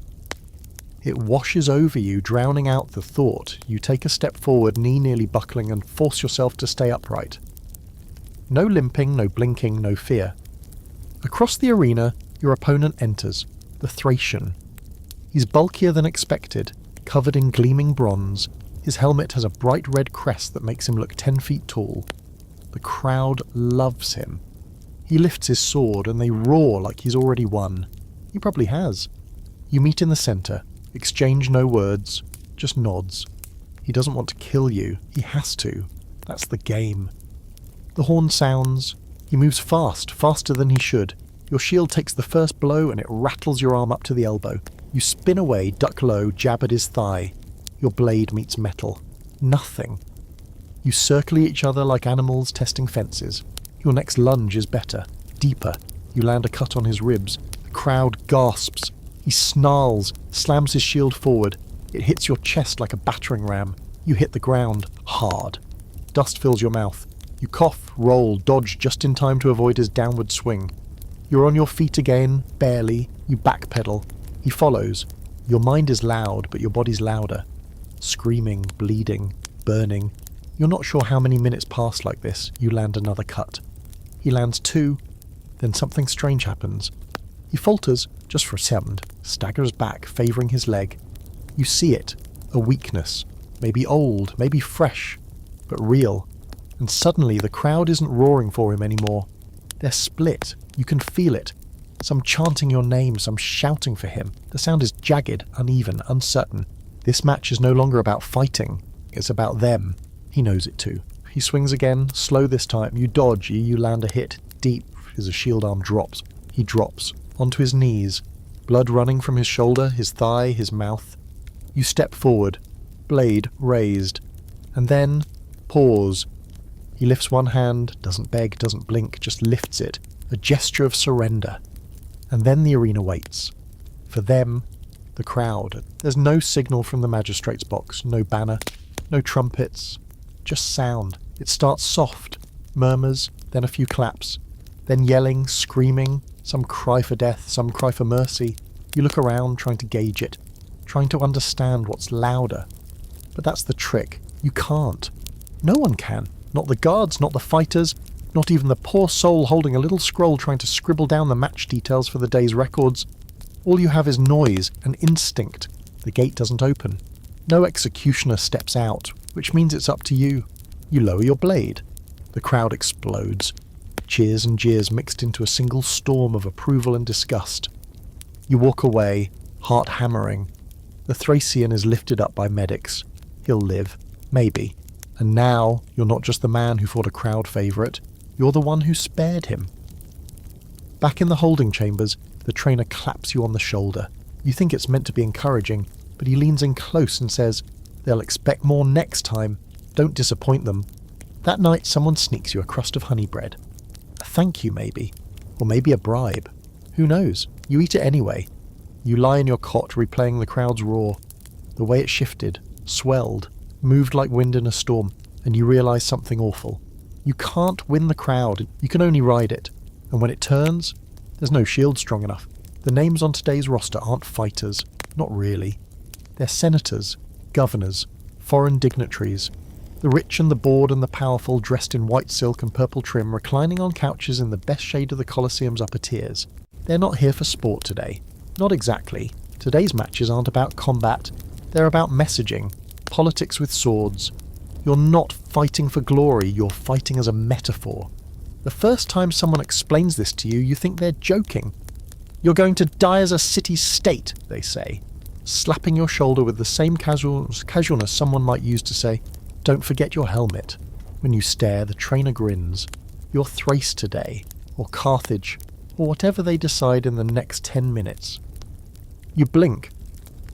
It washes over you, drowning out the thought. You take a step forward, knee nearly buckling, and force yourself to stay upright. No limping, no blinking, no fear. Across the arena, your opponent enters, the Thracian. He's bulkier than expected, covered in gleaming bronze. His helmet has a bright red crest that makes him look 10 feet tall. The crowd loves him. He lifts his sword and they roar like he's already won. He probably has. You meet in the centre, exchange no words, just nods. He doesn't want to kill you. He has to. That's the game. The horn sounds. He moves fast, faster than he should. Your shield takes the first blow and it rattles your arm up to the elbow. You spin away, duck low, jab at his thigh. Your blade meets metal. Nothing. You circle each other like animals testing fences. Your next lunge is better, deeper. You land a cut on his ribs. The crowd gasps. He snarls, slams his shield forward. It hits your chest like a battering ram. You hit the ground, hard. Dust fills your mouth. You cough, roll, dodge just in time to avoid his downward swing. You're on your feet again, barely. You backpedal. He follows. Your mind is loud, but your body's louder. Screaming, bleeding, burning. You're not sure how many minutes pass like this. You land another cut. He lands 2. Then something strange happens. He falters, just for a second, staggers back, favouring his leg. You see it. A weakness. Maybe old, maybe fresh, but real. And suddenly the crowd isn't roaring for him anymore. They're split. You can feel it. Some chanting your name, some shouting for him. The sound is jagged, uneven, uncertain. This match is no longer about fighting. It's about them. He knows it too. He swings again, slow this time. You dodge, you land a hit, deep, as a shield arm drops. He drops, onto his knees, blood running from his shoulder, his thigh, his mouth. You step forward, blade raised, and then pause. He lifts one hand, doesn't beg, doesn't blink, just lifts it, a gesture of surrender. And then the arena waits. For them, the crowd. There's no signal from the magistrate's box, no banner, no trumpets, just sound. It starts soft, murmurs, then a few claps, then yelling, screaming, some cry for death, some cry for mercy. You look around, trying to gauge it, trying to understand what's louder. But that's the trick. You can't. No one can. Not the guards, not the fighters, not even the poor soul holding a little scroll trying to scribble down the match details for the day's records. All you have is noise and instinct. The gate doesn't open. No executioner steps out, which means it's up to you. You lower your blade. The crowd explodes. Cheers and jeers mixed into a single storm of approval and disgust. You walk away, heart hammering. The Thracian is lifted up by medics. He'll live. Maybe. And now, you're not just the man who fought a crowd favourite. You're the one who spared him. Back in the holding chambers, the trainer claps you on the shoulder. You think it's meant to be encouraging, but he leans in close and says, "They'll expect more next time. Don't disappoint them." That night, someone sneaks you a crust of honey bread. A thank you, maybe. Or maybe a bribe. Who knows? You eat it anyway. You lie in your cot replaying the crowd's roar. The way it shifted, swelled, moved like wind in a storm, and you realise something awful. You can't win the crowd, you can only ride it. And when it turns, there's no shield strong enough. The names on today's roster aren't fighters. Not really. They're senators, governors, foreign dignitaries. The rich and the bored and the powerful, dressed in white silk and purple trim, reclining on couches in the best shade of the Colosseum's upper tiers. They're not here for sport today. Not exactly. Today's matches aren't about combat. They're about messaging. Politics with swords. You're not fighting for glory, you're fighting as a metaphor. The first time someone explains this to you, you think they're joking. You're going to die as a city-state, they say, slapping your shoulder with the same casualness someone might use to say, "Don't forget your helmet." When you stare, the trainer grins. You're Thrace today, or Carthage, or whatever they decide in the next 10 minutes. You blink.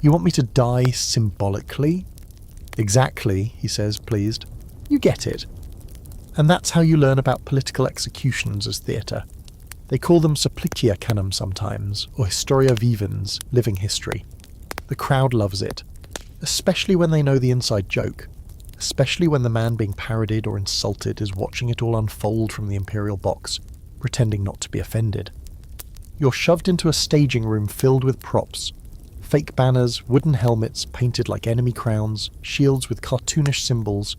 "You want me to die symbolically?" "Exactly," he says, pleased. "You get it." And that's how you learn about political executions as theatre. They call them supplicia canum sometimes, or historia vivens, living history. The crowd loves it, especially when they know the inside joke, especially when the man being parodied or insulted is watching it all unfold from the imperial box, pretending not to be offended. You're shoved into a staging room filled with props. Fake banners, wooden helmets painted like enemy crowns, shields with cartoonish symbols,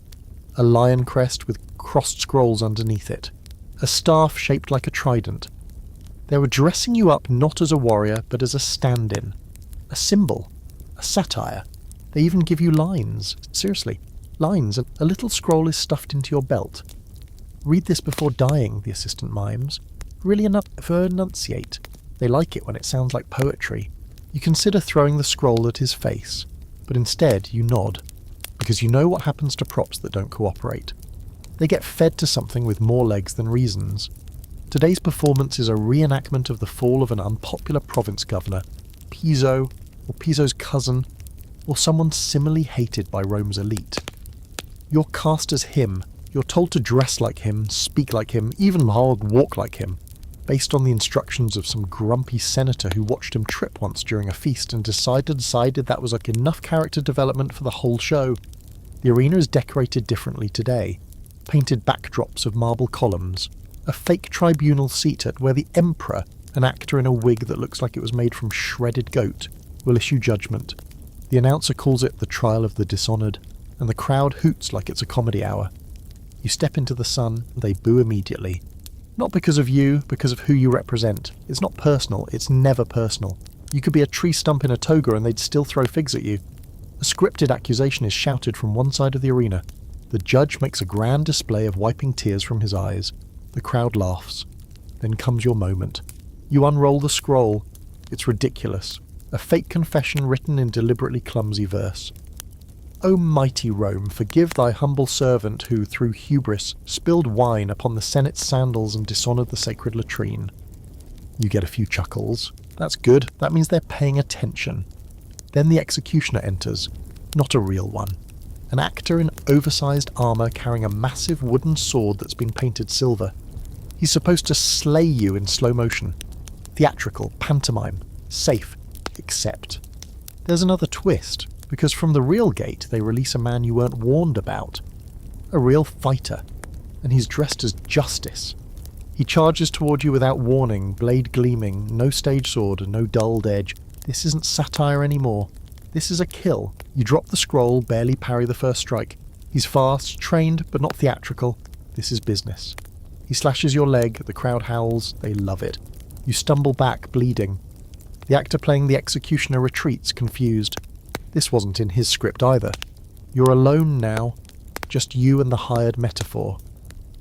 a lion crest with crossed scrolls underneath it, a staff shaped like a trident. They were dressing you up not as a warrior, but as a stand-in, a symbol, a satire. They even give you lines. Seriously, lines. A little scroll is stuffed into your belt. "Read this before dying," the assistant mimes. Really enunciate. They like it when it sounds like poetry. You consider throwing the scroll at his face, but instead you nod, because you know what happens to props that don't cooperate. They get fed to something with more legs than reasons. Today's performance is a reenactment of the fall of an unpopular province governor, Piso, or Piso's cousin, or someone similarly hated by Rome's elite. You're cast as him. You're told to dress like him, speak like him, even walk like him, based on the instructions of some grumpy senator who watched him trip once during a feast and decided that was like enough character development for the whole show. The arena is decorated differently today. Painted backdrops of marble columns, a fake tribunal seat at where the emperor, an actor in a wig that looks like it was made from shredded goat, will issue judgment. The announcer calls it the trial of the dishonoured, and the crowd hoots like it's a comedy hour. You step into the sun, they boo immediately. Not because of you, because of who you represent. It's not personal, it's never personal. You could be a tree stump in a toga and they'd still throw figs at you. A scripted accusation is shouted from one side of the arena. The judge makes a grand display of wiping tears from his eyes. The crowd laughs. Then comes your moment. You unroll the scroll. It's ridiculous. A fake confession written in deliberately clumsy verse. "O mighty Rome, forgive thy humble servant who, through hubris, spilled wine upon the Senate's sandals and dishonoured the sacred latrine." You get a few chuckles. That's good. That means they're paying attention. Then the executioner enters. Not a real one. An actor in oversized armour carrying a massive wooden sword that's been painted silver. He's supposed to slay you in slow motion. Theatrical, pantomime, safe, except. There's another twist, because from the real gate they release a man you weren't warned about. A real fighter. And he's dressed as justice. He charges toward you without warning, blade gleaming, no stage sword, no dulled edge. This isn't satire anymore. This is a kill. You drop the scroll, barely parry the first strike. He's fast, trained, but not theatrical. This is business. He slashes your leg, the crowd howls, they love it. You stumble back, bleeding. The actor playing the executioner retreats, confused. This wasn't in his script either. You're alone now, just you and the hired metaphor.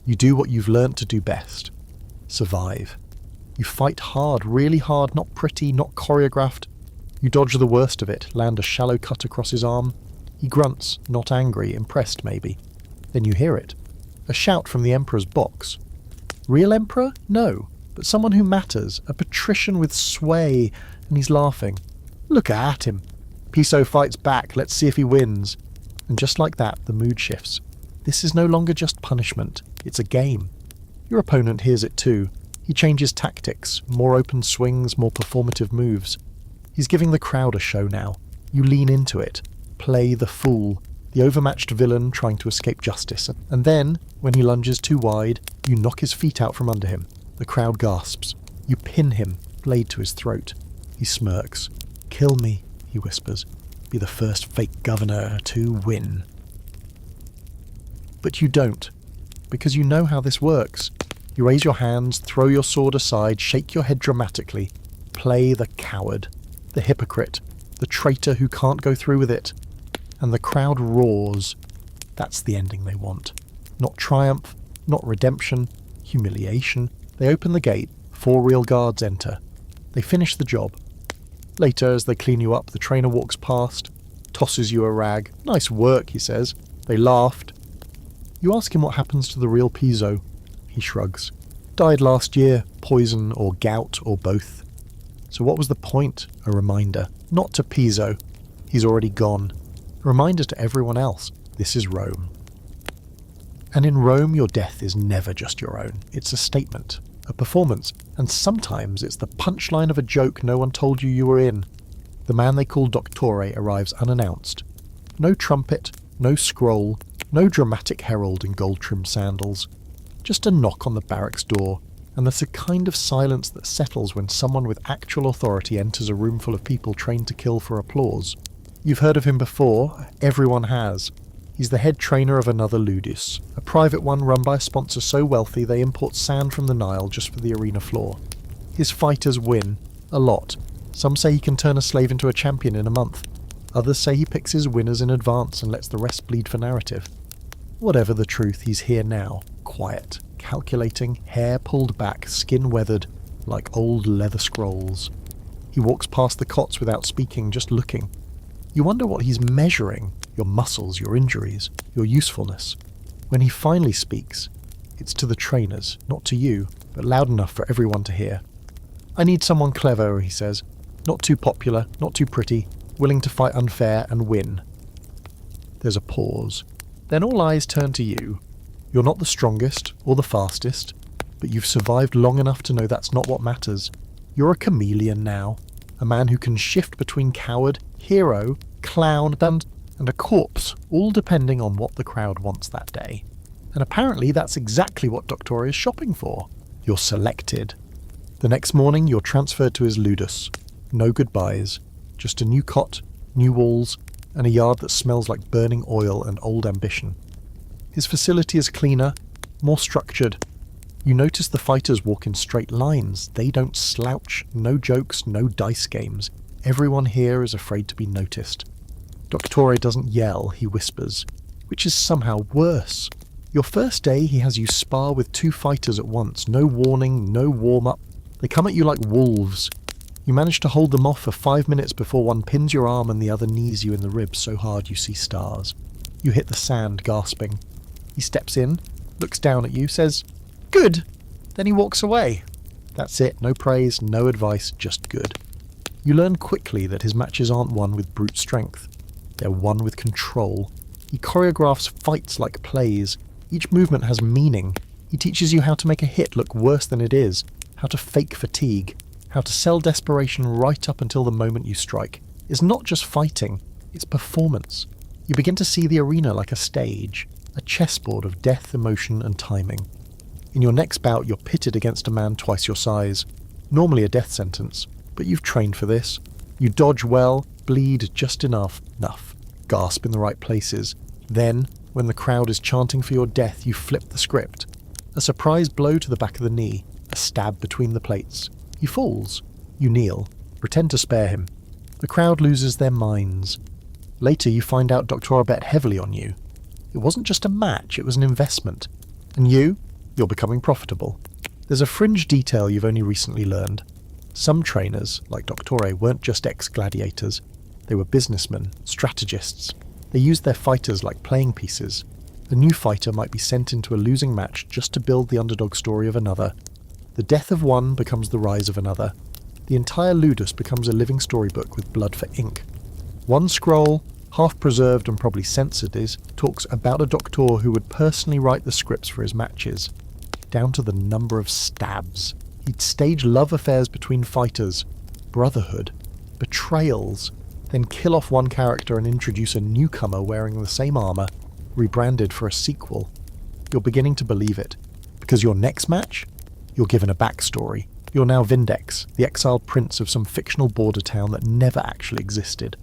You do what you've learnt to do best. Survive. You fight hard, really hard, not pretty, not choreographed. You dodge the worst of it, land a shallow cut across his arm. He grunts, not angry, impressed maybe. Then you hear it. A shout from the Emperor's box. Real emperor? No. But someone who matters, a patrician with sway, and he's laughing. Look at him. Piso fights back, let's see if he wins. And just like that, the mood shifts. This is no longer just punishment, it's a game. Your opponent hears it too. He changes tactics, more open swings, more performative moves. He's giving the crowd a show now. You lean into it. Play the fool, the overmatched villain trying to escape justice. And then, when he lunges too wide, you knock his feet out from under him. The crowd gasps. You pin him, blade to his throat. He smirks. Kill me, he whispers. Be the first fake governor to win. But you don't, because you know how this works. You raise your hands, throw your sword aside, shake your head dramatically. Play the coward, the hypocrite, the traitor who can't go through with it. And the crowd roars. That's the ending they want. Not triumph, not redemption, humiliation. They open the gate, 4 real guards enter. They finish the job. Later, as they clean you up, the trainer walks past, tosses you a rag. Nice work, he says. They laughed. You ask him what happens to the real Piso. He shrugs. Died last year, poison or gout or both. So what was the point? A reminder. Not to Piso. He's already gone. A reminder to everyone else. This is Rome. And in Rome, your death is never just your own. It's a statement, a performance, and sometimes it's the punchline of a joke no one told you were in. The man they call Doctore arrives unannounced. No trumpet, no scroll, no dramatic herald in gold-trimmed sandals. Just a knock on the barracks door, and there's a kind of silence that settles when someone with actual authority enters a room full of people trained to kill for applause. You've heard of him before, everyone has. He's the head trainer of another ludus, a private one run by a sponsor so wealthy they import sand from the Nile just for the arena floor. His fighters win, a lot. Some say he can turn a slave into a champion in a month. Others say he picks his winners in advance and lets the rest bleed for narrative. Whatever the truth, he's here now, quiet, calculating, hair pulled back, skin weathered, like old leather scrolls. He walks past the cots without speaking, just looking. You wonder what he's measuring. Your muscles, your injuries, your usefulness. When he finally speaks, it's to the trainers, not to you, but loud enough for everyone to hear. I need someone clever, he says. Not too popular, not too pretty, willing to fight unfair and win. There's a pause. Then all eyes turn to you. You're not the strongest or the fastest, but you've survived long enough to know that's not what matters. You're a chameleon now, a man who can shift between coward, hero, clown, and a corpse, all depending on what the crowd wants that day. And apparently that's exactly what Doctore is shopping for. You're selected. The next morning you're transferred to his ludus. No goodbyes. Just a new cot, new walls, and a yard that smells like burning oil and old ambition. His facility is cleaner, more structured. You notice the fighters walk in straight lines. They don't slouch. No jokes, no dice games. Everyone here is afraid to be noticed. Doctore doesn't yell, he whispers, which is somehow worse. Your first day he has you spar with 2 fighters at once, no warning, no warm-up. They come at you like wolves. You manage to hold them off for 5 minutes before one pins your arm and the other knees you in the ribs so hard you see stars. You hit the sand, gasping. He steps in, looks down at you, says, "Good!" Then he walks away. That's it, no praise, no advice, just good. You learn quickly that his matches aren't won with brute strength. They're won with control. He choreographs fights like plays. Each movement has meaning. He teaches you how to make a hit look worse than it is, how to fake fatigue, how to sell desperation right up until the moment you strike. It's not just fighting, it's performance. You begin to see the arena like a stage, a chessboard of death, emotion, and timing. In your next bout, you're pitted against a man twice your size. Normally a death sentence, but you've trained for this. You dodge well, bleed just enough, gasp in the right places. Then, when the crowd is chanting for your death, you flip the script. A surprise blow to the back of the knee, a stab between the plates. He falls. You kneel, pretend to spare him. The crowd loses their minds. Later you find out Doctore bet heavily on you. It wasn't just a match, it was an investment. And you're becoming profitable. There's a fringe detail you've only recently learned. Some trainers, like Doctore, weren't just ex-gladiators. They were businessmen, strategists. They used their fighters like playing pieces. A new fighter might be sent into a losing match just to build the underdog story of another. The death of one becomes the rise of another. The entire ludus becomes a living storybook with blood for ink. One scroll, half preserved and probably censored, talks about a doctor who would personally write the scripts for his matches, down to the number of stabs. He'd stage love affairs between fighters, brotherhood, betrayals, then kill off one character and introduce a newcomer wearing the same armour, rebranded for a sequel. You're beginning to believe it, because your next match, you're given a backstory. You're now Vindex, the exiled prince of some fictional border town that never actually existed.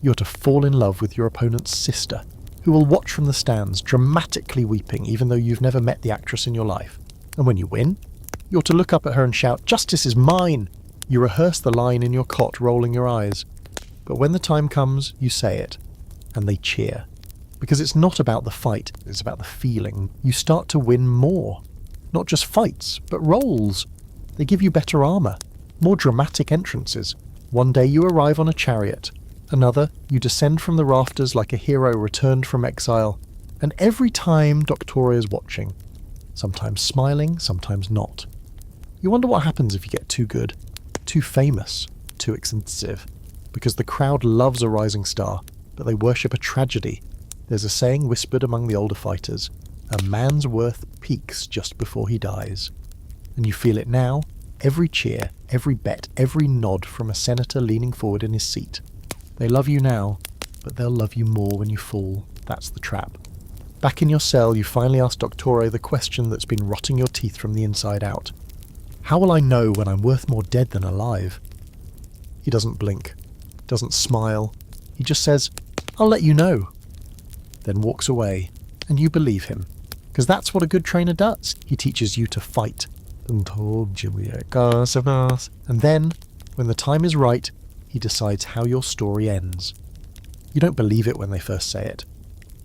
You're to fall in love with your opponent's sister, who will watch from the stands, dramatically weeping even though you've never met the actress in your life. And when you win, you're to look up at her and shout, "Justice is mine!" You rehearse the line in your cot, rolling your eyes. But when the time comes, you say it, and they cheer. Because it's not about the fight, it's about the feeling. You start to win more. Not just fights, but roles. They give you better armour, more dramatic entrances. One day you arrive on a chariot. Another, you descend from the rafters like a hero returned from exile. And every time Doctora is watching. Sometimes smiling, sometimes not. You wonder what happens if you get too good, too famous, too extensive. Because the crowd loves a rising star, but they worship a tragedy. There's a saying whispered among the older fighters, a man's worth peaks just before he dies. And you feel it now, every cheer, every bet, every nod from a senator leaning forward in his seat. They love you now, but they'll love you more when you fall. That's the trap. Back in your cell, you finally ask Doctora the question that's been rotting your teeth from the inside out. How will I know when I'm worth more dead than alive? He doesn't blink, doesn't smile. He just says, "I'll let you know." Then walks away, and you believe him. Because that's what a good trainer does. He teaches you to fight. And then, when the time is right, he decides how your story ends. You don't believe it when they first say it.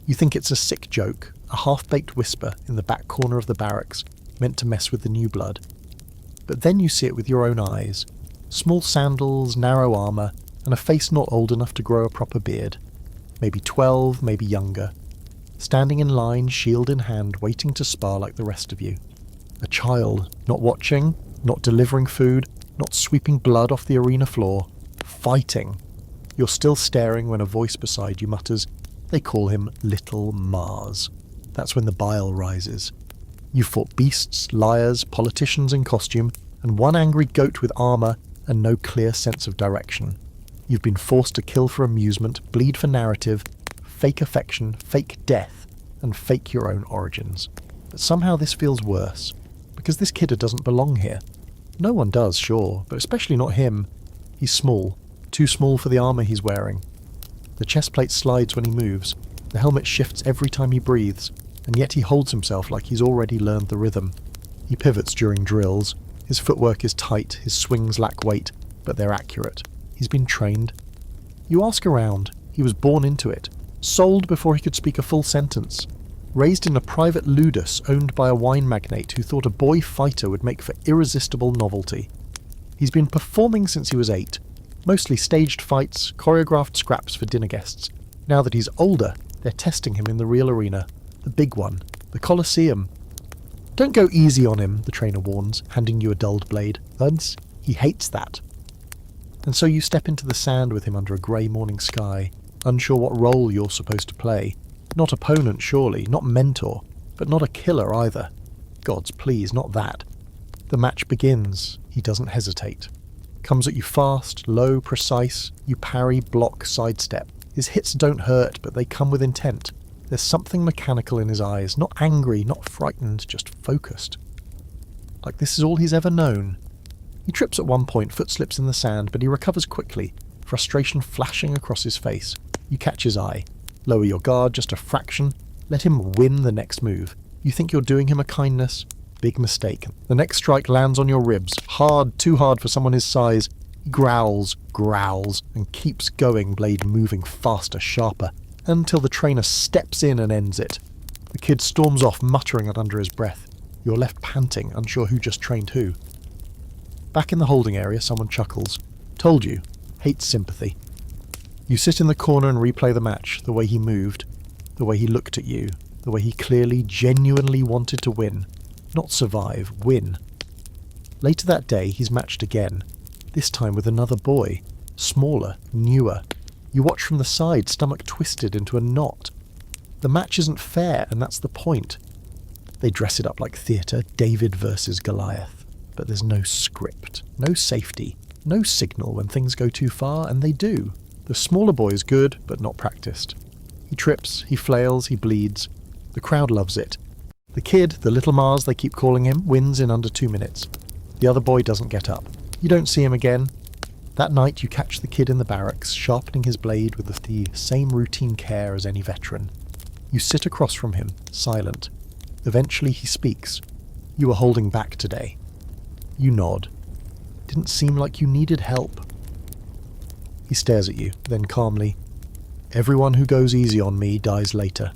You think it's a sick joke, a half-baked whisper in the back corner of the barracks, meant to mess with the new blood. But then you see it with your own eyes. Small sandals, narrow armour, and a face not old enough to grow a proper beard. Maybe 12, maybe younger. Standing in line, shield in hand, waiting to spar like the rest of you. A child, not watching, not delivering food, not sweeping blood off the arena floor. Fighting. You're still staring when a voice beside you mutters, they call him Little Mars. That's when the bile rises. You fought beasts, liars, politicians in costume, and one angry goat with armour and no clear sense of direction. You've been forced to kill for amusement, bleed for narrative, fake affection, fake death, and fake your own origins. But somehow this feels worse, because this kidder doesn't belong here. No one does, sure, but especially not him. He's small, too small for the armour he's wearing. The chest plate slides when he moves, the helmet shifts every time he breathes, and yet he holds himself like he's already learned the rhythm. He pivots during drills, his footwork is tight, his swings lack weight, but they're accurate. He's been trained. You ask around, he was born into it, sold before he could speak a full sentence, raised in a private ludus owned by a wine magnate who thought a boy fighter would make for irresistible novelty. He's been performing since he was 8, mostly staged fights, choreographed scraps for dinner guests. Now that he's older, they're testing him in the real arena, the big one, the Colosseum. Don't go easy on him, the trainer warns, handing you a dulled blade. Thuds, he hates that. And so you step into the sand with him under a grey morning sky, unsure what role you're supposed to play. Not opponent, surely, not mentor, but not a killer either. Gods, please, not that. The match begins. He doesn't hesitate. Comes at you fast, low, precise. You parry, block, sidestep. His hits don't hurt, but they come with intent. There's something mechanical in his eyes, not angry, not frightened, just focused. Like this is all he's ever known. He trips at one point, foot slips in the sand, but he recovers quickly, frustration flashing across his face. You catch his eye. Lower your guard just a fraction. Let him win the next move. You think you're doing him a kindness? Big mistake. The next strike lands on your ribs. Hard, too hard for someone his size. He growls, and keeps going, blade moving faster, sharper, until the trainer steps in and ends it. The kid storms off, muttering it under his breath. You're left panting, unsure who just trained who. Back in the holding area, someone chuckles. Told you. Hates sympathy. You sit in the corner and replay the match, the way he moved, the way he looked at you. the way he clearly, genuinely wanted to win. Not survive, win. Later that day, he's matched again, this time with another boy, smaller, newer. You watch from the side, stomach twisted into a knot. The match isn't fair, and that's the point. They dress it up like theatre, David versus Goliath. But there's no script, no safety, no signal when things go too far, and they do. The smaller boy is good, but not practiced. He trips, he flails, he bleeds. The crowd loves it. The kid, the little Mars they keep calling him, wins in under 2 minutes. The other boy doesn't get up. You don't see him again. That night you catch the kid in the barracks, sharpening his blade with the same routine care as any veteran. You sit across from him, silent. Eventually he speaks. You were holding back today. You nod. Didn't seem like you needed help. He stares at you, then calmly. Everyone who goes easy on me dies later.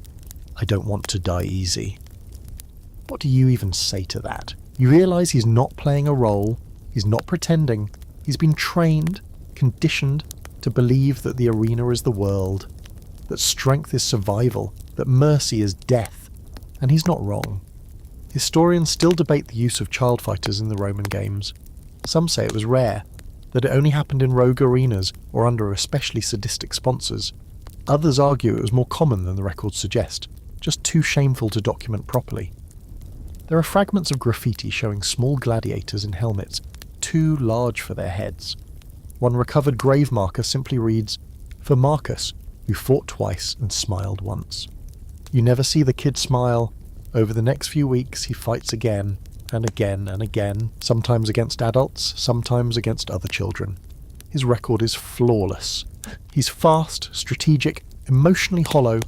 I don't want to die easy. What do you even say to that? You realise he's not playing a role, he's not pretending, he's been trained, conditioned to believe that the arena is the world, that strength is survival, that mercy is death, and he's not wrong. Historians still debate the use of child fighters in the Roman games. Some say it was rare, that it only happened in rogue arenas or under especially sadistic sponsors. Others argue it was more common than the records suggest, just too shameful to document properly. There are fragments of graffiti showing small gladiators in helmets, too large for their heads. One recovered grave marker simply reads, "For Marcus, who fought twice and smiled once." You never see the kid smile. Over the next few weeks he fights again, and again and again, sometimes against adults, sometimes against other children. His record is flawless. He's fast, strategic, emotionally hollow,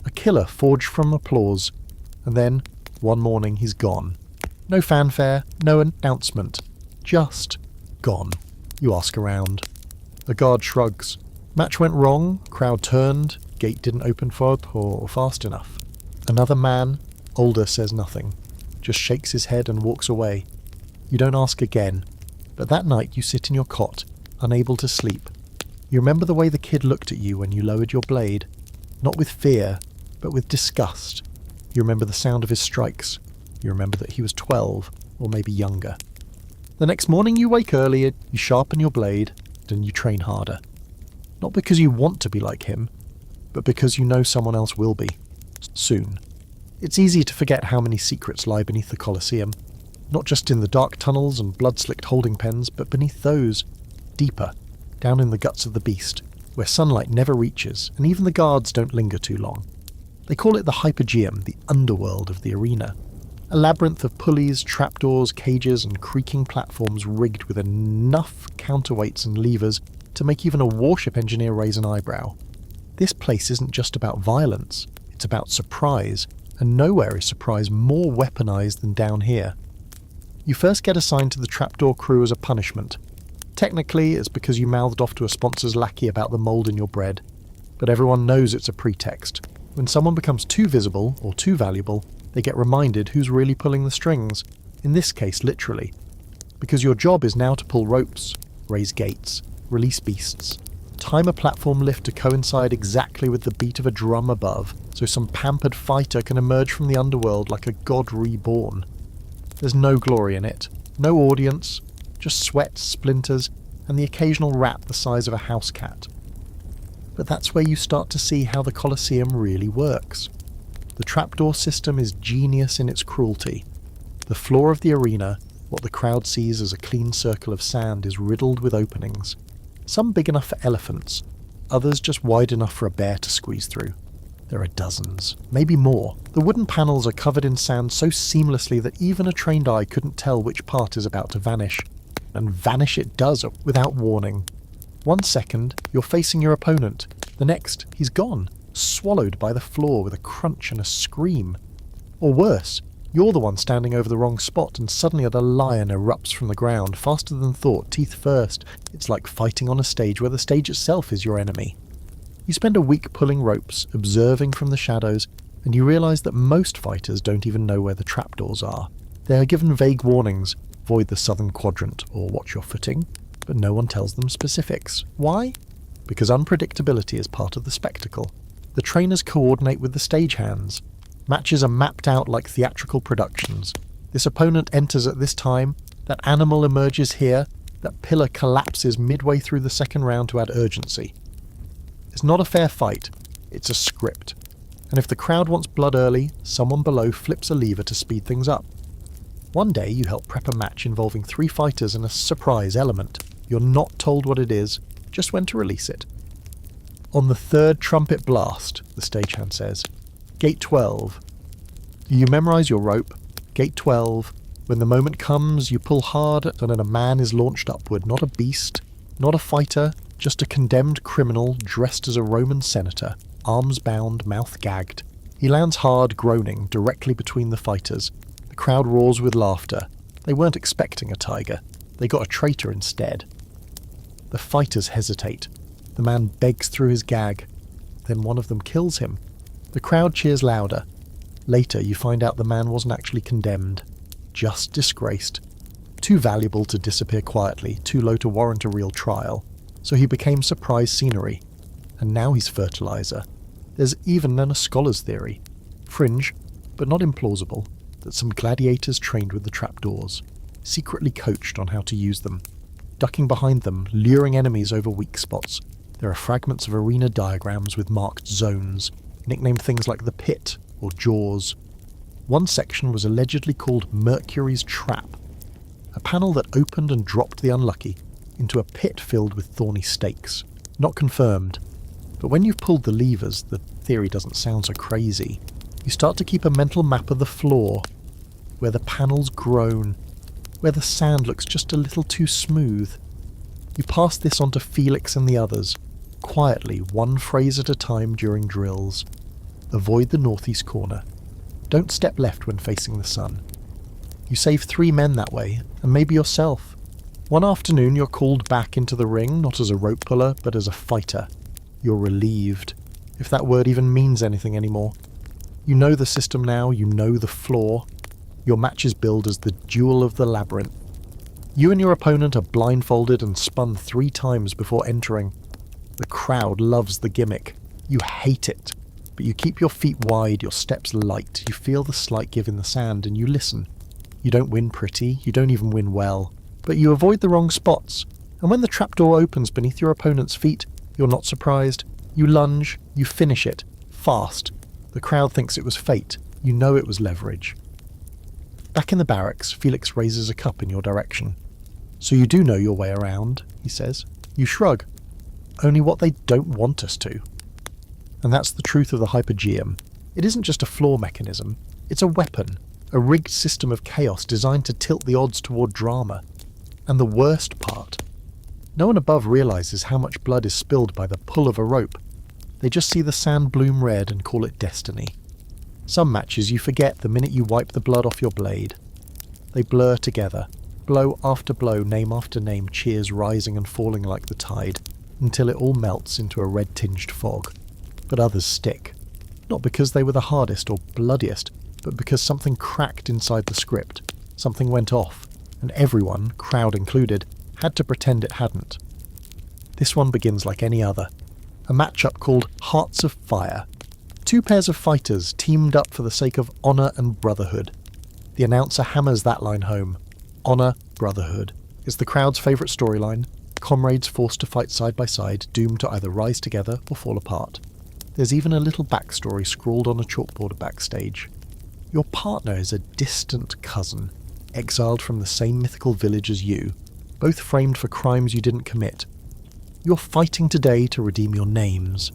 a killer forged from applause, and then one morning he's gone. No fanfare, no announcement. Just gone. You ask around. The guard shrugs. Match went wrong, crowd turned, gate didn't open or fast enough. Another man, older, says nothing, just shakes his head and walks away. You don't ask again, but that night you sit in your cot, unable to sleep. You remember the way the kid looked at you when you lowered your blade, not with fear, but with disgust. You remember the sound of his strikes. You remember that he was 12, or maybe younger. The next morning you wake earlier, you sharpen your blade, and you train harder. Not because you want to be like him, but because you know someone else will be. Soon. It's easy to forget how many secrets lie beneath the Colosseum. Not just in the dark tunnels and blood-slicked holding pens, but beneath those, deeper, down in the guts of the beast, where sunlight never reaches, and even the guards don't linger too long. They call it the hypogeum, the underworld of the arena. A labyrinth of pulleys, trapdoors, cages, and creaking platforms rigged with enough counterweights and levers to make even a warship engineer raise an eyebrow. This place isn't just about violence, it's about surprise, and nowhere is surprise more weaponized than down here. You first get assigned to the trapdoor crew as a punishment. Technically, it's because you mouthed off to a sponsor's lackey about the mould in your bread, but everyone knows it's a pretext. When someone becomes too visible or too valuable, they get reminded who's really pulling the strings, in this case literally, because your job is now to pull ropes, raise gates, release beasts, time a platform lift to coincide exactly with the beat of a drum above, so some pampered fighter can emerge from the underworld like a god reborn. There's no glory in it, no audience, just sweat, splinters, and the occasional rat the size of a house cat. But that's where you start to see how the Colosseum really works. The trapdoor system is genius in its cruelty. The floor of the arena, what the crowd sees as a clean circle of sand, is riddled with openings. Some big enough for elephants, others just wide enough for a bear to squeeze through. There are dozens, maybe more. The wooden panels are covered in sand so seamlessly that even a trained eye couldn't tell which part is about to vanish. And vanish it does, without warning. 1 second, you're facing your opponent. The next, he's gone, swallowed by the floor with a crunch and a scream. Or worse, you're the one standing over the wrong spot and suddenly a lion erupts from the ground, faster than thought, teeth first. It's like fighting on a stage where the stage itself is your enemy. You spend a week pulling ropes, observing from the shadows, and you realise that most fighters don't even know where the trapdoors are. They are given vague warnings, avoid the southern quadrant or watch your footing, but no one tells them specifics. Why? Because unpredictability is part of the spectacle. The trainers coordinate with the stagehands. Matches are mapped out like theatrical productions. This opponent enters at this time, that animal emerges here, that pillar collapses midway through the second round to add urgency. It's not a fair fight, it's a script. And if the crowd wants blood early, someone below flips a lever to speed things up. One day you help prep a match involving 3 fighters and a surprise element. You're not told what it is, just when to release it. On the 3rd trumpet blast, the stagehand says, Gate 12. You memorize your rope. Gate 12. When the moment comes, you pull hard and then a man is launched upward, not a beast, not a fighter, just a condemned criminal dressed as a Roman senator, arms bound, mouth gagged. He lands hard, groaning, directly between the fighters. The crowd roars with laughter. They weren't expecting a tiger. They got a traitor instead. The fighters hesitate. The man begs through his gag. Then one of them kills him. The crowd cheers louder. Later you find out the man wasn't actually condemned. Just disgraced. Too valuable to disappear quietly, too low to warrant a real trial. So he became surprise scenery. And now he's fertilizer. There's even then a scholar's theory. Fringe, but not implausible, that some gladiators trained with the trapdoors, secretly coached on how to use them. Ducking behind them, luring enemies over weak spots. There are fragments of arena diagrams with marked zones, nicknamed things like the Pit or Jaws. One section was allegedly called Mercury's Trap, a panel that opened and dropped the unlucky into a pit filled with thorny stakes. Not confirmed, but when you've pulled the levers, the theory doesn't sound so crazy. You start to keep a mental map of the floor, where the panels groan, where the sand looks just a little too smooth. You pass this on to Felix and the others, quietly, one phrase at a time during drills. Avoid the northeast corner. Don't step left when facing the sun. You save 3 men that way, and maybe yourself. One afternoon you're called back into the ring, not as a rope puller, but as a fighter. You're relieved, if that word even means anything anymore. You know the system now, you know the floor. Your match is billed as the Duel of the Labyrinth. You and your opponent are blindfolded and spun 3 times before entering. The crowd loves the gimmick. You hate it, but you keep your feet wide, your steps light, you feel the slight give in the sand, and you listen. You don't win pretty, you don't even win well, but you avoid the wrong spots, and when the trapdoor opens beneath your opponent's feet, you're not surprised. You lunge, you finish it, fast. The crowd thinks it was fate, you know it was leverage. Back in the barracks, Felix raises a cup in your direction. So you do know your way around, he says. You shrug. Only what they don't want us to. And that's the truth of the Hypogeum. It isn't just a floor mechanism, it's a weapon, a rigged system of chaos designed to tilt the odds toward drama. And the worst part, no one above realizes how much blood is spilled by the pull of a rope. They just see the sand bloom red and call it destiny. Some matches you forget the minute you wipe the blood off your blade. They blur together, blow after blow, name after name, cheers rising and falling like the tide, until it all melts into a red-tinged fog. But others stick. Not because they were the hardest or bloodiest, but because something cracked inside the script. Something went off, and everyone, crowd included, had to pretend it hadn't. This one begins like any other. A matchup called Hearts of Fire. 2 pairs of fighters teamed up for the sake of honour and brotherhood. The announcer hammers that line home. Honour, brotherhood. It's the crowd's favourite storyline. Comrades forced to fight side by side, doomed to either rise together or fall apart. There's even a little backstory scrawled on a chalkboard backstage. Your partner is a distant cousin, exiled from the same mythical village as you, both framed for crimes you didn't commit. You're fighting today to redeem your names.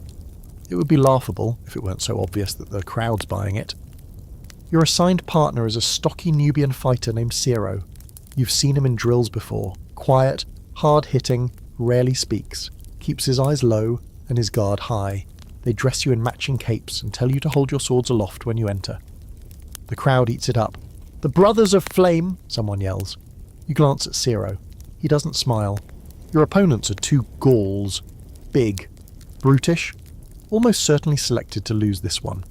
It would be laughable if it weren't so obvious that the crowd's buying it. Your assigned partner is a stocky Nubian fighter named Ciro. You've seen him in drills before. Quiet, hard-hitting, rarely speaks, keeps his eyes low and his guard high. They dress you in matching capes and tell you to hold your swords aloft when you enter. The crowd eats it up. "The Brothers of Flame!" someone yells. You glance at Ciro. He doesn't smile. Your opponents are 2 Gauls. Big. Brutish. Almost certainly selected to lose this one.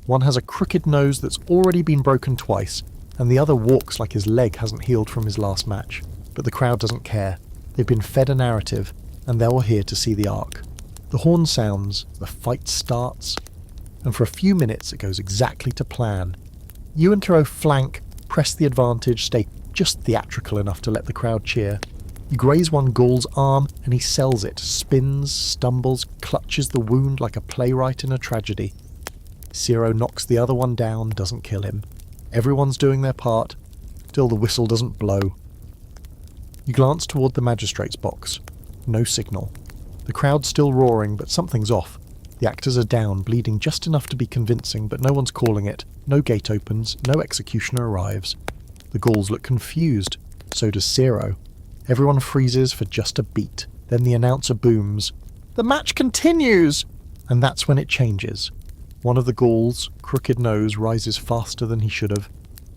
One has a crooked nose that's already been broken twice, and the other walks like his leg hasn't healed from his last match. But the crowd doesn't care. They've been fed a narrative, and they're all here to see the arc. The horn sounds, the fight starts. and for a few minutes it goes exactly to plan. You and Hero flank, press the advantage, stay just theatrical enough to let the crowd cheer. You graze one Gaul's arm and he sells it, spins, stumbles, clutches the wound like a playwright in a tragedy. Ciro knocks the other one down, doesn't kill him. Everyone's doing their part, till the whistle doesn't blow. You glance toward the magistrate's box. No signal. The crowd's still roaring, but something's off. The actors are down, bleeding just enough to be convincing, but no one's calling it. No gate opens, no executioner arrives. The Gauls look confused. So does Ciro. Everyone freezes for just a beat. Then the announcer booms, "The match continues!" And that's when it changes. One of the Gauls, crooked nose, rises faster than he should have.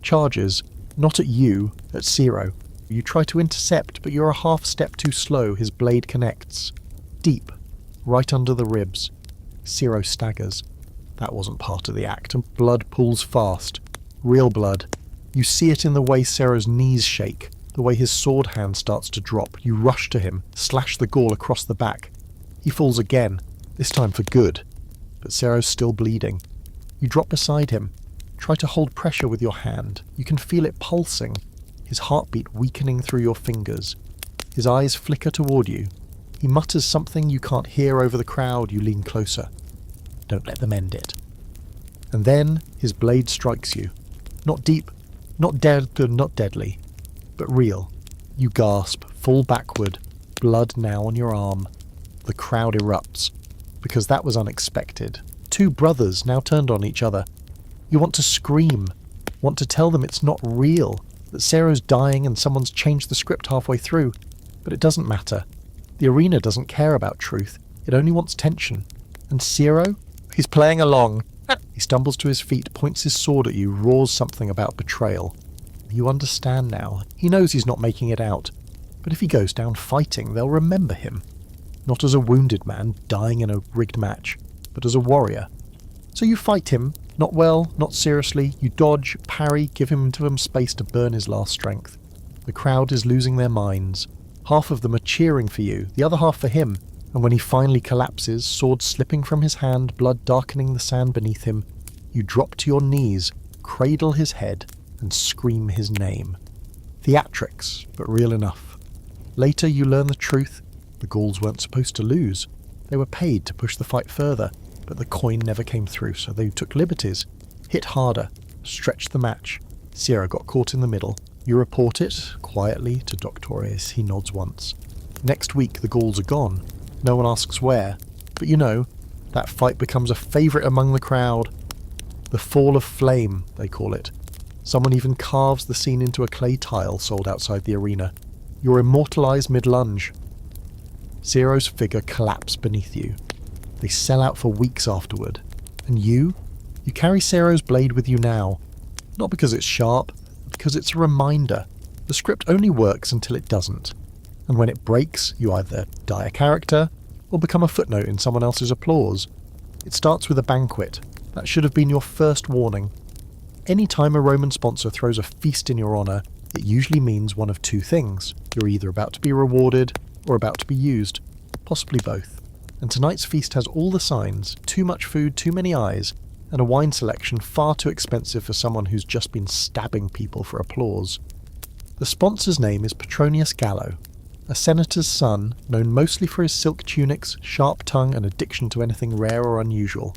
Charges, not at you, at Ciro. You try to intercept, but you're a half step too slow. His blade connects. Deep, right under the ribs. Ciro staggers. That wasn't part of the act, and blood pools fast. Real blood. You see it in the way Ciro's knees shake, the way his sword hand starts to drop. You rush to him, slash the Gaul across the back. He falls again, this time for good. But Ciro's still bleeding. You drop beside him. Try to hold pressure with your hand. You can feel it pulsing, his heartbeat weakening through your fingers. His eyes flicker toward you. He mutters something you can't hear over the crowd. You lean closer. Don't let them end it. And then his blade strikes you. Not deep, not deadly, but real. You gasp, fall backward, blood now on your arm. The crowd erupts, because that was unexpected. Two brothers now turned on each other. You want to scream, want to tell them it's not real, that Ciro's dying and someone's changed the script halfway through, but it doesn't matter. The arena doesn't care about truth, it only wants tension. And Ciro? He's playing along. He stumbles to his feet, points his sword at you, roars something about betrayal. You understand now. He knows he's not making it out. But if he goes down fighting, they'll remember him. Not as a wounded man dying in a rigged match, but as a warrior. So you fight him, not well, not seriously. You dodge, parry, give him space to burn his last strength. The crowd is losing their minds. Half of them are cheering for you, the other half for him. And when he finally collapses, sword slipping from his hand, blood darkening the sand beneath him, you drop to your knees, cradle his head, and scream his name. Theatrics, but real enough. Later you learn the truth. The Gauls weren't supposed to lose. They were paid to push the fight further, but the coin never came through, so they took liberties. Hit harder, stretched the match. Ciro got caught in the middle. You report it, quietly, to Doctorius. He nods once. Next week the Gauls are gone. No one asks where, but you know, that fight becomes a favourite among the crowd. The Fall of Flame, they call it. Someone even carves the scene into a clay tile sold outside the arena. You're immortalised mid-lunge. Ciro's figure collapsed beneath you. They sell out for weeks afterward. And you carry Ciro's blade with you now. Not because it's sharp, but because it's a reminder. The script only works until it doesn't. And when it breaks, you either die a character, or become a footnote in someone else's applause. It starts with a banquet. That should have been your first warning. Any time a Roman sponsor throws a feast in your honour, it usually means one of two things. You're either about to be rewarded, or about to be used. Possibly both. And tonight's feast has all the signs: too much food, too many eyes, and a wine selection far too expensive for someone who's just been stabbing people for applause. The sponsor's name is Petronius Gallo, a senator's son, known mostly for his silk tunics, sharp tongue, and addiction to anything rare or unusual.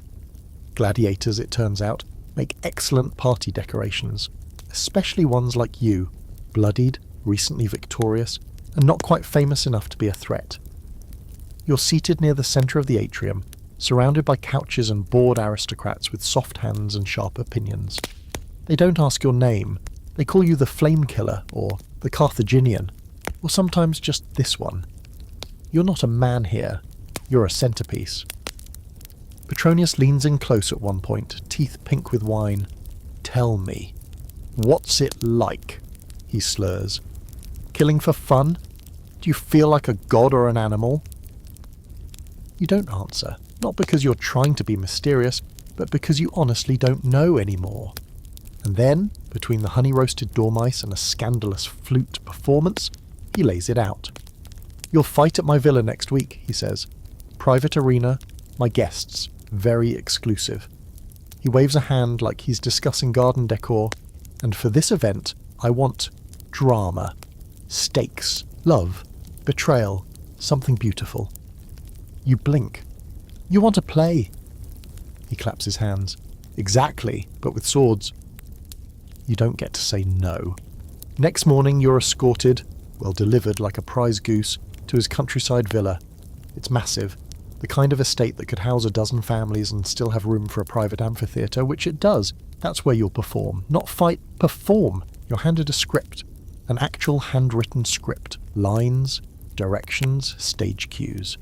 Gladiators, it turns out, make excellent party decorations, especially ones like you, bloodied, recently victorious, and not quite famous enough to be a threat. You're seated near the centre of the atrium, surrounded by couches and bored aristocrats with soft hands and sharp opinions. They don't ask your name. They call you the Flame Killer, or the Carthaginian, or sometimes just this one. You're not a man here. You're a centrepiece. Petronius leans in close at one point, teeth pink with wine. Tell me, what's it like? He slurs. Killing for fun? Do you feel like a god or an animal? You don't answer, not because you're trying to be mysterious, but because you honestly don't know anymore. And then, between the honey-roasted dormice and a scandalous flute performance, he lays it out. You'll fight at my villa next week, he says. Private arena, my guests, very exclusive. He waves a hand like he's discussing garden decor. And for this event, I want drama. Stakes. Love. Betrayal. Something beautiful. You blink. You want to play. He claps his hands. Exactly, but with swords. You don't get to say no. Next morning you're escorted, well delivered like a prize goose, to his countryside villa. It's massive, the kind of estate that could house a dozen families and still have room for a private amphitheatre, which it does. That's where you'll perform. Not fight, perform. You're handed a script. An actual handwritten script. Lines, directions, stage cues.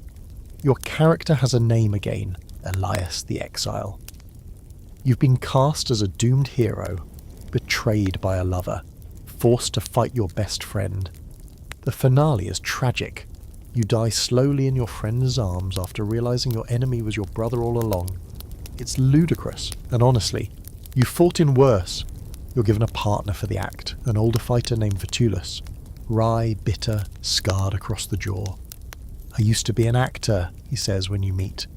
Your character has a name again, Elias the Exile. You've been cast as a doomed hero, betrayed by a lover, forced to fight your best friend. The finale is tragic. You die slowly in your friend's arms after realizing your enemy was your brother all along. It's ludicrous, and honestly, you fought in worse. You're given a partner for the act, an older fighter named Vetulus. Wry, bitter, scarred across the jaw. I used to be an actor, he says when you meet.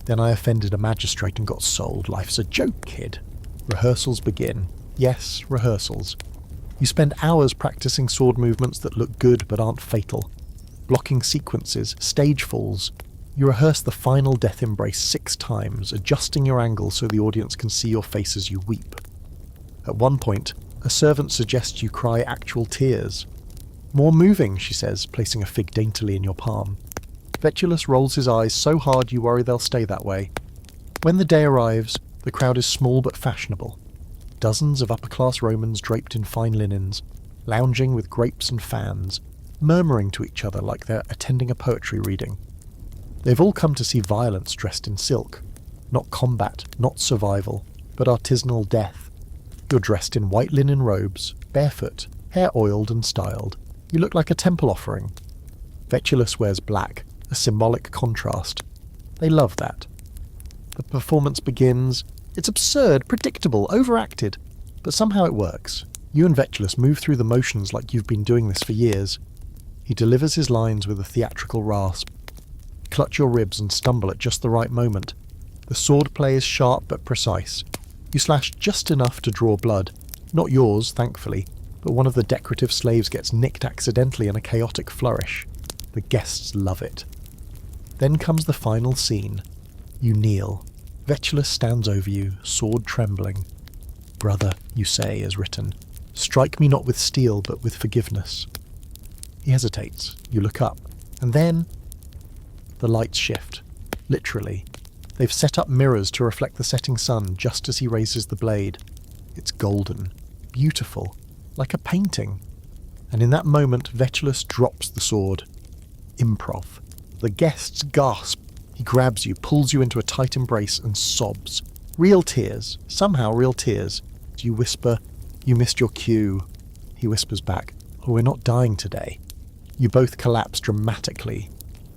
Then I offended a magistrate and got sold. Life's a joke, kid. Rehearsals begin. Yes, rehearsals. You spend hours practicing sword movements that look good but aren't fatal. Blocking sequences, stage falls. You rehearse the final death embrace 6 times, adjusting your angle so the audience can see your face as you weep. At one point, a servant suggests you cry actual tears. More moving, she says, placing a fig daintily in your palm. Vetulus rolls his eyes so hard you worry they'll stay that way. When the day arrives, the crowd is small but fashionable. Dozens of upper-class Romans draped in fine linens, lounging with grapes and fans, murmuring to each other like they're attending a poetry reading. They've all come to see violence dressed in silk. Not combat, not survival, but artisanal death. You're dressed in white linen robes, barefoot, hair oiled and styled. You look like a temple offering. Vetulus wears black, a symbolic contrast. They love that. The performance begins. It's absurd, predictable, overacted, but somehow it works. You and Vetulus move through the motions like you've been doing this for years. He delivers his lines with a theatrical rasp. Clutch your ribs and stumble at just the right moment. The sword play is sharp but precise. You slash just enough to draw blood. Not yours, thankfully, but one of the decorative slaves gets nicked accidentally in a chaotic flourish. The guests love it. Then comes the final scene. You kneel. Vetulus stands over you, sword trembling. Brother, you say, as written, strike me not with steel, but with forgiveness. He hesitates. You look up. And then the lights shift. Literally. They've set up mirrors to reflect the setting sun just as he raises the blade. It's golden. Beautiful. Like a painting. And in that moment, Vetulus drops the sword. Improv. The guests gasp. He grabs you, pulls you into a tight embrace, and sobs. Real tears. Somehow real tears. You whisper, "You missed your cue." He whispers back, "Oh, we're not dying today." You both collapse dramatically.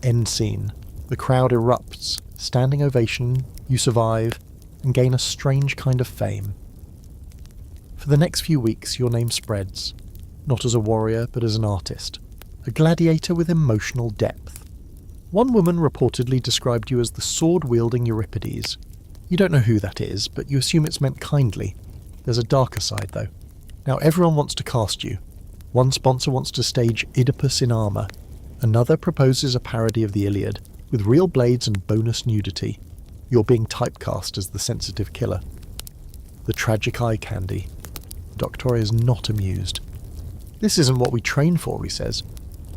End scene. The crowd erupts. Standing ovation. You survive, and gain a strange kind of fame. For the next few weeks, your name spreads. Not as a warrior, but as an artist. A gladiator with emotional depth. One woman reportedly described you as the sword-wielding Euripides. You don't know who that is, but you assume it's meant kindly. There's a darker side, though. Now everyone wants to cast you. One sponsor wants to stage Oedipus in armour. Another proposes a parody of the Iliad, with real blades and bonus nudity. You're being typecast as the sensitive killer. The tragic eye candy. Doctor is not amused. This isn't what we train for, he says.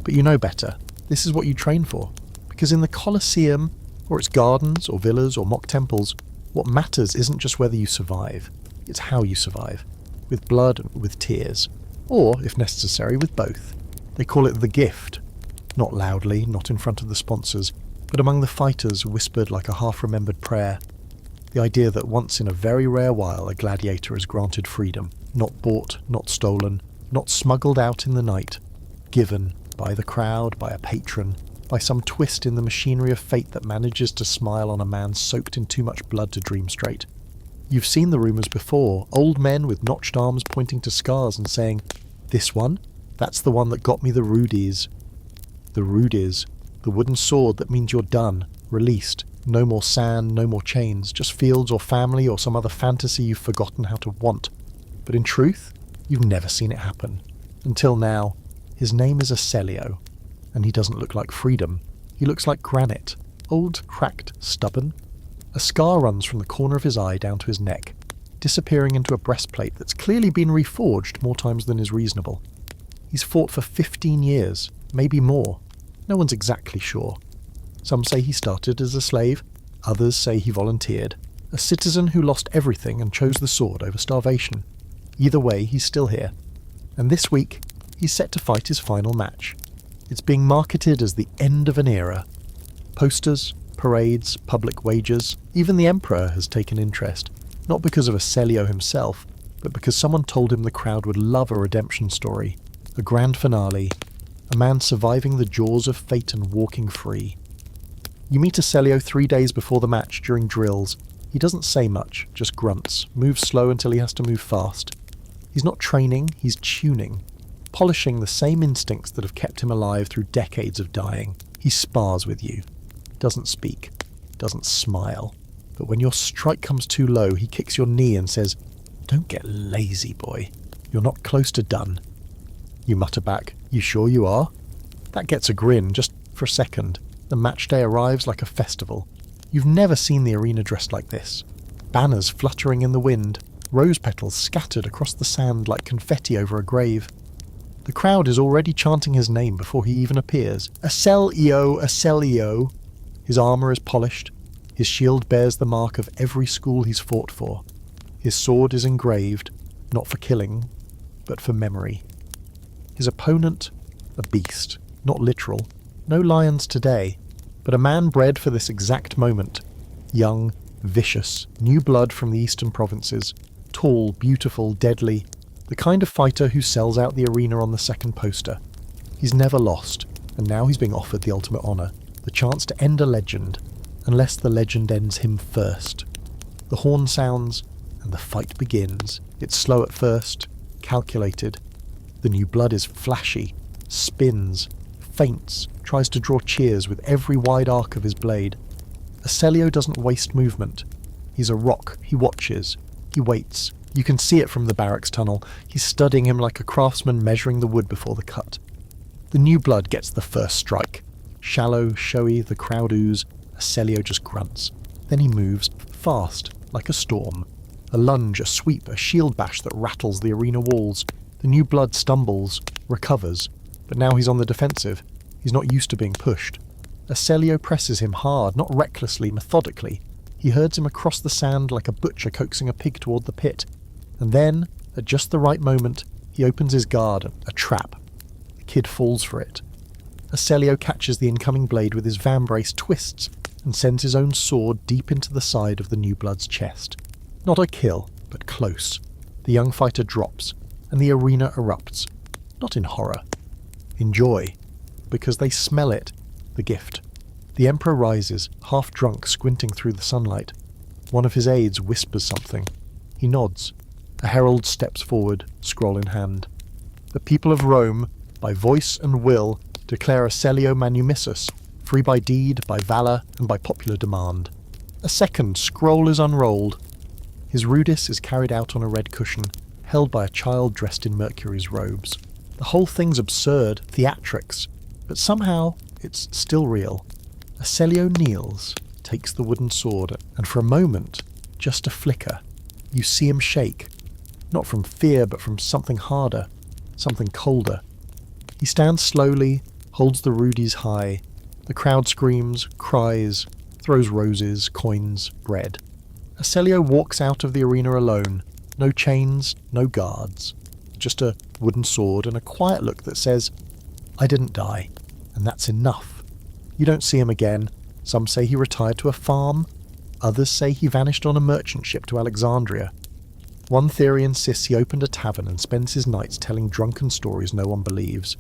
But you know better. This is what you train for. Because in the Colosseum, or its gardens, or villas, or mock temples, what matters isn't just whether you survive. It's how you survive. With blood and with tears. Or, if necessary, with both. They call it the gift. Not loudly, not in front of the sponsors, but among the fighters whispered like a half-remembered prayer. The idea that once in a very rare while a gladiator is granted freedom. Not bought, not stolen, not smuggled out in the night. Given by the crowd, by a patron, by some twist in the machinery of fate that manages to smile on a man soaked in too much blood to dream straight. You've seen the rumours before, old men with notched arms pointing to scars and saying, "This one? That's the one that got me the rudies." The rudies, the wooden sword that means you're done, released, No more sand, no more chains, just fields or family or some other fantasy you've forgotten how to want. But in truth, you've never seen it happen. Until now, his name is Aselio, and he doesn't look like freedom. He looks like granite, old, cracked, stubborn. A scar runs from the corner of his eye down to his neck, disappearing into a breastplate that's clearly been reforged more times than is reasonable. He's fought for 15 years, maybe more. No one's exactly sure. Some say he started as a slave, others say he volunteered, a citizen who lost everything and chose the sword over starvation. Either way, he's still here. And this week, he's set to fight his final match. It's being marketed as the end of an era. Posters, parades, public wagers, even the Emperor has taken interest, not because of Aselio himself, but because someone told him the crowd would love a redemption story, a grand finale, a man surviving the jaws of fate and walking free. You meet Aselio 3 days before the match during drills. He doesn't say much, just grunts, moves slow until he has to move fast. He's not training, he's tuning, polishing the same instincts that have kept him alive through decades of dying. He spars with you, doesn't speak, doesn't smile. But when your strike comes too low, he kicks your knee and says, "Don't get lazy, boy. You're not close to done." You mutter back, "You sure you are?" That gets a grin, just for a second. The match day arrives like a festival. You've never seen the arena dressed like this. Banners fluttering in the wind, rose petals scattered across the sand like confetti over a grave. The crowd is already chanting his name before he even appears. Aselio, Aselio. His armour is polished. His shield bears the mark of every school he's fought for. His sword is engraved, not for killing, but for memory. His opponent, a beast, not literal. No lions today, but a man bred for this exact moment. Young, vicious, new blood from the eastern provinces. Tall, beautiful, deadly. The kind of fighter who sells out the arena on the second poster. He's never lost, and now he's being offered the ultimate honour, the chance to end a legend, unless the legend ends him first. The horn sounds, and the fight begins. It's slow at first, calculated. The new blood is flashy, spins, feints, tries to draw cheers with every wide arc of his blade. Aselio doesn't waste movement. He's a rock. He watches. He waits. You can see it from the barracks tunnel. He's studying him like a craftsman measuring the wood before the cut. The new blood gets the first strike. Shallow, showy, the crowd ooze. Aselio just grunts. Then he moves, fast, like a storm. A lunge, a sweep, a shield bash that rattles the arena walls. The new blood stumbles, recovers. But now he's on the defensive. He's not used to being pushed. Aselio presses him hard, not recklessly, methodically. He herds him across the sand like a butcher coaxing a pig toward the pit. And then, at just the right moment, he opens his guard, a trap. The kid falls for it. Aselio catches the incoming blade with his vambrace, twists, and sends his own sword deep into the side of the new blood's chest. Not a kill, but close. The young fighter drops, and the arena erupts. Not in horror. In joy. Because they smell it, the gift. The Emperor rises, half drunk, squinting through the sunlight. One of his aides whispers something. He nods. A herald steps forward, scroll in hand. The people of Rome, by voice and will, declare Aselio manumissus, free by deed, by valour, and by popular demand. A second scroll is unrolled. His rudis is carried out on a red cushion, held by a child dressed in Mercury's robes. The whole thing's absurd, theatrics, but somehow it's still real. Aselio kneels, takes the wooden sword, and for a moment, just a flicker, you see him shake. Not from fear, but from something harder, something colder. He stands slowly, holds the rudis high. The crowd screams, cries, throws roses, coins, bread. Aselio walks out of the arena alone. No chains, no guards. Just a wooden sword and a quiet look that says, "I didn't die, and that's enough." You don't see him again. Some say he retired to a farm. Others say he vanished on a merchant ship to Alexandria. One theory insists he opened a tavern and spends his nights telling drunken stories no one believes.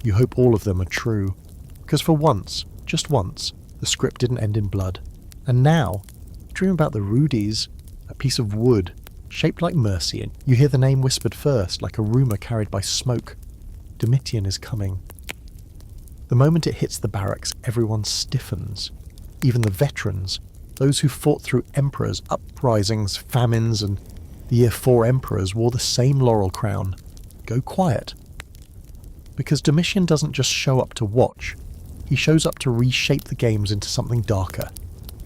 You hope all of them are true. Because for once, just once, the script didn't end in blood. And now, dream about the rudis, a piece of wood, shaped like mercy, and you hear the name whispered first, like a rumour carried by smoke. Domitian is coming. The moment it hits the barracks, everyone stiffens. Even the veterans, those who fought through emperors, uprisings, famines, and the year 4 emperors wore the same laurel crown, go quiet. Because Domitian doesn't just show up to watch, he shows up to reshape the games into something darker,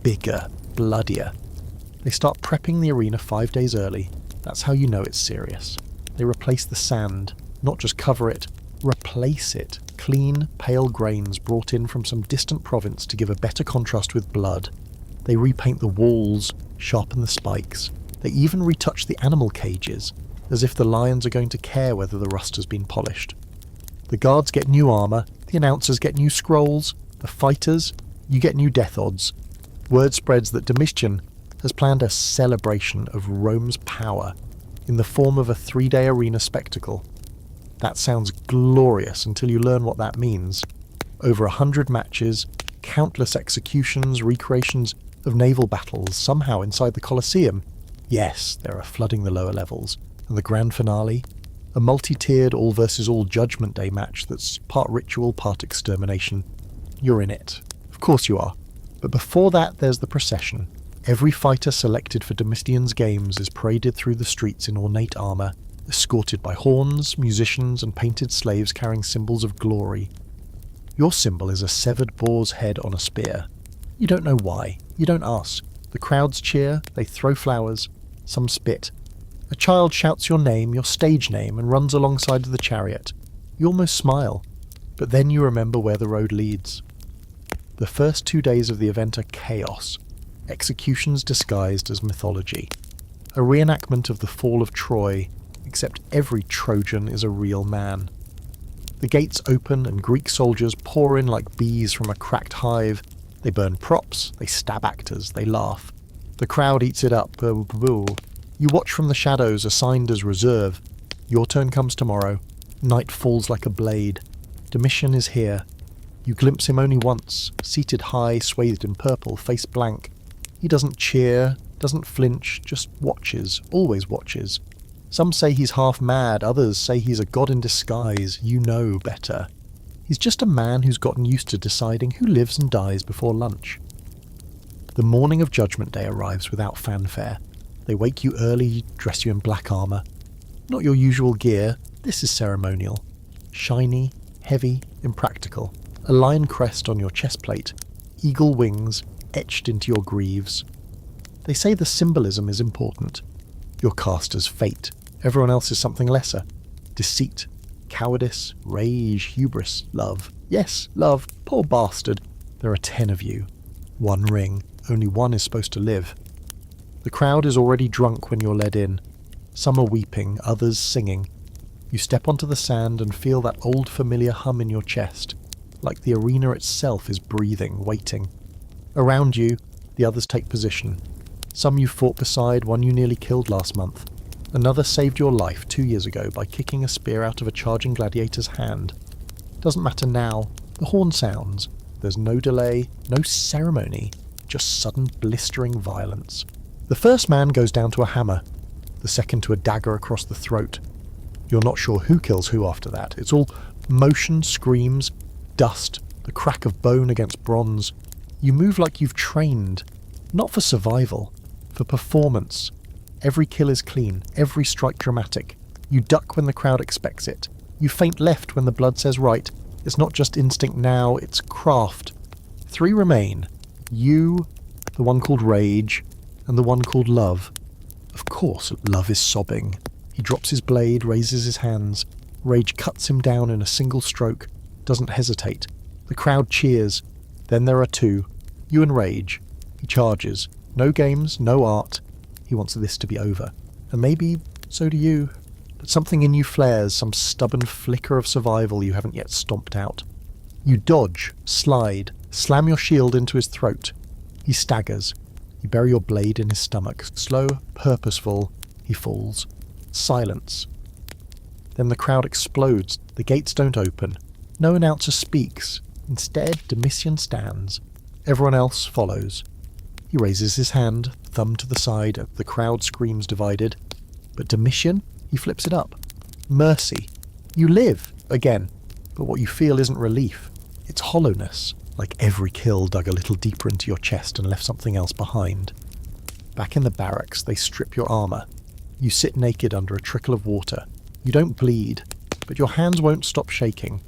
bigger, bloodier. They start prepping the arena 5 days early. That's how you know it's serious. They replace the sand, not just cover it, replace it. Clean, pale grains brought in from some distant province to give a better contrast with blood. They repaint the walls, sharpen the spikes. They even retouch the animal cages, as if the lions are going to care whether the rust has been polished. The guards get new armour, the announcers get new scrolls, the fighters, you get new death odds. Word spreads that Domitian has planned a celebration of Rome's power in the form of a 3-day arena spectacle. That sounds glorious until you learn what that means. Over 100 matches, countless executions, recreations of naval battles, somehow inside the Colosseum. Yes, there are flooding the lower levels. And the grand finale? A multi-tiered all-versus-all Judgment Day match that's part ritual, part extermination. You're in it. Of course you are. But before that, there's the procession. Every fighter selected for Domitian's games is paraded through the streets in ornate armour, escorted by horns, musicians, and painted slaves carrying symbols of glory. Your symbol is a severed boar's head on a spear. You don't know why. You don't ask. The crowds cheer, they throw flowers, some spit. A child shouts your name, your stage name, and runs alongside of the chariot. You almost smile, but then you remember where the road leads. The first 2 days of the event are chaos. Executions disguised as mythology. A reenactment of the fall of Troy, except every Trojan is a real man. The gates open and Greek soldiers pour in like bees from a cracked hive. They burn props, they stab actors, they laugh. The crowd eats it up. You watch from the shadows assigned as reserve. Your turn comes tomorrow. Night falls like a blade. Domitian is here. You glimpse him only once, seated high, swathed in purple, face blank. He doesn't cheer, doesn't flinch, just watches, always watches. Some say he's half mad, others say he's a god in disguise. You know better. He's just a man who's gotten used to deciding who lives and dies before lunch. The morning of Judgment Day arrives without fanfare. They wake you early, dress you in black armour. Not your usual gear, this is ceremonial. Shiny, heavy, impractical. A lion crest on your chest plate, eagle wings etched into your greaves. They say the symbolism is important. You're cast as fate. Everyone else is something lesser. Deceit, cowardice, rage, hubris, love. Yes, love. Poor bastard. There are 10 of you. 1 ring. Only 1 is supposed to live. The crowd is already drunk when you're led in. Some are weeping, others singing. You step onto the sand and feel that old familiar hum in your chest, like the arena itself is breathing, waiting. Around you, the others take position. Some you fought beside, one you nearly killed last month. Another saved your life 2 years ago by kicking a spear out of a charging gladiator's hand. Doesn't matter now. The horn sounds. There's no delay, no ceremony, just sudden blistering violence. The first man goes down to a hammer, the second to a dagger across the throat. You're not sure who kills who after that. It's all motion, screams, dust, the crack of bone against bronze. You move like you've trained, not for survival, for performance. Every kill is clean, every strike dramatic. You duck when the crowd expects it. You feint left when the blood says right. It's not just instinct now, it's craft. 3 remain. You, the one called Rage, and the one called Love. Of course, Love is sobbing. He drops his blade, raises his hands. Rage cuts him down in a single stroke, doesn't hesitate. The crowd cheers. Then there are 2. You and Rage. He charges. No games, no art. He wants this to be over. And maybe so do you. But something in you flares, some stubborn flicker of survival you haven't yet stomped out. You dodge, slide, slam your shield into his throat. He staggers. You bury your blade in his stomach. Slow, purposeful, he falls. Silence. Then the crowd explodes. The gates don't open. No announcer speaks. Instead, Domitian stands. Everyone else follows. He raises his hand, thumb to the side. The crowd screams divided. But Domitian, he flips it up. Mercy. You live, again. But what you feel isn't relief. It's hollowness. like every kill dug a little deeper into your chest and left something else behind. Back in the barracks, they strip your armour. You sit naked under a trickle of water. You don't bleed, but your hands won't stop shaking.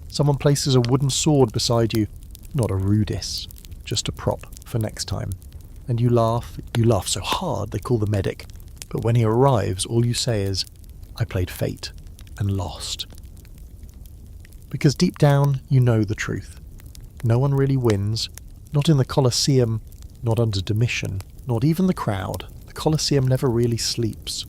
Someone places a wooden sword beside you, not a rudis, just a prop for next time. And you laugh so hard they call the medic, but when he arrives all you say is, "I played fate and lost." Because deep down you know the truth. No one really wins, not in the Colosseum, not under Domitian, not even the crowd. The Colosseum never really sleeps.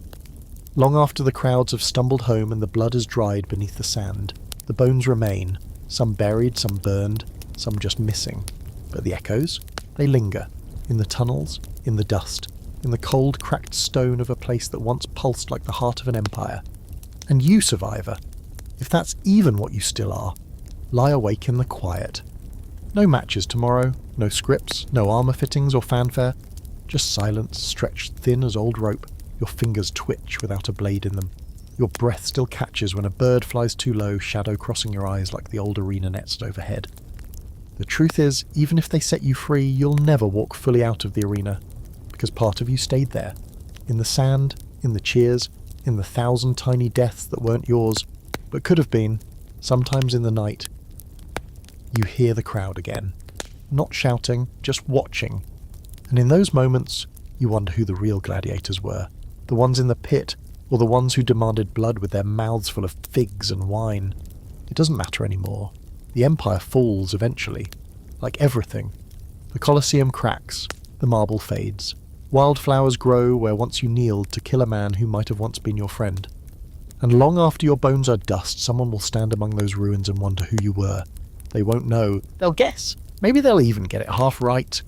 Long after the crowds have stumbled home and the blood has dried beneath the sand, the bones remain, some buried, some burned, some just missing. But the echoes, they linger, in the tunnels, in the dust, in the cold, cracked stone of a place that once pulsed like the heart of an empire. And you, survivor, if that's even what you still are, lie awake in the quiet. No matches tomorrow, no scripts, no armour fittings or fanfare, just silence stretched thin as old rope, your fingers twitch without a blade in them. Your breath still catches when a bird flies too low, shadow crossing your eyes like the old arena nets overhead. The truth is, even if they set you free, you'll never walk fully out of the arena, because part of you stayed there, in the sand, in the cheers, in the 1,000 tiny deaths that weren't yours, but could have been, sometimes in the night. You hear the crowd again, not shouting, just watching, and in those moments, you wonder who the real gladiators were, the ones in the pit, or the ones who demanded blood with their mouths full of figs and wine. It doesn't matter anymore. The empire falls eventually, like everything. The Colosseum cracks, the marble fades. Wildflowers grow where once you kneeled to kill a man who might have once been your friend. And long after your bones are dust, someone will stand among those ruins and wonder who you were. They won't know. They'll guess. Maybe they'll even get it half right.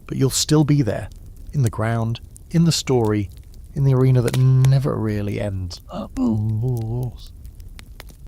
But you'll still be there, in the ground, in the story, in the arena that never really ends.